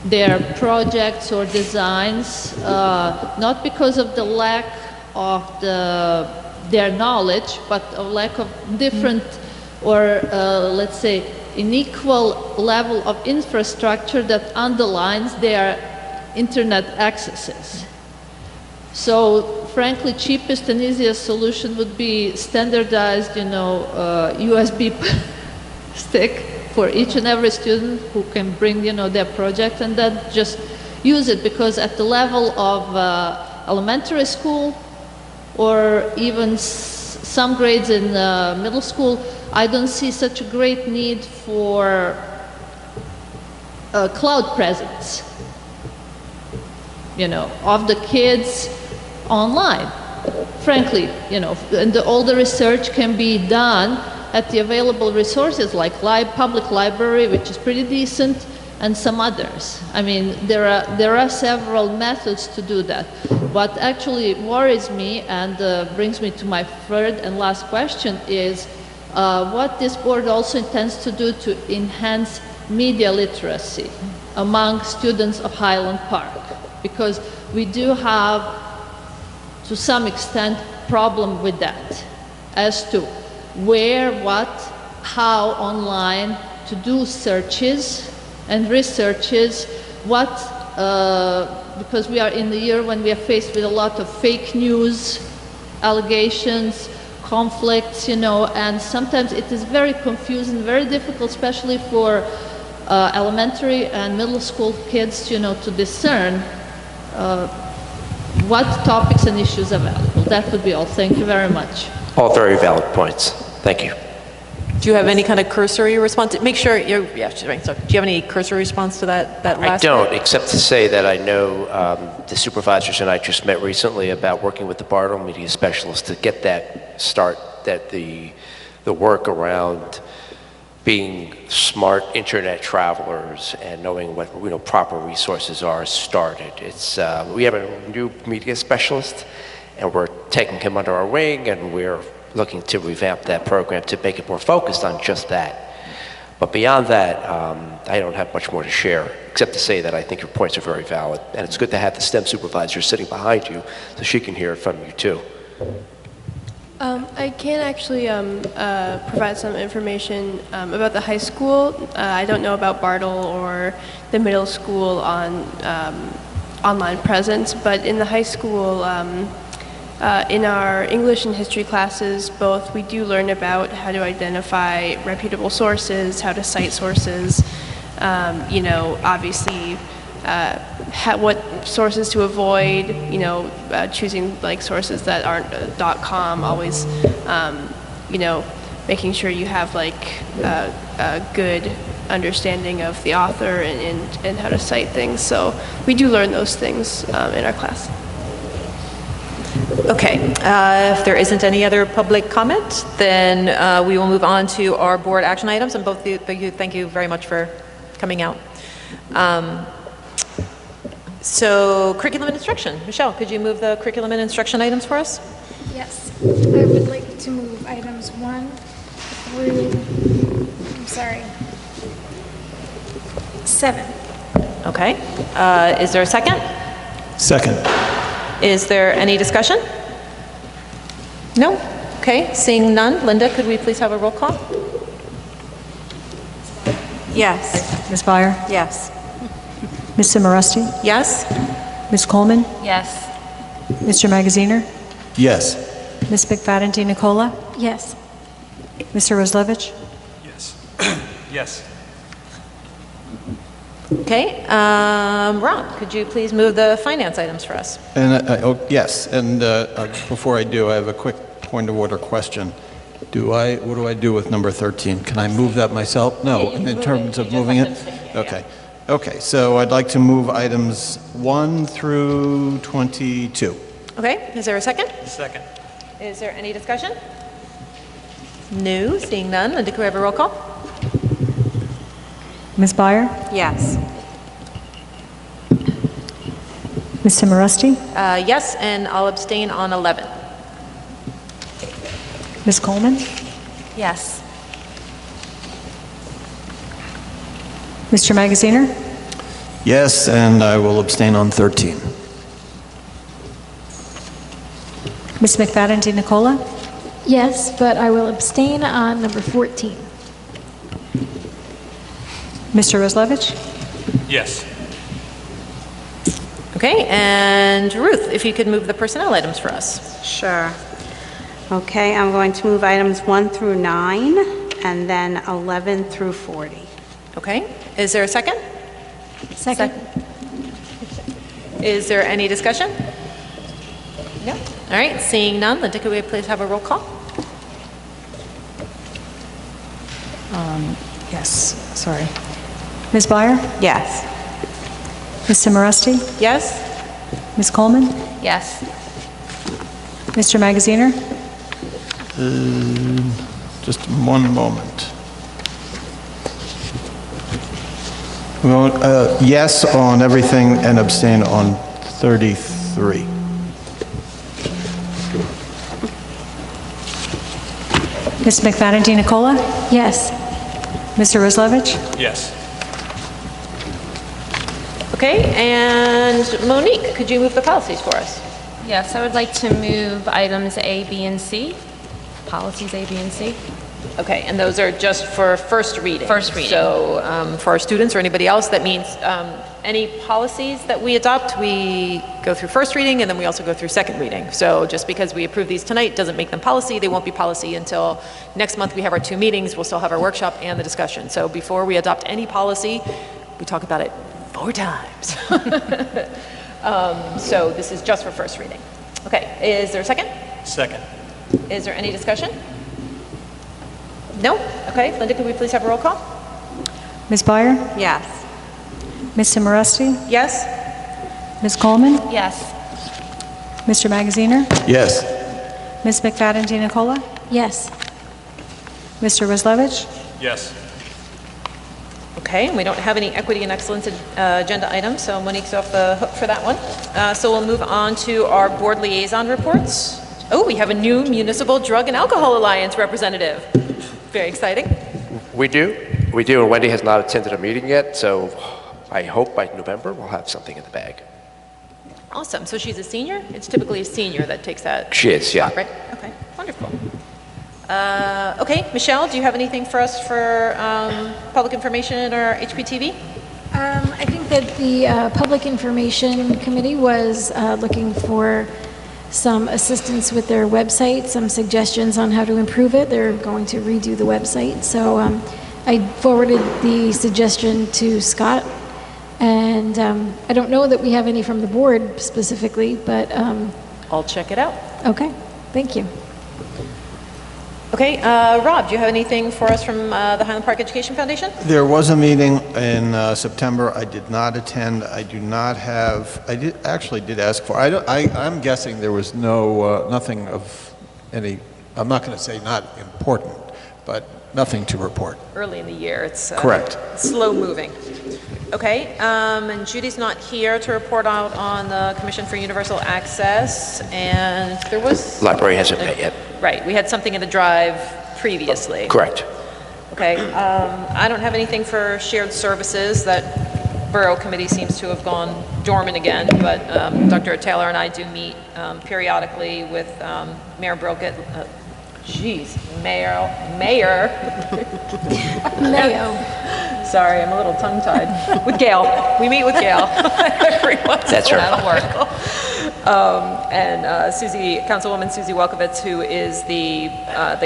their projects or designs, not because of the lack of their knowledge, but a lack of different or let's say unequal level of infrastructure that underlines their internet accesses. So frankly, cheapest and easiest solution would be standardized, USB stick for each and every student who can bring, their project and then just use it, because at the level of elementary school, or even some grades in middle school, I don't see such a great need for cloud presence, of the kids online. frankly, and all the research can be done at the available resources like public library, which is pretty decent, and some others. I mean, there are several methods to do that. What actually worries me and brings me to my third and last question is what this board also intends to do to enhance media literacy among students of Highland Park, because we do have, to some extent, problem with that as to where, what, how online to do searches and researches, because we are in the year when we are faced with a lot of fake news, allegations, conflicts, and sometimes it is very confusing, very difficult, especially for elementary and middle school kids, to discern what topics and issues are valuable. That would be all. Thank you very much. All very valid points. Thank you. Do you have any kind of cursory response? Make sure yeah, right. So, do you have any cursory response to that last? I don't, bit? except to say that I know the supervisors and I just met recently about working with the Bartle Media Specialist to get the work around being smart internet travelers and knowing what proper resources are started. It's we have a new media specialist, and we're taking him under our wing, and we're looking to revamp that program to make it more focused on just that. But beyond that, I don't have much more to share, except to say that I think your points are very valid, and it's good to have the STEM supervisor sitting behind you so she can hear it from you too. I can actually provide some information about the high school. I don't know about Bartle or the middle school on online presence, but in the high school, in our English and history classes, both we do learn about how to identify reputable sources, how to cite sources, obviously what sources to avoid, choosing like sources that aren't .com, always, making sure you have like a good understanding of the author and how to cite things. So we do learn those things in our class. Okay, if there isn't any other public comment, then we will move on to our board action items, and both of you, thank you very much for coming out. So curriculum and instruction. Michelle, could you move the curriculum and instruction items for us? Yes, I would like to move items 1 through, 7. Okay, is there a second? Second. Is there any discussion? No? Okay, seeing none. Linda, could we please have a roll call? Yes. Ms. Byer? Yes. Ms. Simoresti? Yes? Ms. Coleman? Yes. Mr. Magaziner? Yes. Ms. McFadden Nicola? Yes. Mr. Roslevich? Yes. Yes. Okay, Ron, could you please move the finance items for us? And yes, and before I do, I have a quick point of order question. What do I do with number 13? Can I move that myself? No, Yeah, in terms of moving it? Okay. Okay, so I'd like to move items 1 through 22. Okay, is there a second? Second. Is there any discussion? No, seeing none. Linda, could we have a roll call? Ms. Byer? Yes. Ms. Simoresti? Yes, and I'll abstain on 11. Ms. Coleman? Yes. Mr. Magaziner? Yes, and I will abstain on 13. Ms. McFadden Nicola? Yes, but I will abstain on number 14. Mr. Roslevich? Yes. Okay, and Ruth, if you could move the personnel items for us. Sure. Okay, I'm going to move items 1 through 9, and then 11 through 40. Okay, is there a second? Second. Is there any discussion? No? All right, seeing none, Linda, could we please have a roll call? Yes, sorry. Ms. Byer? Yes. Ms. Simoresti? Yes? Ms. Coleman? Yes. Mr. Magaziner? Just one moment. Well, yes on everything and abstain on 33. Ms. McFadden Nicola? Yes. Mr. Roslevich? Yes. Okay, and Monique, could you move the policies for us? Yes, I would like to move items A, B, and C, policies A, B, and C. Okay, and those are just for first reading? First reading. So for our students or anybody else, that means any policies that we adopt, we go through first reading and then we also go through second reading. So just because we approve these tonight doesn't make them policy. They won't be policy until next month we have our 2 meetings. We'll still have our workshop and the discussion. So before we adopt any policy, we talk about it 4 times. So this is just for first reading. Okay, is there a second? Second. Is there any discussion? No? Okay, Linda, could we please have a roll call? Ms. Byer? Yes. Ms. Simoresti? Yes? Ms. Coleman? Yes. Mr. Magaziner? Yes. Ms. McFadden Nicola? Yes. Mr. Roslevich? Yes. Okay, and we don't have any equity and excellence agenda items, so Monique's off the hook for that one. So we'll move on to our board liaison reports. Oh, we have a new Municipal Drug and Alcohol Alliance representative. Very exciting. We do, and Wendy has not attended a meeting yet, so I hope by November we'll have something in the bag. Awesome, so she's a senior? It's typically a senior that takes that She is, yeah. spot, right? Okay, wonderful. Okay, Michelle, do you have anything for us for public information or HPTV? I think that the Public Information Committee was looking for some assistance with their website, some suggestions on how to improve it. They're going to redo the website. So I forwarded the suggestion to Scott. And I don't know that we have any from the board specifically, but... I'll check it out. Okay, thank you. Okay, Rob, do you have anything for us from the Highland Park Education Foundation? There was a meeting in September. I did not attend. I do not have. I did ask for. I'm guessing there was nothing of any. I'm not going to say not important, but nothing to report. Early in the year, it's Correct. Slow moving. Okay, and Judy's not here to report out on the Commission for Universal Access, and there was... Library hasn't met yet. Right, we had something in the drive previously. Correct. Okay, I don't have anything for shared services. That Borough Committee seems to have gone dormant again, but Dr. Taylor and I do meet periodically with Mayor Brockett. Mayor. Mayo. Sorry, I'm a little tongue-tied. With Gail. We meet with Gail every once That's in a her. while. That'll work. And Councilwoman Susie Welkowitz, who is the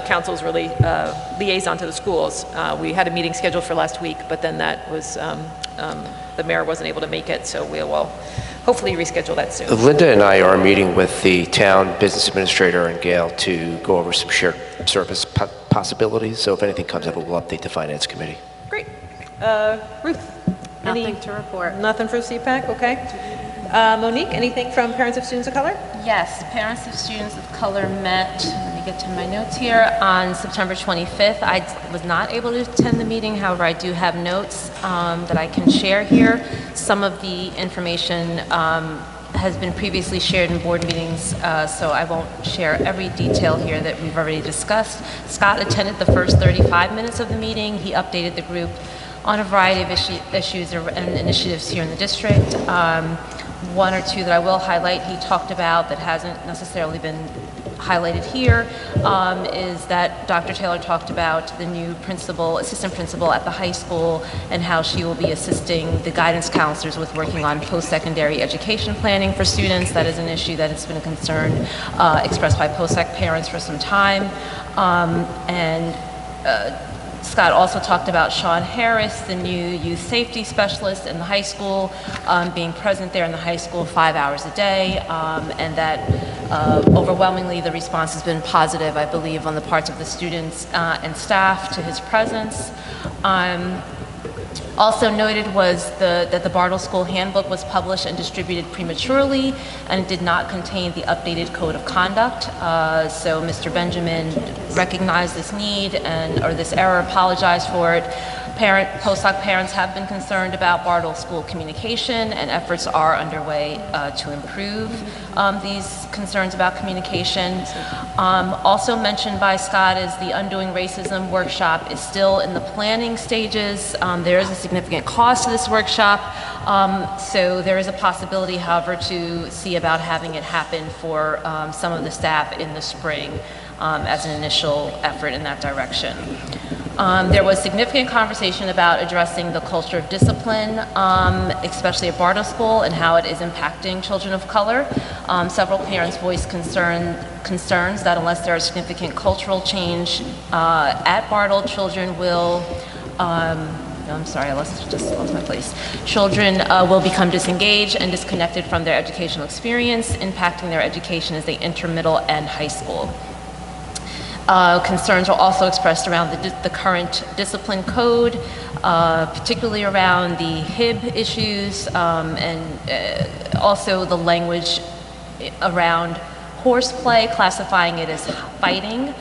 council's liaison to the schools. We had a meeting scheduled for last week, but then that was, the mayor wasn't able to make it, so we will hopefully reschedule that soon. Linda and I are meeting with the town business administrator and Gail to go over some shared service possibilities. So if anything comes up, we'll update the finance committee. Great. Ruth? Nothing to report. Nothing for CPAC, okay. Monique, anything from Parents of Students of Color? Yes, parents of students of color met, let me get to my notes here, on September 25th. I was not able to attend the meeting, however, I do have notes that I can share here. Some of the information has been previously shared in board meetings, so I won't share every detail here that we've already discussed. Scott attended the first 35 minutes of the meeting. He updated the group on a variety of issues and initiatives here in the district. One or two that I will highlight he talked about that hasn't necessarily been highlighted here is that Dr. Taylor talked about the new assistant principal at the high school and how she will be assisting the guidance counselors with working on post-secondary education planning for students. That is an issue that has been a concern expressed by post-sec parents for some time. Scott also talked about Sean Harris, the new youth safety specialist in the high school, being present there in the high school 5 hours a day, and that overwhelmingly the response has been positive, I believe, on the parts of the students and staff to his presence. Also noted was that the Bartle School Handbook was published and distributed prematurely and did not contain the updated code of conduct. So Mr. Benjamin recognized this need or this error, apologized for it. Postdoc parents have been concerned about Bartle School communication, and efforts are underway to improve these concerns about communication. Also mentioned by Scott is the Undoing Racism workshop is still in the planning stages. There is a significant cost to this workshop, so there is a possibility, however, to see about having it happen for some of the staff in the spring as an initial effort in that direction. There was significant conversation about addressing the culture of discipline, especially at Bartle School, and how it is impacting children of color. Several parents voiced concerns that unless there is significant cultural change at Bartle, children will I'm sorry, I just lost my place. Children will become disengaged and disconnected from their educational experience, impacting their education as they enter middle and high school. Concerns were also expressed around the current discipline code, particularly around the HIB issues, and also the language around horseplay, classifying it as fighting.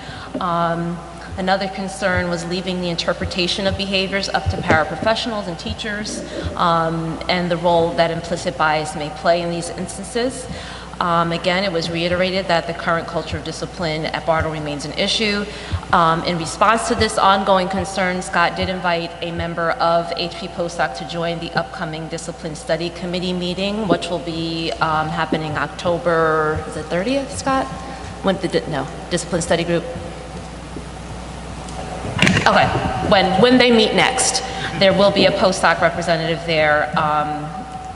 Another concern was leaving the interpretation of behaviors up to paraprofessionals and teachers, and the role that implicit bias may play in these instances. Again, it was reiterated that the current culture of discipline at Bartle remains an issue. In response to this ongoing concern, Scott did invite a member of HP Postdoc to join the upcoming Discipline Study Committee meeting, which will be happening October, is it 30th, Scott? Discipline Study Group? Okay, when they meet next, there will be a postdoc representative there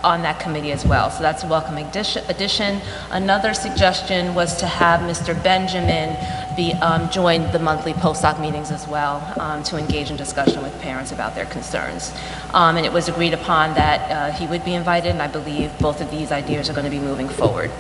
on that committee as well. So that's a welcome addition. Another suggestion was to have Mr. Benjamin join the monthly postdoc meetings as well to engage in discussion with parents about their concerns. And it was agreed upon that he would be invited, and I believe both of these ideas are going to be moving forward.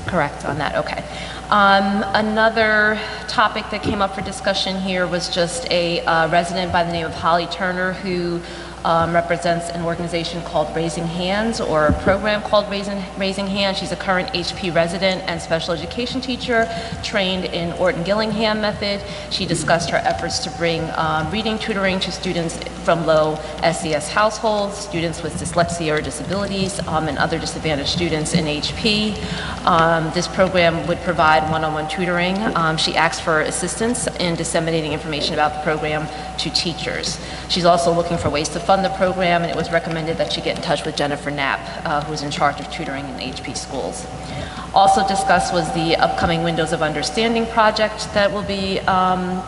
Correct on that, okay. Another topic that came up for discussion here was just a resident by the name of Holly Turner who represents an organization called Raising Hands, or a program called Raising Hands. She's a current HP resident and special education teacher trained in Orton-Gillingham method. She discussed her efforts to bring reading tutoring to students from low SES households, students with dyslexia or disabilities, and other disadvantaged students in HP. This program would provide one-on-one tutoring. She asked for assistance in disseminating information about the program to teachers. She's also looking for ways to fund the program, and it was recommended that she get in touch with Jennifer Knapp, who's in charge of tutoring in HP schools. Also discussed was the upcoming Windows of Understanding project that will be on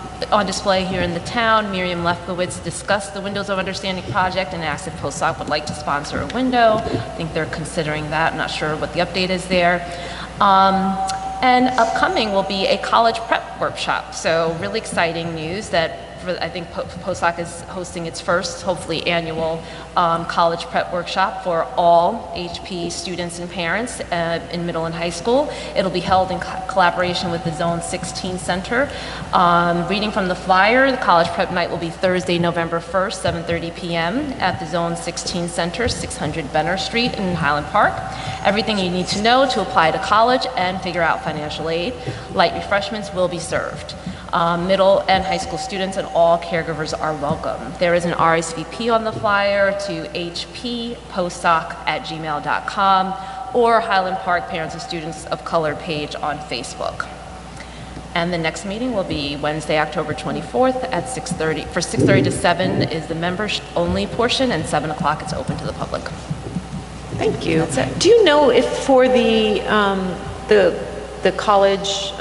display here in the town. Miriam Lefkowitz discussed the Windows of Understanding project and asked if PostDoc would like to sponsor a window. I think they're considering that. I'm not sure what the update is there. And upcoming will be a college prep workshop. So really exciting news that I think PostDoc is hosting its first, hopefully annual, college prep workshop for all HP students and parents in middle and high school. It'll be held in collaboration with the Zone 16 Center. Reading from the flyer, the college prep night will be Thursday, November 1st, 7:30 p.m. at the Zone 16 Center, 600 Benner Street in Highland Park. Everything you need to know to apply to college and figure out financial aid. Light refreshments will be served. Middle and high school students and all caregivers are welcome. There is an RSVP on the flyer to hppostdoc@gmail.com or Highland Park Parents and Students of Color page on Facebook. And the next meeting will be Wednesday, October 24th at 6:30. For 6:30 to 7 is the members-only portion, and 7 o'clock it's open to the public. Thank you. Do you know if for the college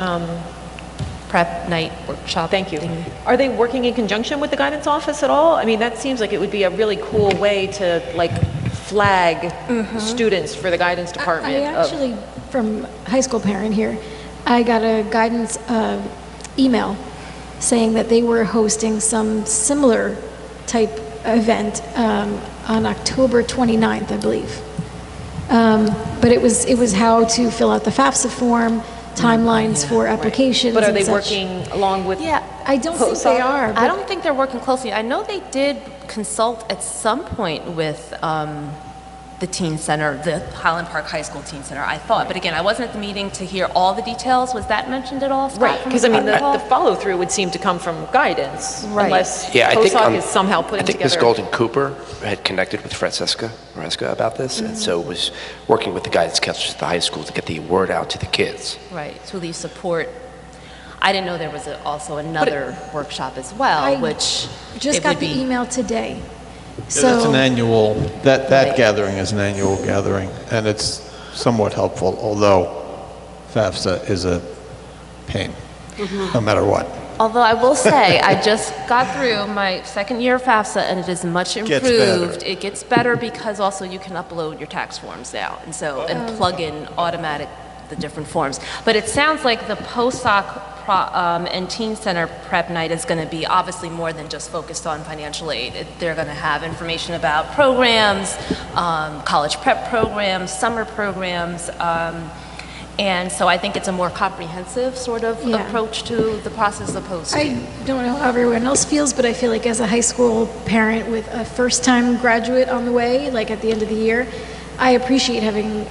prep night workshop? Thank you. Are they working in conjunction with the guidance office at all? I mean, that seems like it would be a really cool way to flag students for the guidance department. I actually, from high school parent here, I got a guidance email saying that they were hosting some similar type event on October 29th, I believe. But it was how to fill out the FAFSA form, timelines for applications. But are and they such. working along with? Yeah, I don't think they are. I but- don't think they're working closely. I know they did consult at some point with the teen center, the Highland Park High School Teen Center, I thought. But again, I wasn't at the meeting to hear all the details. Was that mentioned at all, Scott? Right, from because I mean, the call? follow-through would seem to come from guidance, Right. unless Yeah, I think, POSOC is somehow putting I think Ms. together. Golden Cooper had connected with Francesca about this, and so was working with the guidance counselors at the high school to get the word out to the kids. Right, to the support. I didn't know there was also another workshop as well, I which Just it got would the be. email today. Yeah, that's an So, annual, that gathering is an annual gathering, and it's somewhat helpful, although FAFSA is a pain, no matter what. Although I will say, I just got through my second year of FAFSA, and it is much Gets improved. better. It gets better because also you can upload your tax forms now, and plug in the different forms. But it sounds like the POSOC and Teen Center Prep Night is going to be obviously more than just focused on financial aid. They're going to have information about programs, college prep programs, summer programs. And so I think it's a more comprehensive sort of Yeah. approach to the process as opposed to. I don't know how everyone else feels, but I feel like as a high school parent with a first-time graduate on the way, like at the end of the year, I appreciate having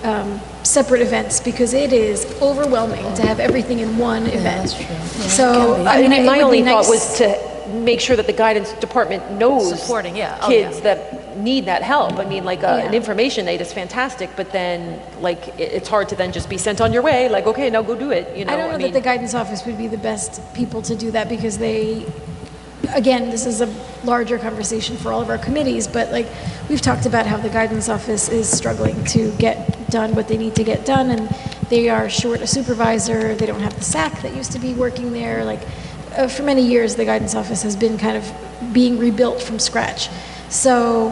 separate events because it is overwhelming to have everything in one event. that's true. So, I mean, it my would be only thought nice- was to make sure that the guidance department knows Supporting, yeah. Oh, kids yeah. that need that help. I mean, like an Yeah. information aid is fantastic, but then like it's hard to then just be sent on your way. Like, okay, now go do it. You know, I don't know that the guidance office would be the best people to do that because they, again, this is a larger conversation for all of our committees, but like we've talked about how the guidance office is struggling to get done what they need to get done, and they are short a supervisor. They don't have the SAC that used to be working there. Like for many years, the guidance office has been kind of being rebuilt from scratch. So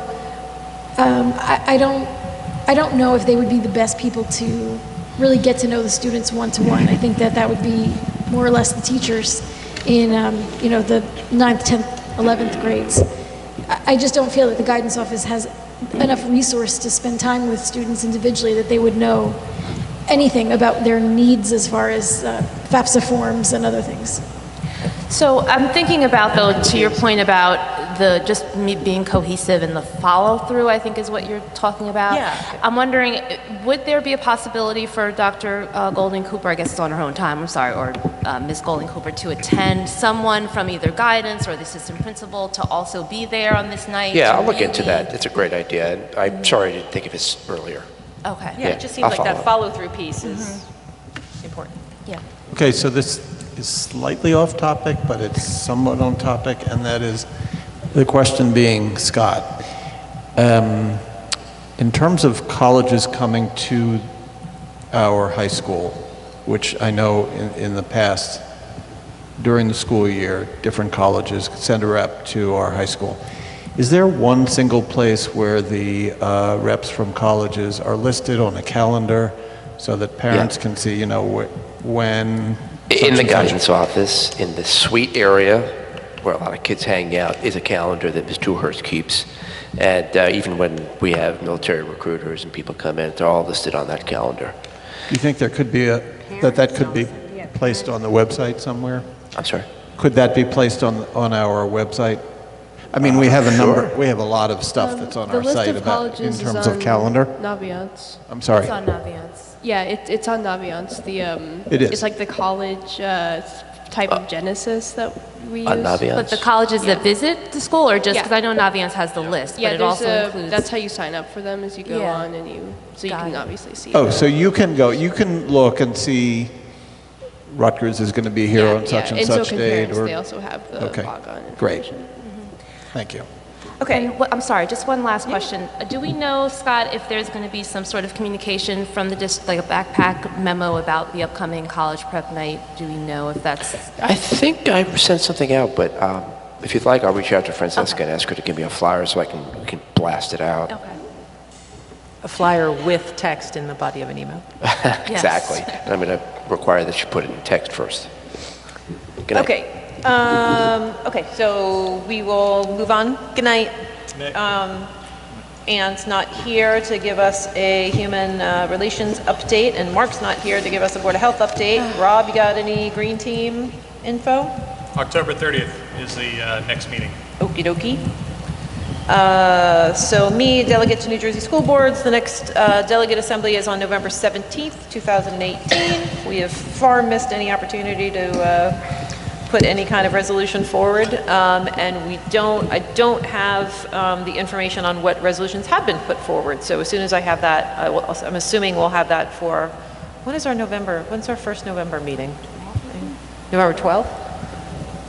I don't know if they would be the best people to really get to know the students one-to-one. I think that would be more or less the teachers in the 9th, 10th, 11th grades. I just don't feel that the guidance office has enough resource to spend time with students individually that they would know anything about their needs as far as FAFSA forms and other things. So I'm thinking about, though, to your point about just me being cohesive and the follow-through, I think is what you're talking about. Yeah. I'm wondering, would there be a possibility for Dr. Golden Cooper, I guess it's on her own time, I'm sorry, or Ms. Golden Cooper to attend, someone from either guidance or the assistant principal to also be there on this night? Yeah, to I'll look into really- that. It's a great idea. And I'm sorry I didn't think of this earlier. Okay. Yeah, it just seems I'll like follow that up. follow-through piece is important. Yeah. Okay, so this is slightly off topic, but it's somewhat on topic, and that is the question being, Scott, in terms of colleges coming to our high school, which I know in the past, during the school year, different colleges send a rep to our high school. Is there one single place where the reps from colleges are listed on a calendar so that parents can see, you know, when? In the such and such- guidance office, in the suite area, where a lot of kids hang out, is a calendar that Ms. Dewhurst keeps. And even when we have military recruiters and people come in, they're all listed on that calendar. Do you think there could be that could be placed on the website somewhere? I'm sorry? Could that be placed on our website? I mean, we have a number, Sure. we have a lot of stuff that's on The our list site of about, in colleges is terms of on calendar. Naviance. I'm sorry. It's on Naviance. Yeah, it's on Naviance. It is. It's like the college type of Genesis that we use. On Naviance? But the colleges that visit the school, or just, Yeah. because I know Naviance has the list, Yeah, but it there's also includes. that's how you sign up for them is you go Yeah. on and so you Got can it. obviously see. Oh, them. so you can look and see Rutgers is going to be here Yeah, on such yeah. and so such can date? parents, or they also have the Okay, logon great. information. Thank you. Okay, I'm sorry, just one last question. Do we know, Scott, if there's going to be some sort of communication from the district, like a backpack memo about the upcoming college prep night? Do we know if that's? I think I sent something out, but if you'd like, I'll reach out to Francesca and ask her to give me a flyer so we can blast it out. Okay. A flyer with text in the body of an email. Exactly. And I'm going to require that you put it in text first. Good night. Okay. Okay, so we will move on. Good night. Ann's not here to give us a human relations update, and Mark's not here to give us a Board of Health update. Rob, you got any green team info? October 30th is the next meeting. Okie dokie. So me, delegate to New Jersey School Boards. The next delegate assembly is on November 17th, 2018. We have far missed any opportunity to put any kind of resolution forward, and I don't have the information on what resolutions have been put forward. So as soon as I have that, I'm assuming we'll have that for, when's our first November meeting? November 12th?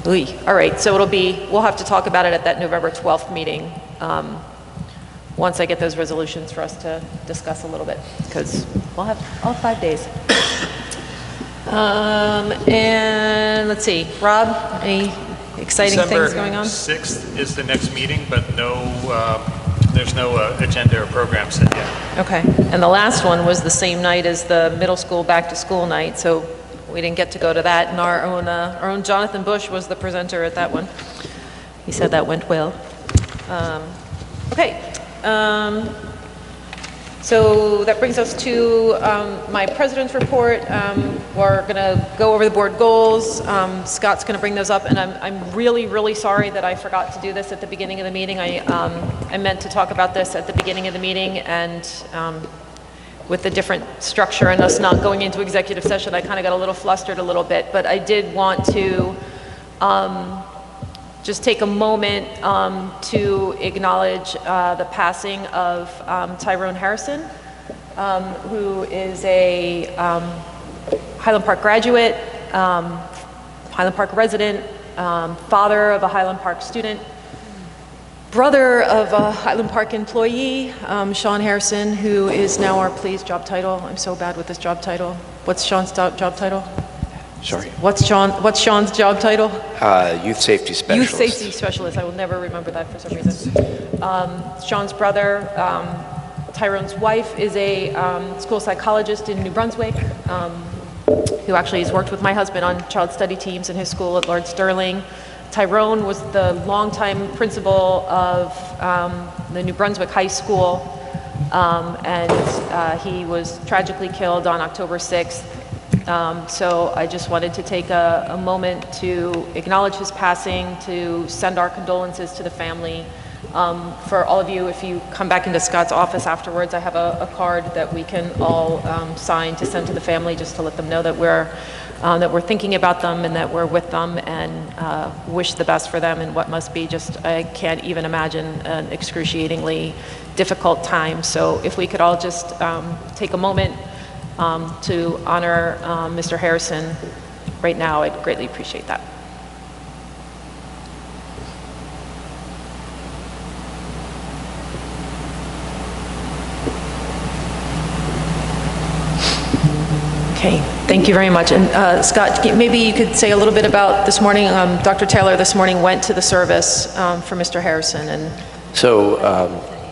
All right, so we'll have to talk about it at that November 12th meeting, once I get those resolutions for us to discuss a little bit, because we'll have all 5 days. And let's see, Rob, any exciting things going on? December 6th is the next meeting, but there's no agenda or program set yet. Okay, and the last one was the same night as the middle school back to school night, so we didn't get to go to that, and our own Jonathan Bush was the presenter at that one. He said that went well. Okay, so that brings us to my president's report. We're going to go over the board goals. Scott's going to bring those up, and I'm really, really sorry that I forgot to do this at the beginning of the meeting. I meant to talk about this at the beginning of the meeting, and with the different structure and us not going into executive session, I kind of got a little flustered a little bit, but I did want to just take a moment to acknowledge the passing of Tyrone Harrison, who is a Highland Park graduate, Highland Park resident, father of a Highland Park student, brother of a Highland Park employee, Sean Harrison, who is now our police job title. I'm so bad with this job title. What's Sean's job title? Sorry. What's Sean's job title? Youth safety specialist. Youth safety specialist. I will never remember that for some reason. Sean's brother, Tyrone's wife, is a school psychologist in New Brunswick, who actually has worked with my husband on child study teams in his school at Lord Sterling. Tyrone was the longtime principal of the New Brunswick High School, and he was tragically killed on October 6th. So I just wanted to take a moment to acknowledge his passing, to send our condolences to the family. For all of you, if you come back into Scott's office afterwards, I have a card that we can all sign to send to the family, just to let them know that we're thinking about them and that we're with them, and wish the best for them in what must be just, I can't even imagine, an excruciatingly difficult time. So if we could all just take a moment to honor Mr. Harrison right now, I'd greatly appreciate that. Okay, thank you very much. And Scott, maybe you could say a little bit about this morning. Dr. Taylor this morning went to the service for Mr. Harrison. And So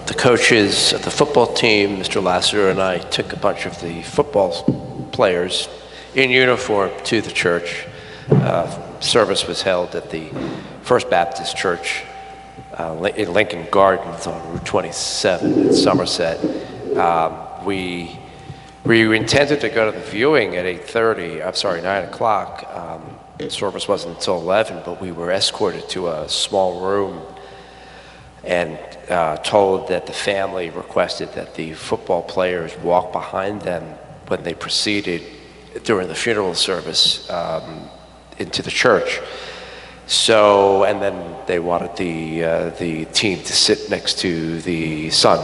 the coaches of the football team, Mr. Lassiter and I, took a bunch of the football players in uniform to the church. Service was held at the First Baptist Church in Lincoln Gardens on Route 27 in Somerset. We intended to go to the viewing at 9 o'clock. The service wasn't until 11, but we were escorted to a small room and told that the family requested that the football players walk behind them when they proceeded during the funeral service into the church. So, and then they wanted the team to sit next to the son,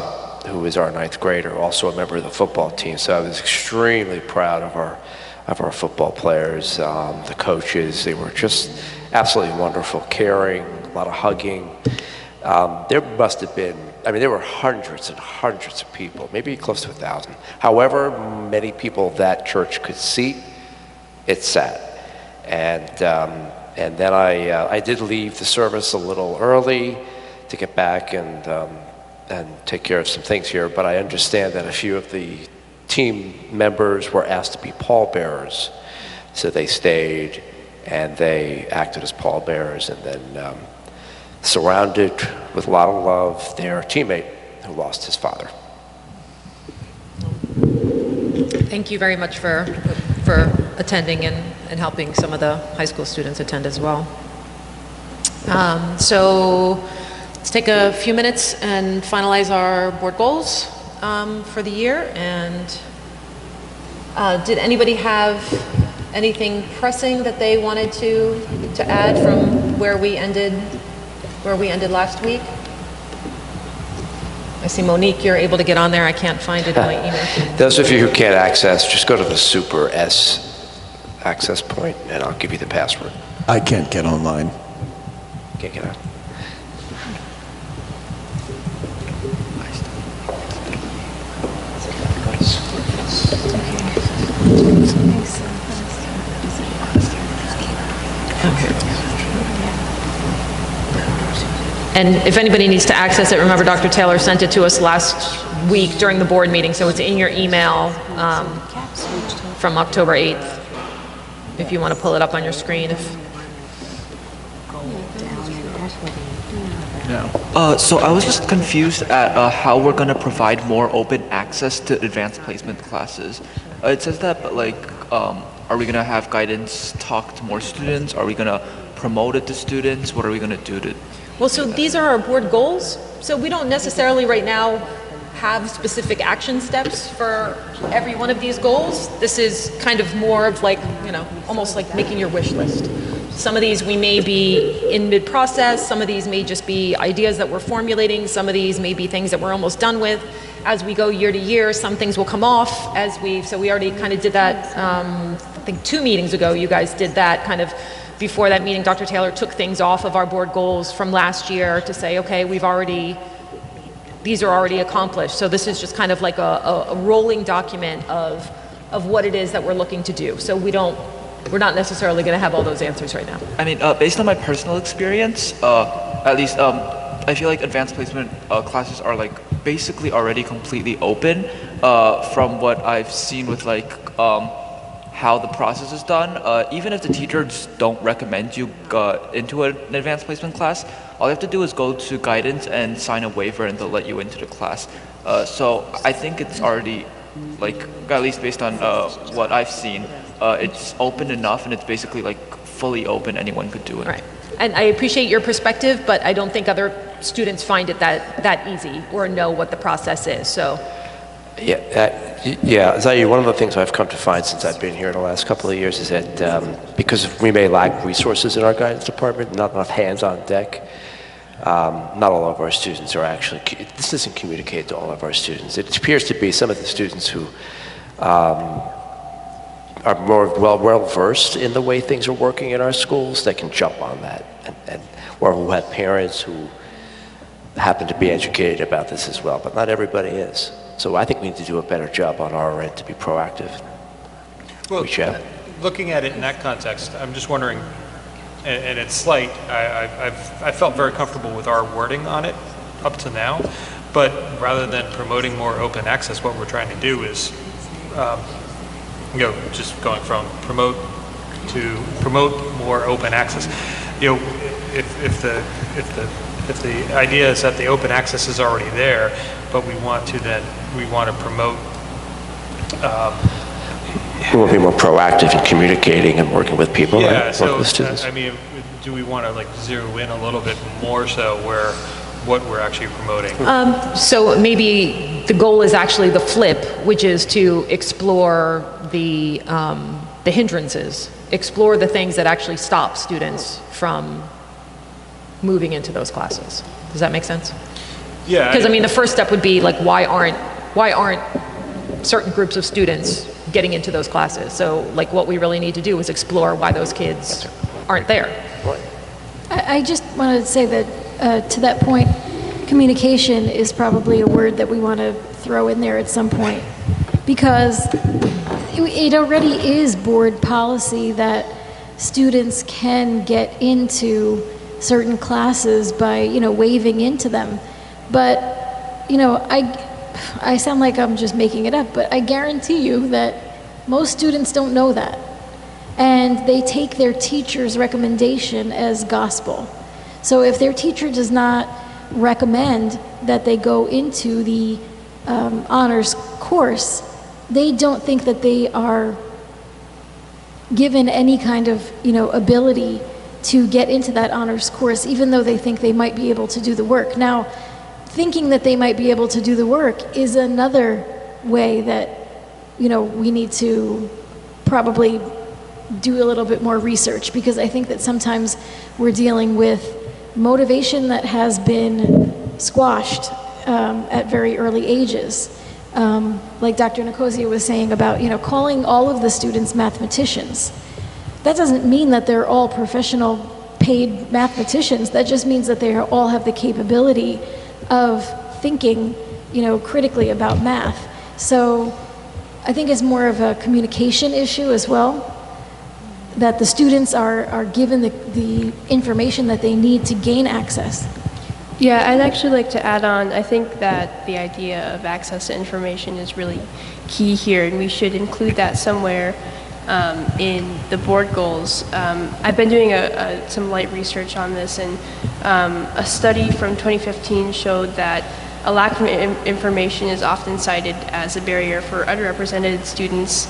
who is our 9th grader, also a member of the football team. So I was extremely proud of our football players, the coaches. They were just absolutely wonderful, caring, a lot of hugging. There must have been, there were hundreds and hundreds of people, maybe close to 1,000. However many people that church could seat, it sat. And then I did leave the service a little early to get back and take care of some things here, but I understand that a few of the team members were asked to be pallbearers. So they stayed and they acted as pallbearers, and then surrounded with a lot of love their teammate who lost his father. thank you very much for attending and helping some of the high school students attend as well. So let's take a few minutes and finalize our board goals for the year. And did anybody have anything pressing that they wanted to add from where we ended last week? I see Monique, you're able to get on there. I can't find it in my email. Those of you who can't access, just go to the Super S access point, and I'll give you the password. I can't get online. Can't get out. And if anybody needs to access it, remember Dr. Taylor sent it to us last week during the board meeting, so it's in your email from October 8th, if you want to pull it up on your screen. So I was just confused at how we're going to provide more open access to advanced placement classes. It says that, but like, are we going to have guidance talk to more students? Are we going to promote it to students? What are we going to do to... Well, so these are our board goals. So we don't necessarily right now have specific action steps for every one of these goals. This is kind of more of like, almost like making your wish list. Some of these we may be in mid-process, some of these may just be ideas that we're formulating, some of these may be things that we're almost done with. As we go year to year, some things will come off so we already kind of did that, I think 2 meetings ago, you guys did that kind of. Before that meeting, Dr. Taylor took things off of our board goals from last year to say, okay, these are already accomplished. So this is just kind of like a rolling document of what it is that we're looking to do. So we're not necessarily going to have all those answers right now. I mean, based on my personal experience, at least I feel like advanced placement classes are like basically already completely open from what I've seen with like how the process is done. Even if the teachers don't recommend you into an advanced placement class, all you have to do is go to guidance and sign a waiver and they'll let you into the class. So I think it's already, like, at least based on what I've seen, it's open enough and it's basically like fully open, anyone could do it. Right. And I appreciate your perspective, but I don't think other students find it that easy or know what the process is, so. Yeah, Zaire, one of the things I've come to find since I've been here in the last couple of years is that because we may lack resources in our guidance department, not enough hands on deck, not all of our students are actually, this isn't communicated to all of our students. It appears to be some of the students who are more well-versed in the way things are working in our schools that can jump on that, or who have parents who happen to be educated about this as well, but not everybody is. So I think we need to do a better job on our end to be proactive. Well, looking at it in that context, I'm just wondering, and it's slight, I felt very comfortable with our wording on it up to now, but rather than promoting more open access, what we're trying to do is, just going from promote to promote more open access. If the idea is that the open access is already there, but we want to promote. We will be more proactive in communicating and working with people. Yeah, right? so with students. I mean, do we want to like zero in a little bit more so where what we're actually promoting? So maybe the goal is actually the flip, which is to explore the hindrances, explore the things that actually stop students from moving into those classes. Does that make sense? Yeah. Because I mean, the first step would be like, why aren't certain groups of students getting into those classes? So like what we really need to do is explore why those kids aren't there. I just wanted to say that to that point, communication is probably a word that we want to throw in there at some point, because it already is board policy that students can get into certain classes by, waiving into them. But, I sound like I'm just making it up, but I guarantee you that most students don't know that. And they take their teacher's recommendation as gospel. So if their teacher does not recommend that they go into the honors course, they don't think that they are given any kind of, ability to get into that honors course, even though they think they might be able to do the work. Now, thinking that they might be able to do the work is another way that, we need to probably do a little bit more research, because I think that sometimes we're dealing with motivation that has been squashed at very early ages. Like Dr. Nicosia was saying about, calling all of the students mathematicians. That doesn't mean that they're all professional paid mathematicians. That just means that they all have the capability of thinking, critically about math. So I think it's more of a communication issue as well, that the students are given the information that they need to gain access. Yeah, I'd actually like to add on, I think that the idea of access to information is really key here, and we should include that somewhere in the board goals. I've been doing some light research on this, and a study from 2015 showed that a lack of information is often cited as a barrier for underrepresented students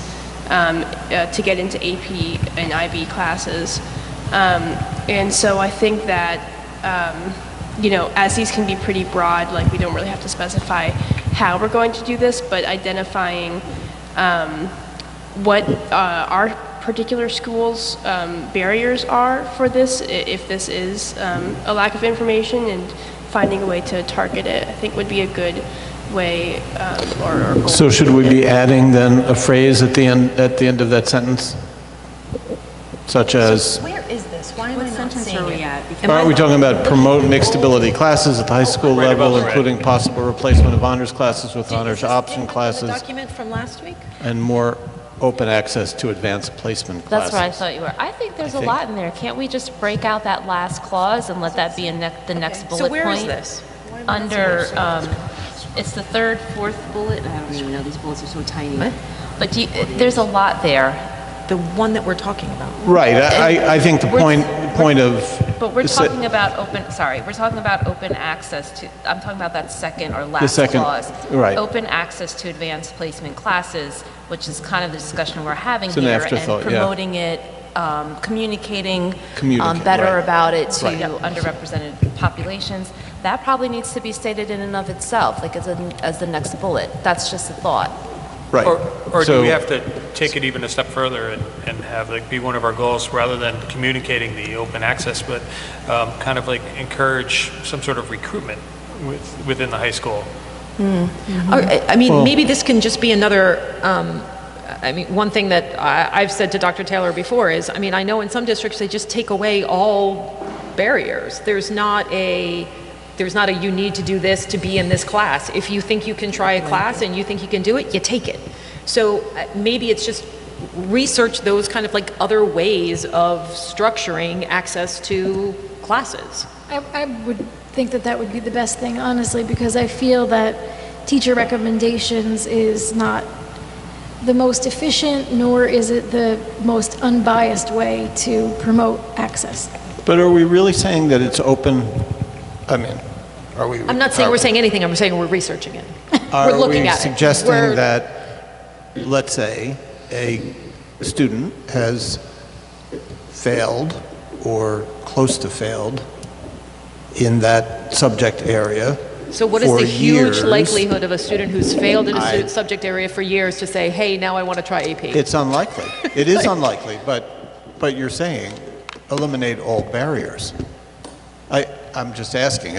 to get into AP and IB classes. And so I think that, as these can be pretty broad, like we don't really have to specify how we're going to do this, but identifying what our particular school's barriers are for this, if this is a lack of information, and finding a way to target it, I think would be a good way or goal. So should we be adding then a phrase at the end of that sentence? Such as, Where is this? Why am I not seeing it? aren't we talking about promote mixed ability classes at the high school Right above level, the red. including possible replacement of honors classes with honors option The classes, document from last week? and more open access to advanced placement classes? That's what I thought you were. I think there's I a think. lot in there. Can't we just break out that last clause and let that be the next bullet So where point? is this? Under, it's the third, fourth bullet. I don't even know, these bullets are so tiny. But there's a lot there. The one that we're talking about. Right, I think the point of... But we're talking about we're talking about open access to, I'm talking about that second or last second, clause. right. Open access to advanced placement classes, which is kind of the discussion we're having It's an here. afterthought, And yeah. promoting it, communicating Communicate, better right. about it to Right. underrepresented populations. That probably needs to be stated in and of itself, like as the next bullet. That's just a thought. Right. Or So- do we have to take it even a step further and have like be one of our goals, rather than communicating the open access, but kind of like encourage some sort of recruitment within the high school? I mean, maybe this can just be another, one thing that I've said to Dr. Taylor before is, I know in some districts they just take away all barriers. There's not a you need to do this to be in this class. If you think you can try a class and you think you can do it, you take it. So maybe it's just research those kind of like other ways of structuring access to classes. I would think that would be the best thing, honestly, because I feel that teacher recommendations is not the most efficient, nor is it the most unbiased way to promote access. But are we really saying that it's open? Are we? I'm not saying we're saying anything, I'm saying we're researching it. Are We're looking we at it. suggesting We're- that, let's say, a student has failed or close to failed in that subject area So what is for the huge years? likelihood of a student who's failed in a I- subject area for years to say, hey, now I want to try AP? It's unlikely. It is unlikely, but you're saying eliminate all barriers. I'm just asking,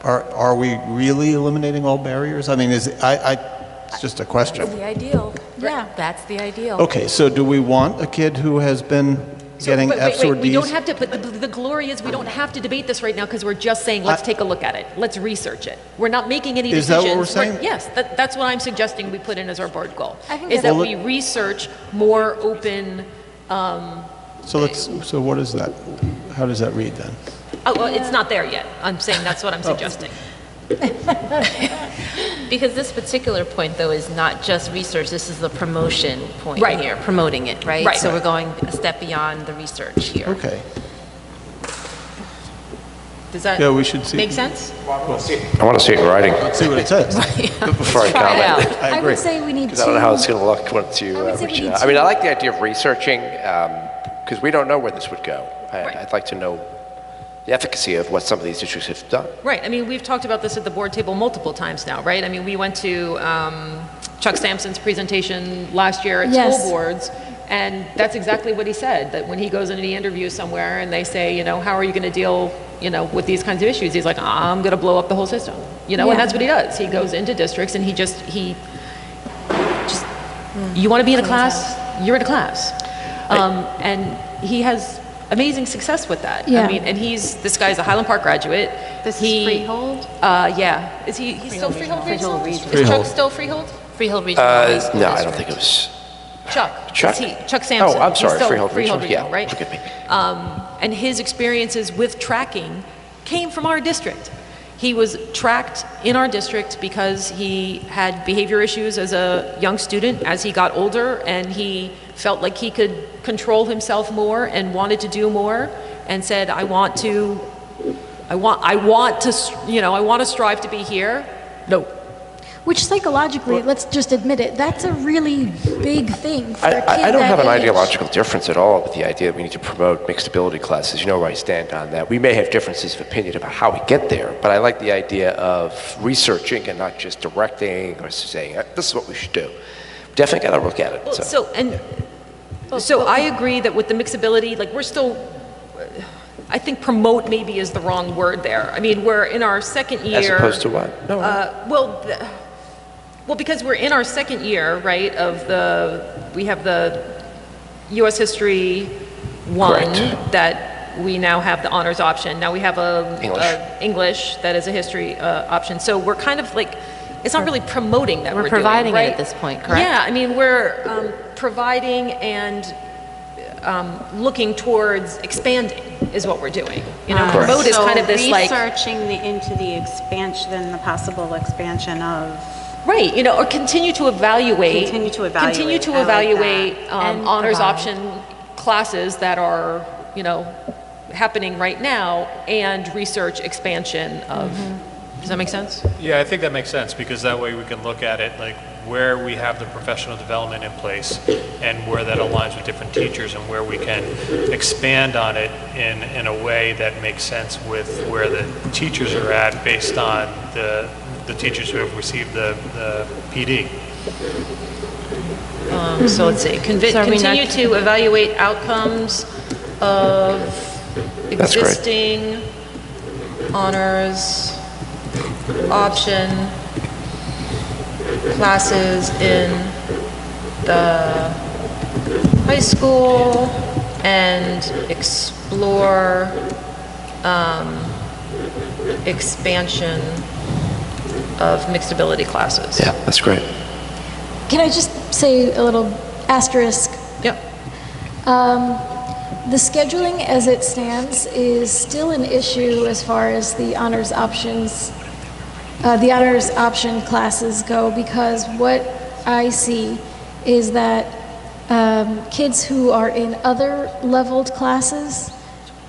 are we really eliminating all barriers? It's just a question. The ideal. Yeah. That's the ideal. Okay, so do we want a kid who has been getting But F's or we don't D's? have to, but the glory is we don't have to debate this right now because we're just saying, let's take a look at it. Let's research it. We're not making any Is that decisions. what we're saying? Yes, that's what I'm suggesting we put in as our board goal. I think Is that's- that we research more open, So what is that? How does that read then? well, it's not there yet. I'm saying that's what I'm suggesting. Because this particular point, though, is not just research, this is the promotion point Right. here, promoting it, right? Right. So we're going a step beyond the research here. Okay. Does that Yeah, we should see. make sense? I want to see it in writing Let's see what it says. before I Try it comment. out. I I agree. would say we need Because I don't know how it's to, going to look once you I would say reach we it need out. I to- like the idea of researching, because we don't know where this would go. I'd like to know the efficacy of what some of these districts have done. Right. I mean, we've talked about this at the board table multiple times now, right? I mean, we went to Chuck Sampson's presentation last year at school boards, and that's exactly what he said, that when he goes into the interview somewhere and they say, you know, how are you going to deal, you know, with these kinds of issues? He's like, I'm going to blow up the whole system, you know, and that's what he does. He goes into districts and he just you want to be in a class, you're in a class. And he has amazing success with that. Yeah. I mean, and this guy's a Highland Park graduate. This is Freehold? Yeah. Is he's still Freehold Regional? Freehold Is Chuck still Freehold? Freehold Regional High School No, I don't District. think it was. Chuck. Chuck? Chuck Sampson. Oh, I'm He's sorry, still Freehold Regional. Regional, Yeah, right? forgive me. And his experiences with tracking came from our district. He was tracked in our district because he had behavior issues as a young student. As he got older and he felt like he could control himself more and wanted to do more, and said, I want to strive to be here. No. Which psychologically, let's just admit it, that's a really big thing for a kid I don't that have an age. ideological difference at all with the idea that we need to promote mixed ability classes. You know where I stand on that. We may have differences of opinion about how we get there, but I like the idea of researching and not just directing or saying, this is what we should do. Definitely got to look at it. Well, so I agree that with the mixability, like we're still, I think promote maybe is the wrong word there. I mean, we're in our second year. As opposed to what? No. Well, because we're in our second year, right, we have the U.S. History 1 Correct. that we now have the honors option. Now we have English that is a history option. So we're kind of like, it's not really promoting that we're providing doing, right? it at this point, correct? Yeah, I mean, we're providing and looking towards expanding is what we're doing. You know, promote is kind of this like researching into the expansion, the possible expansion of. Right, you know, or continue to evaluate honors option classes that are, you know, happening right now, and research expansion of. Does that make sense? Yeah, I think that makes sense, because that way we can look at it like where we have the professional development in place and where that aligns with different teachers, and where we can expand on it in a way that makes sense with where the teachers are at based on the teachers who have received the PD. So let's see, continue to evaluate outcomes of existing honors option classes in the high school and explore expansion of mixed ability classes. Yeah, that's great. Can I just say a little asterisk? Yep. The scheduling as it stands is still an issue as far as the honors options, the honors option classes go, because what I see is that kids who are in other leveled classes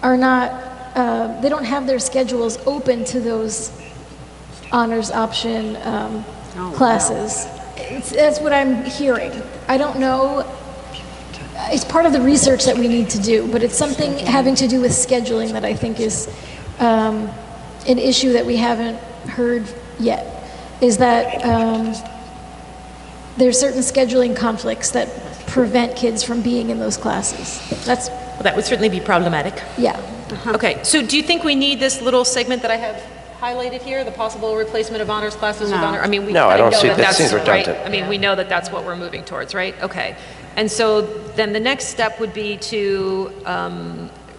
are not, they don't have their schedules open to those honors option classes. That's what I'm hearing. I don't know. It's part of the research that we need to do, but it's something having to do with scheduling that I think is an issue that we haven't heard yet, is that there's certain scheduling conflicts that prevent kids from being in those classes. Well, that would certainly be problematic. Yeah. Okay, so do you think we need this little segment that I have highlighted here, the possible replacement of honors classes with honor? I mean, we No, I kinda don't know see- that that that's seems right. redundant. I mean, we know that that's what we're moving towards, right? Okay. And so then the next step would be to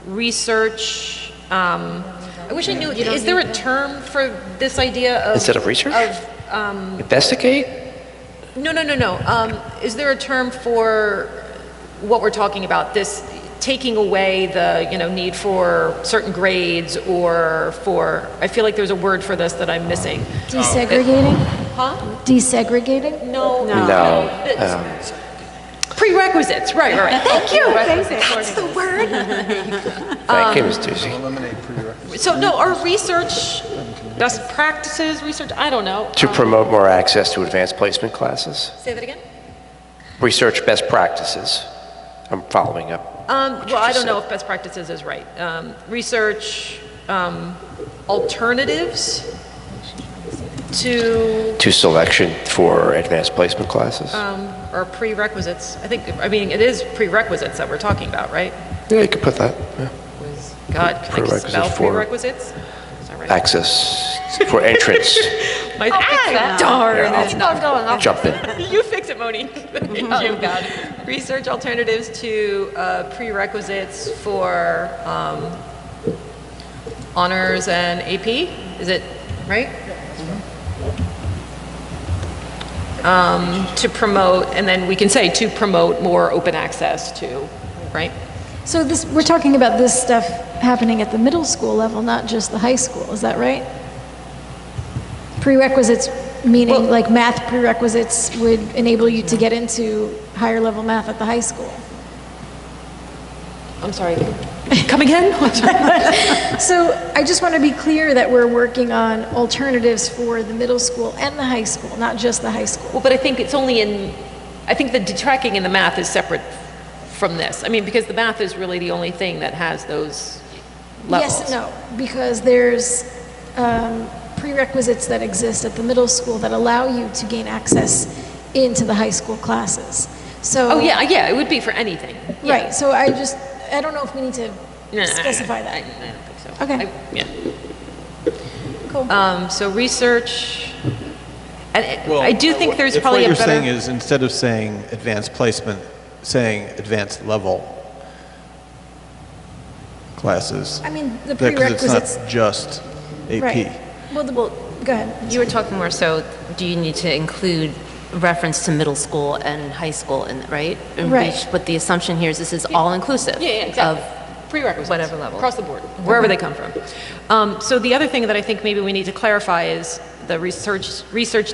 research, I wish I knew, is there a term for this idea of... Instead of research? Investigate? No. Is there a term for what we're talking about? This taking away the, you know, need for certain grades, or for, I feel like there's a word for this that I'm missing. Desegregating? Huh? Desegregating? No. Prerequisites, right. Thank you. That's the word. Thank you, Ms. Ducey. So no, our research, best practices, research, I don't know. To promote more access to advanced placement classes. Say that again? Research best practices I'm following up. Well, I don't know if best practices is right. Research alternatives To selection for advanced placement classes? or prerequisites. I mean, it is prerequisites that we're talking about, right? Yeah, you could put that. Yeah. God, can I Prerequisites spell for- Prerequisites? Is that right? Access for entrance. Darn Yeah, it. I'll jump in. You fix it, Monique. You got it. Research alternatives to prerequisites for honors and AP, is it right? To promote, and then we can say to promote more open access to, right? So we're talking about this stuff happening at the middle school level, not just the high school, is that right? Prerequisites, meaning like math prerequisites would enable you to get into higher level math at the high school. I'm sorry, come again? So I just want to be clear that we're working on alternatives for the middle school and the high school, not just the high school. Well, but I think it's only I think the detracting in the math is separate from this. I mean, because the math is really the only thing that has those levels. Yes and no, because there's prerequisites that exist at the middle school that allow you to gain access into the high school classes. So Oh, yeah, it would be for anything. Yeah. right. So I don't know if we need to specify that. I don't think so. Okay. Yeah. Cool. So research, and I do think there's probably a If what better. you're saying is, instead of saying advanced placement, saying advanced level classes. I mean, the Because prerequisites. it's not just AP. Right. Well, go ahead. You were talking more so, do you need to include reference to middle school and high school, right? Right. But the assumption here is this is all-inclusive. Yeah, exactly. Of Prerequisites. whatever level. Across the board, wherever they come from. So the other thing that I think maybe we need to clarify is the research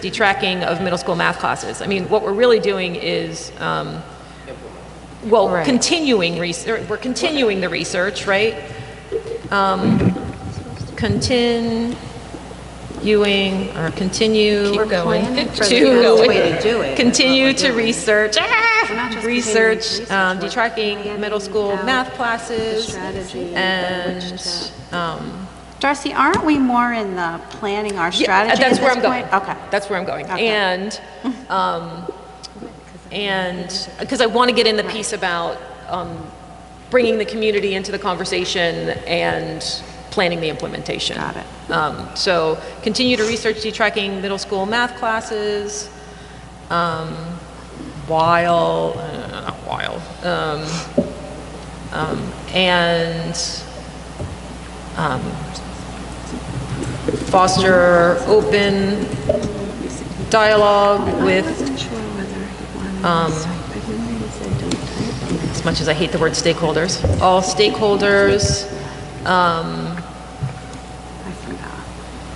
detracking of middle school math classes. I mean, what we're really doing is, Right. continuing research. We're continuing the research, right? Continue Keep going. continue to research detracking middle school math classes and Darcy, aren't we more in the planning our strategy that's at where this I'm going. point? Okay. That's where I'm going. Okay. And because I want to get in the piece about bringing the community into the conversation and planning the implementation. Got it. So continue to research detracking middle school math classes and foster open dialogue with, as much as I hate the word stakeholders, all stakeholders,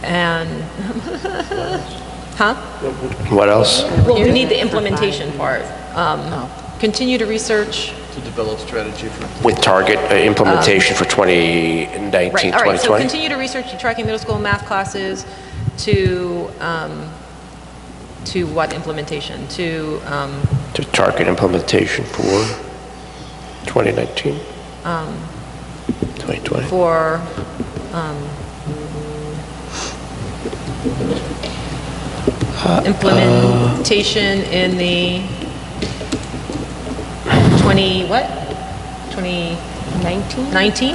and, huh? What else? Well, we need the implementation part. Continue to research. To develop strategy for. With target implementation for 2019, Right, all right, so 2020? continue to research detracking middle school math classes to what implementation? To target implementation for 2019, 2020. for implementation in the 2019?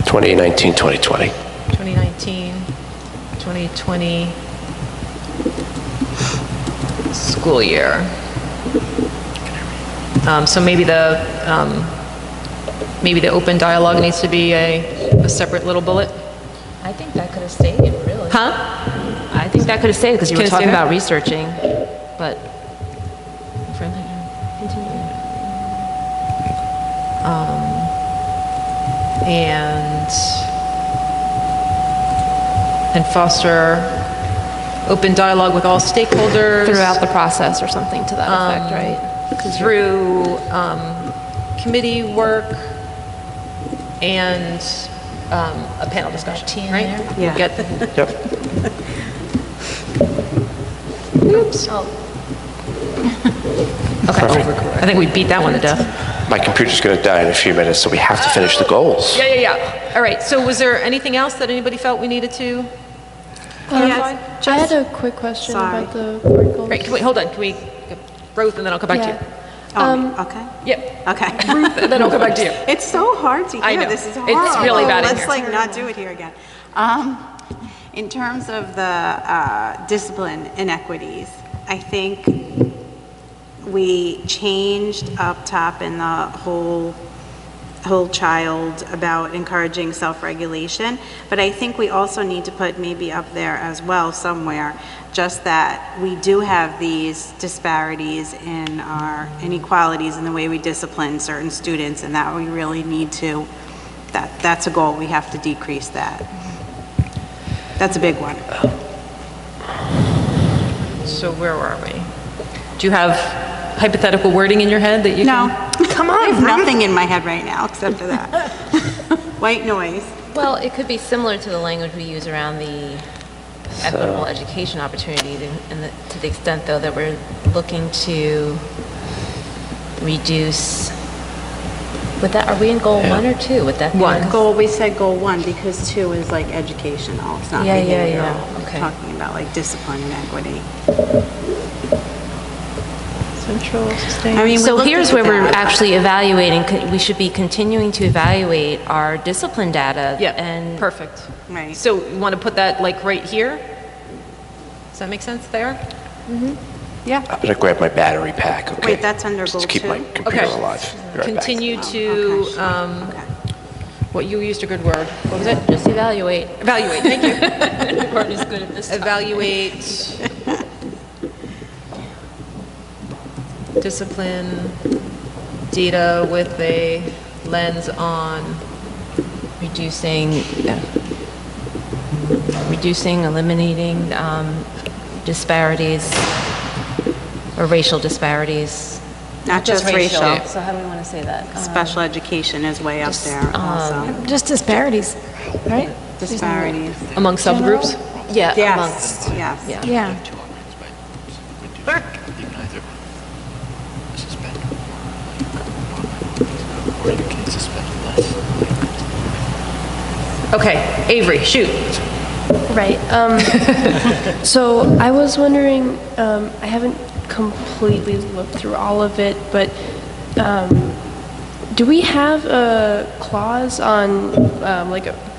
2019, 2020. 2019, 2020 school year. So maybe the open dialogue needs to be a separate little bullet. I think that could have stayed, really. Huh? I think that could have stayed because you Can were it stay talking there? about researching, but And foster open dialogue with all stakeholders. Throughout the process or something to that effect, right? Through committee work and a panel discussion, right? Yeah. Get Yep. Oops. Okay, I think we beat that one to death. My computer's going to die in a few minutes, so we have to finish the goals. Yeah. All right, so was there anything else that anybody felt we needed to clarify? I had a quick question Sorry. about the board goals. Right, hold on, can we, Ruth, and then I'll come back to you. Okay. Yep. Okay. Ruth, and then I'll come back to you. It's so hard to hear. I know. This is It's horrible. really bad in Let's here. like not do it here again. In terms of the discipline inequities, I think we changed up top in the whole child about encouraging self-regulation, but I think we also need to put maybe up there as well somewhere, just that we do have these disparities in our inequalities in the way we discipline certain students, and that we really need to, that's a goal, we have to decrease that. That's a big one. So where are we? Do you have hypothetical wording in your head that you No. can? Come on. I have nothing in my head right now except for that. White noise. Well, it could be similar to the language we use around the equitable education opportunities, to the extent, though, that we're looking to reduce. With that, are we in goal 1 or 2? With that, We said goal 1 because 2 is like educational. It's not Yeah, behavioral. yeah. Okay. Talking about like discipline and equity. Central sustain. I mean, we So looked here's at where we're that. actually evaluating. We should be continuing to evaluate our discipline data. Yeah, And perfect. Right. So you want to put that like right here? Does that make sense there? Yeah. I'm going to grab my battery pack, okay? Wait, that's under goal Just to keep 2? my computer Okay. alive. Be right back. Continue Oh, to, okay. Okay. what you used a good word. What was it? just evaluate. Evaluate, thank you. We're just good at this. Evaluate discipline data with a lens on eliminating disparities or racial disparities. Not just racial. So how do we want to say that? Special education is way up there also. Just disparities, right? Disparities. among subgroups. Yeah, Yes, amongst. yes. Yeah. Yeah. Okay, Avery, shoot. Right. So I was wondering, I haven't completely looked through all of it, but do we have a clause on,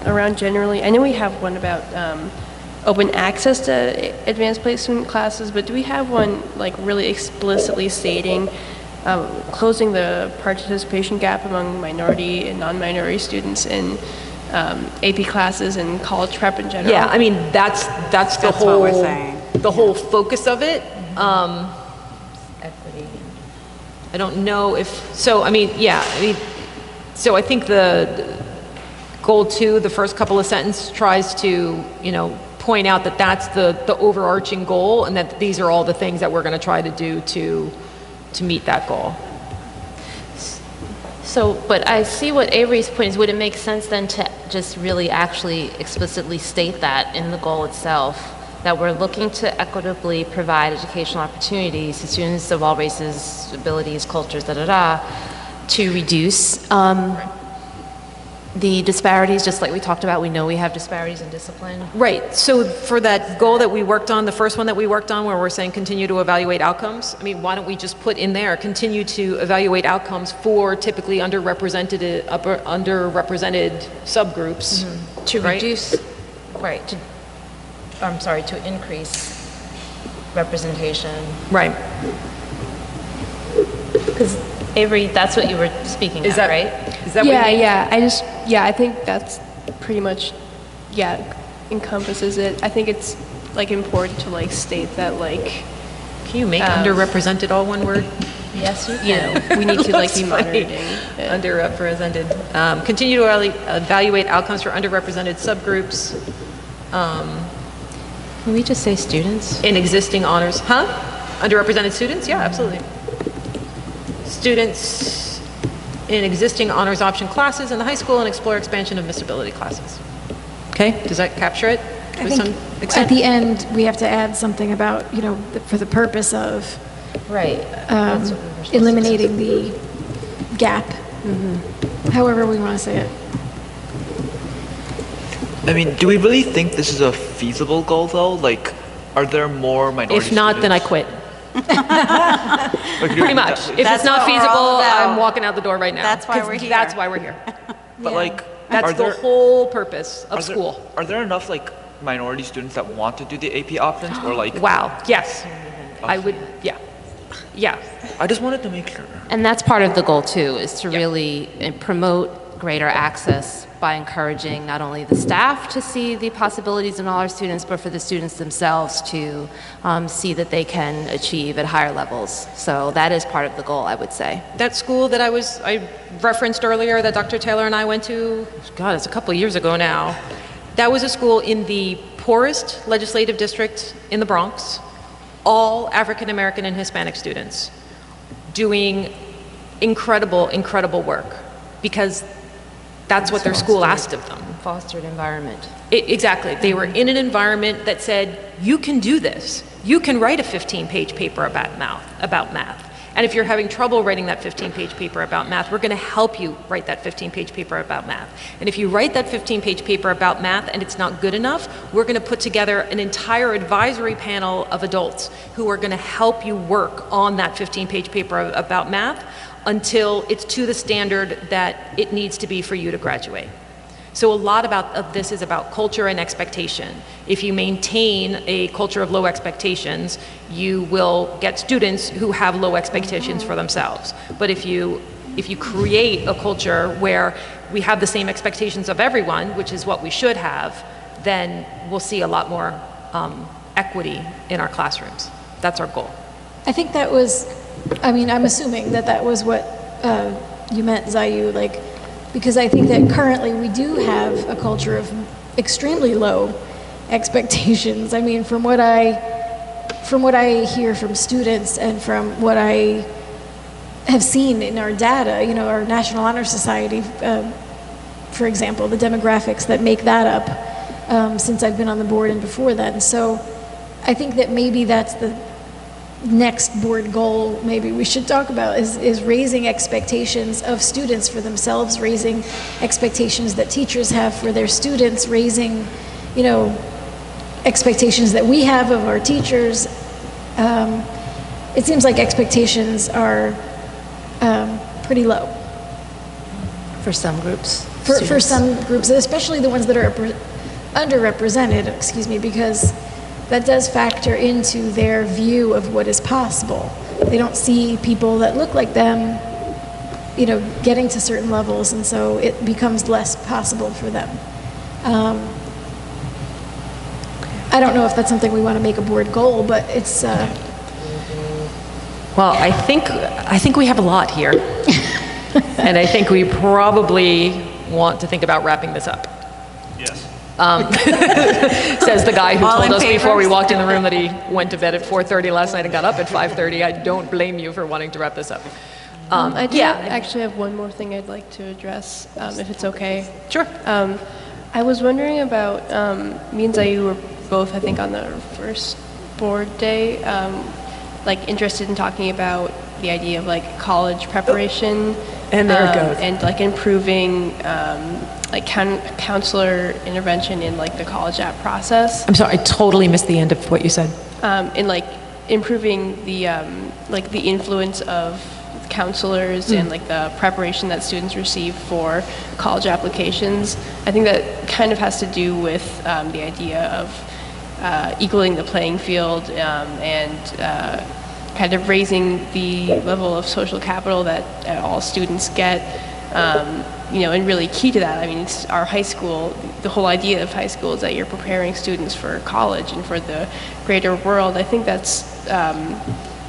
around generally, I know we have one about open access to advanced placement classes, but do we have one like really explicitly stating closing the participation gap among minority and non-minority students in AP classes and college prep in general? Yeah, I mean, that's the That's whole, what we're saying. the whole focus of it. Equity. I don't know if, so, I mean, so I think the goal 2, the first couple of sentences tries to, point out that that's the overarching goal and that these are all the things that we're going to try to do to meet that goal. So, but I see what Avery's point is. Would it make sense then to just really actually explicitly state that in the goal itself, that we're looking to equitably provide educational opportunities to students of all races, abilities, cultures, to reduce the disparities, just like we talked about. We know we have disparities in discipline. Right, so for that goal that we worked on, the first one that we worked on where we're saying continue to evaluate outcomes, I mean, why don't we just put in there, continue to evaluate outcomes for typically underrepresented subgroups. To right? reduce, right, to increase representation. Right. Because Avery, that's what you were speaking Is of, that right? Is that what you mean? I think that's pretty much, encompasses it. I think it's like important to like state that like. Can you make underrepresented all one word? Yes, you can. We need to like be That's monitoring. funny. Underrepresented. Continue to evaluate outcomes for underrepresented subgroups Can we just say students? in existing honors. Underrepresented students? Yeah, absolutely. Students in existing honors option classes in the high school and explore expansion of disability classes. Okay, does that capture it? I to think some at extent? the end, we have to add something about, for the purpose of Right. That's what we were supposed to eliminating the gap, however we want to say it. I mean, do we really think this is a feasible goal, though? Like, are there more minority If not, then I quit. Pretty much. If That's it's not what we're feasible, all about. I'm walking out the door right now. That's why 'Cause we're here. That's why we're here. But like, That's are the there, whole purpose of are there- school. Are there enough like minority students that want to do the AP options, or like? Wow, yes. I would, yeah. Yeah. I just wanted to make sure. And that's part of the goal too, is to really promote greater access by encouraging not only the staff to see the possibilities in all our students, but for the students themselves to see that they can achieve at higher levels. So that is part of the goal, I would say. That school that I referenced earlier that Dr. Taylor and I went to, God, it's a couple of years ago now. That was a school in the poorest legislative district in the Bronx, all African American and Hispanic students doing incredible, incredible work because that's what their school asked of them. Fostered environment. Exactly. They were in an environment that said, you can do this. You can write a 15-page paper about math. And if you're having trouble writing that 15-page paper about math, we're going to help you write that 15-page paper about math. And if you write that 15-page paper about math and it's not good enough, we're going to put together an entire advisory panel of adults who are going to help you work on that 15-page paper about math until it's to the standard that it needs to be for you to graduate. So a lot of this is about culture and expectation. If you maintain a culture of low expectations, you will get students who have low expectations for themselves. But if you create a culture where we have the same expectations of everyone, which is what we should have, then we'll see a lot more equity in our classrooms. That's our goal. I think that was, I'm assuming that was what you meant, Zayu, like, because I think that currently we do have a culture of extremely low expectations. I mean, from what I hear from students and from what I have seen in our data, our National Honor Society, for example, the demographics that make that up since I've been on the board and before then. So I think that maybe that's the next board goal maybe we should talk about is raising expectations of students for themselves, raising expectations that teachers have for their students, raising, expectations that we have of our teachers. It seems like expectations are pretty low. For some groups. For some groups, especially the ones that are underrepresented, because that does factor into their view of what is possible. They don't see people that look like them, getting to certain levels, and so it becomes less possible for them. I don't know if that's something we want to make a board goal, but it's... Well, I think we have a lot here. And I think we probably want to think about wrapping this up. Yes. Says the guy who All told in us favor? before we walked in the room that he went to bed at 4:30 last night and got up at 5:30. I don't blame you for wanting to wrap this up. I do yeah. actually have one more thing I'd like to address, if it's okay. Sure. I was wondering about, me and Zayu were both, I think, on the first board day, interested in talking about the idea of college preparation. And there it goes. And improving counselor intervention in the college app process. I'm sorry, I totally missed the end of what you said. And improving the the influence of counselors and the preparation that students receive for college applications. I think that kind of has to do with the idea of equaling the playing field and kind of raising the level of social capital that all students get. And really key to that, it's our high school, the whole idea of high school is that you're preparing students for college and for the greater world. I think that's,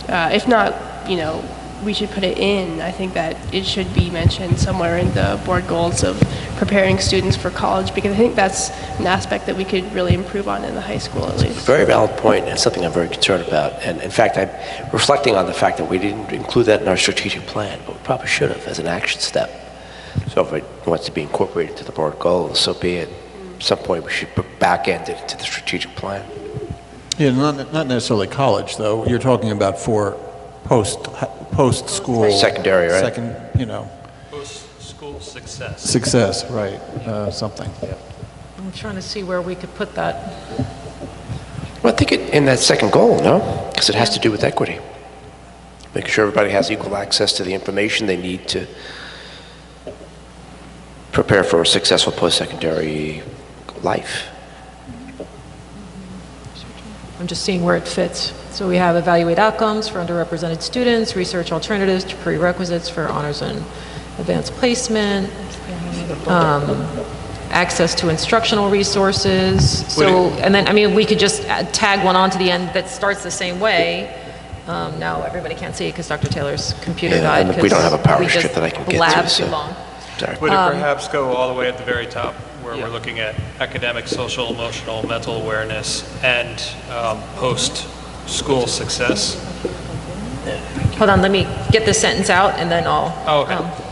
if not, we should put it in. I think that it should be mentioned somewhere in the board goals of preparing students for college, because I think that's an aspect that we could really improve on in the high school at least. Very valid point, and something I'm very concerned about. And in fact, I'm reflecting on the fact that we didn't include that in our strategic plan, but we probably should have as an action step. So if it wants to be incorporated to the board goals, so be it. At some point, we should put back end it to the strategic plan. Yeah, not necessarily college, though. You're talking about for post-school. Secondary, right? School success. Success, right, something. I'm trying to see where we could put that. Well, I think in that second goal, no? Because it has to do with equity. Making sure everybody has equal access to the information they need to prepare for a successful post-secondary life. I'm just seeing where it fits. So we have evaluate outcomes for underrepresented students, research alternatives to prerequisites for honors and advanced placement, access to instructional resources. So, and then, I mean, we could just tag one onto the end that starts the same way. Now everybody can't see it because Dr. Taylor's computer died. And we don't have a power strip that I can get to, too so. long. Sorry. Would it perhaps go all the way at the very top where we're looking at academic, social, emotional, mental awareness, and post-school success? Hold on, let me get this sentence out and then I'll. Oh, okay.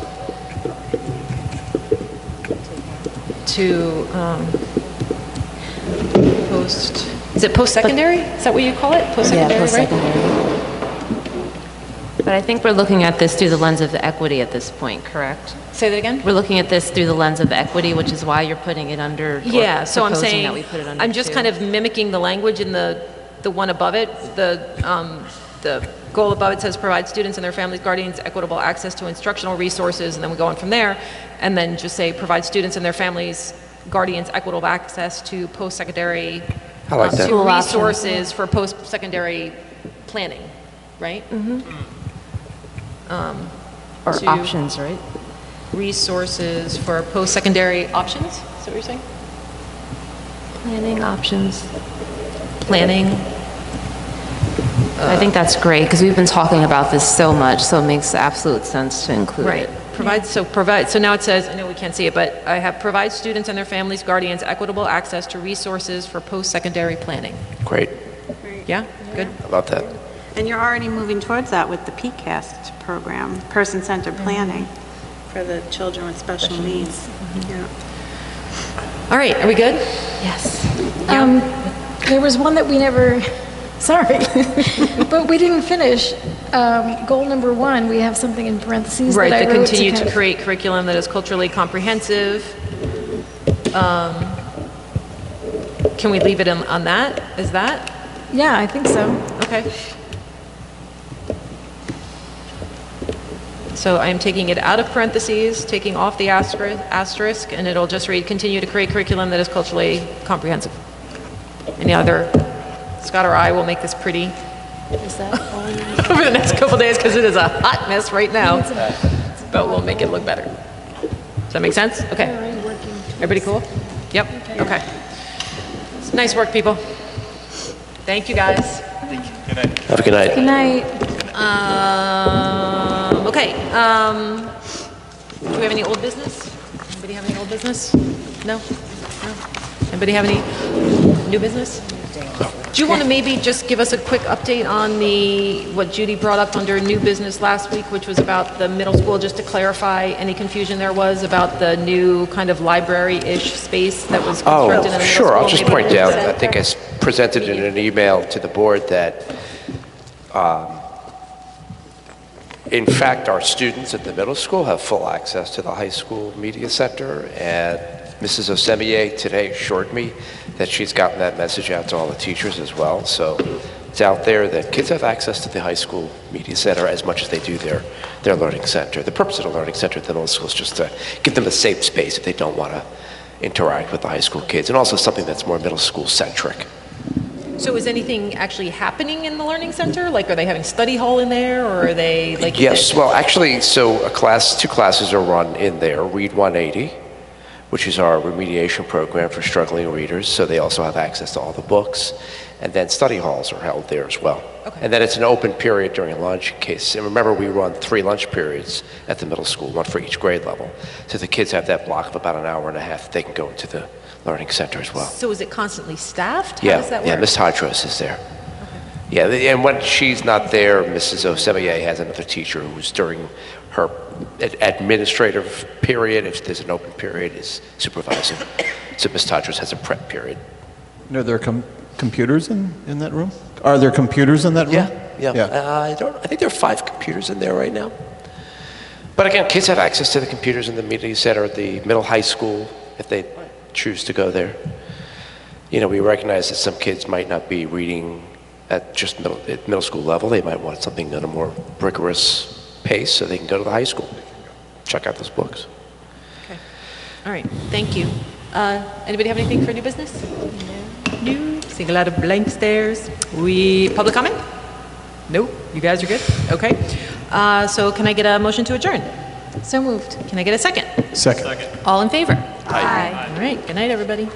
Is it post-secondary? Is that what you call it? Post-secondary, Yeah, post-secondary. right? But I think we're looking at this through the lens of the equity at this point, correct? Say that again? We're looking at this through the lens of the equity, which is why you're putting it under, or Yeah, so I'm proposing saying, that we put it under I'm just two. kind of mimicking the language in the one above it. The goal above it says provide students and their families, guardians, equitable access to instructional resources, and then we go on from there, and then just say provide students and their families, guardians, equitable access to post-secondary I like that. to resources for post-secondary planning, right? Or to- options, right? Resources for post-secondary options, is that what you're saying? Planning options. Planning. I think that's great, because we've been talking about this so much, so it makes absolute sense to include Right. it. So now it says, I know we can't see it, but I have provide students and their families, guardians, equitable access to resources for post-secondary planning. Great. Yeah? Good? I love that. And you're already moving towards that with the PCAST program, person-centered planning for the children with special needs. Yeah. All right, are we good? Yes. There was one that we never, sorry, but we didn't finish. Goal number 1, we have something in parentheses Right, that I to wrote continue kind to of- create curriculum that is culturally comprehensive. Can we leave it on that? Is that? Yeah, I think so. Okay. So I am taking it out of parentheses, taking off the asterisk, and it'll just read, continue to create curriculum that is culturally comprehensive. Any other, Scott or I will make this pretty Is that all you over the next couple days because it is a hot mess right now, but we'll make it look better. Does that make sense? Okay. Everybody cool? Yep, okay. Nice work, people. Thank you, guys. Good night. Have a good night. Good night. Okay, do we have any old business? Anybody have any old business? No? No? Anybody have any new business? Do you want to maybe just give us a quick update on what Judy brought up under new business last week, which was about the middle school, just to clarify any confusion there was about the new kind of library-ish space that was constructed in the middle school? Sure. I'll just maybe point out, I center? think I presented in an email to the board that, in fact, our students at the middle school have full access to the high school media center, and Mrs. Osemier today assured me that she's gotten that message out to all the teachers as well. So it's out there that kids have access to the high school media center as much as they do their learning center. The purpose of the learning center at the middle school is just to give them a safe space if they don't want to interact with the high school kids, and also something that's more middle school centric. So is anything actually happening in the learning center? Like, are they having study hall in there, or are they, like... Yes, well, actually, so two classes are run in there. Read 180, which is our remediation program for struggling readers, so they also have access to all the books. And then study halls are held there as well. Okay. And then it's an open period during lunch in case, and remember, we run 3 lunch periods at the middle school, 1 for each grade level. So the kids have that block of about an hour and a half. They can go into the learning center as well. So is it constantly staffed? How Yeah, does that yeah, work? Miss Hydros is there. Yeah, and when she's not there, Mrs. Osemier has another teacher who's during her administrative period, if there's an open period, is supervising. So Miss Hydros has a prep period. Are there computers in that room? Are there computers in that room? Yeah. I think there are 5 computers in there right now. But again, kids have access to the computers in the media center at the middle high school if they choose to go there. You know, we recognize that some kids might not be reading at just middle school level. They might want something at a more rigorous pace, so they can go to the high school. Check out those books. Okay. All right, thank you. Anybody have anything for new business? No. Seeing a lot of blank stares. Public comment? No? You guys are good? Okay. So can I get a motion to adjourn? So moved. Can I get a second? Second. All in favor? Aye. All right, good night, everybody.